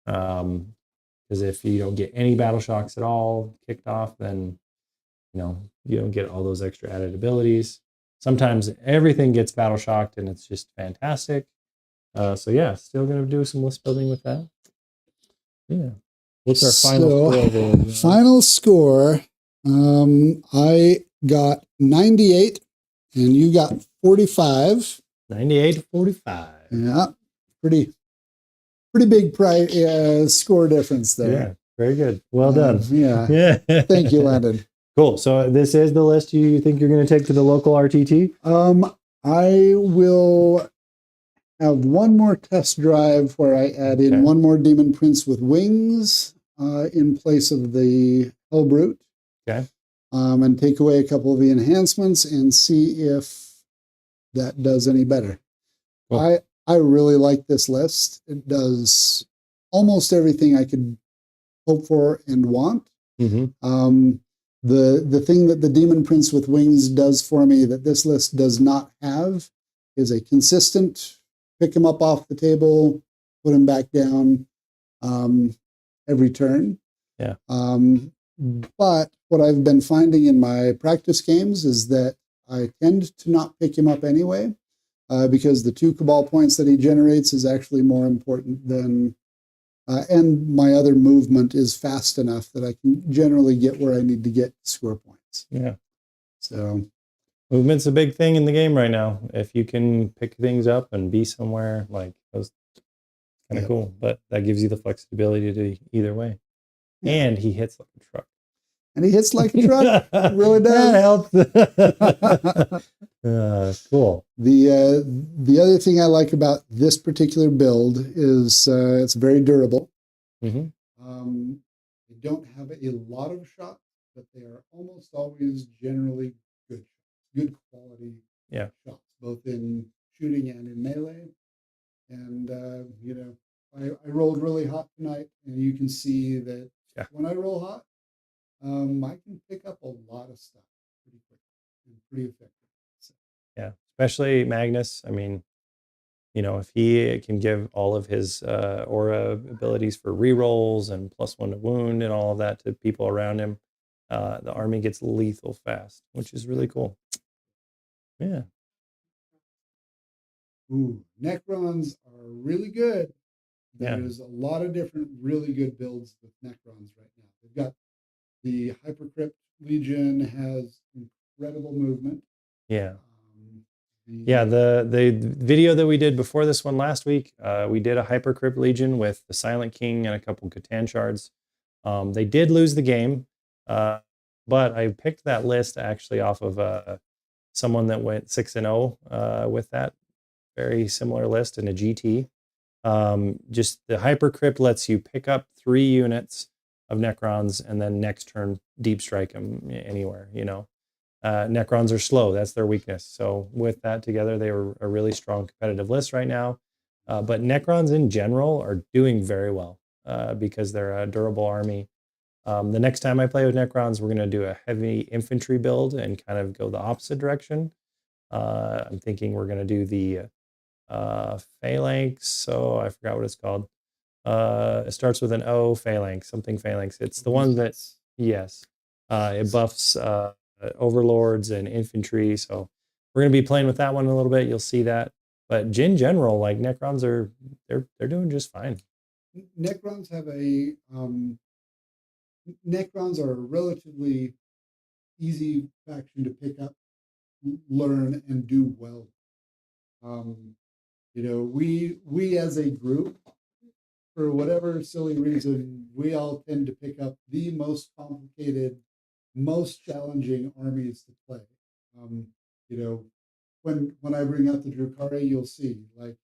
Because if you don't get any Battle Shocks at all kicked off, then you don't get all those extra added abilities. Sometimes everything gets Battle Shocked and it's just fantastic. So yeah, still going to do some list building with that. Yeah. What's our final score?
Final score, I got 98 and you got 45.
98-45.
Yeah, pretty big score difference there.
Yeah, very good. Well done.
Yeah. Thank you, Landon.
Cool. So this is the list you think you're going to take to the local RTT?
I will have one more test drive where I add in one more Demon Prince with wings in place of the Hellbrute.
Okay.
And take away a couple of the enhancements and see if that does any better. Cool. I really like this list. It does almost everything I could hope for and want.
Mm-hmm.
The thing that the Demon Prince with wings does for me that this list does not have is a consistent pick him up off the table, put him back down every turn.
Yeah.
But what I've been finding in my practice games is that I tend to not pick him up anyway, because the 2 Cabal points that he generates is actually more important than, and my other movement is fast enough that I can generally get where I need to get to score points.
Yeah.
So
movement's a big thing in the game right now. If you can pick things up and be somewhere, like that's kind of cool. But that gives you the flexibility to either way. Yeah. And he hits like a truck.
And he hits like a truck. It really does.
That helps. Cool.
The other thing I like about this particular build is it's very durable.
Mm-hmm.
They don't have a lot of shots, but they are almost always generally good quality shots, both in shooting and in melee. And I rolled really hot tonight, and you can see that when I roll hot, I can pick up a lot of stuff pretty quick and pretty effective. So.
Yeah, especially Magnus. I mean, if he can give all of his aura abilities for rerolls and +1 to wound and all of that to people around him, the army gets lethal fast, which is really cool. Yeah.
Ooh, Necrons are really good. There's a lot of different really good builds with Necrons right now. They've got the Hypercrypt Legion has incredible movement.
Yeah. Yeah, the video that we did before this one last week, we did a Hypercrypt Legion with the Silent King and a couple Catan shards. They did lose the game, but I picked that list actually off of someone that went 6-0 with that very similar list in a GT. Just the Hypercrypt lets you pick up 3 units of Necrons and then next turn deep strike them anywhere, you know. Necrons are slow. That's their weakness. So with that together, they were a really strong competitive list right now. But Necrons in general are doing very well because they're a durable army. The next time I play with Necrons, we're going to do a heavy infantry build and kind of go the opposite direction. I'm thinking we're going to do the Phalanx. So I forgot what it's called. It starts with an O, Phalanx, something Phalanx. It's the one that's, yes, it buffs overlords and infantry. So we're going to be playing with that one a little bit. You'll see that. But in general, like Necrons are, they're doing just fine.
Necrons have a Necrons are a relatively easy faction to pick up, learn, and do well. You know, we as a group, for whatever silly reason, we all tend to pick up the most complicated, most challenging armies to play. You know, when I bring out the Drukhari, you'll see, like,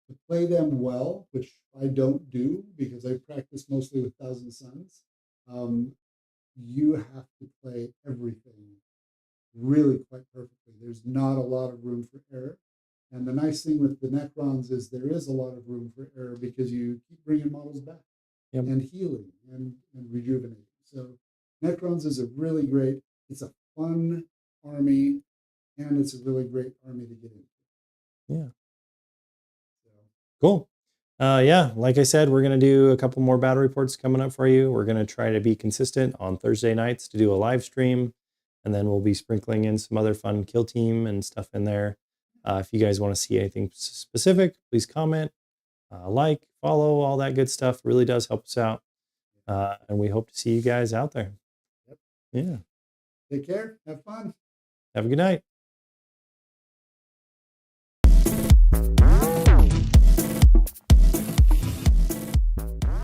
to play them well, which I don't do because I practice mostly with Thousand Sons, you have to play everything really quite perfectly. There's not a lot of room for error. And the nice thing with the Necrons is there is a lot of room for error because you keep bringing models back and healing and rejuvenating. So Necrons is a really great, it's a fun army, and it's a really great army to get into.
Yeah. Cool. Yeah, like I said, we're going to do a couple more battle reports coming up for you. We're going to try to be consistent on Thursday nights to do a live stream, and then we'll be sprinkling in some other fun kill team and stuff in there. If you guys want to see anything specific, please comment, like, follow, all that good stuff. It really does help us out. And we hope to see you guys out there.
Yep.
Yeah.
Take care. Have fun.
Have a good night.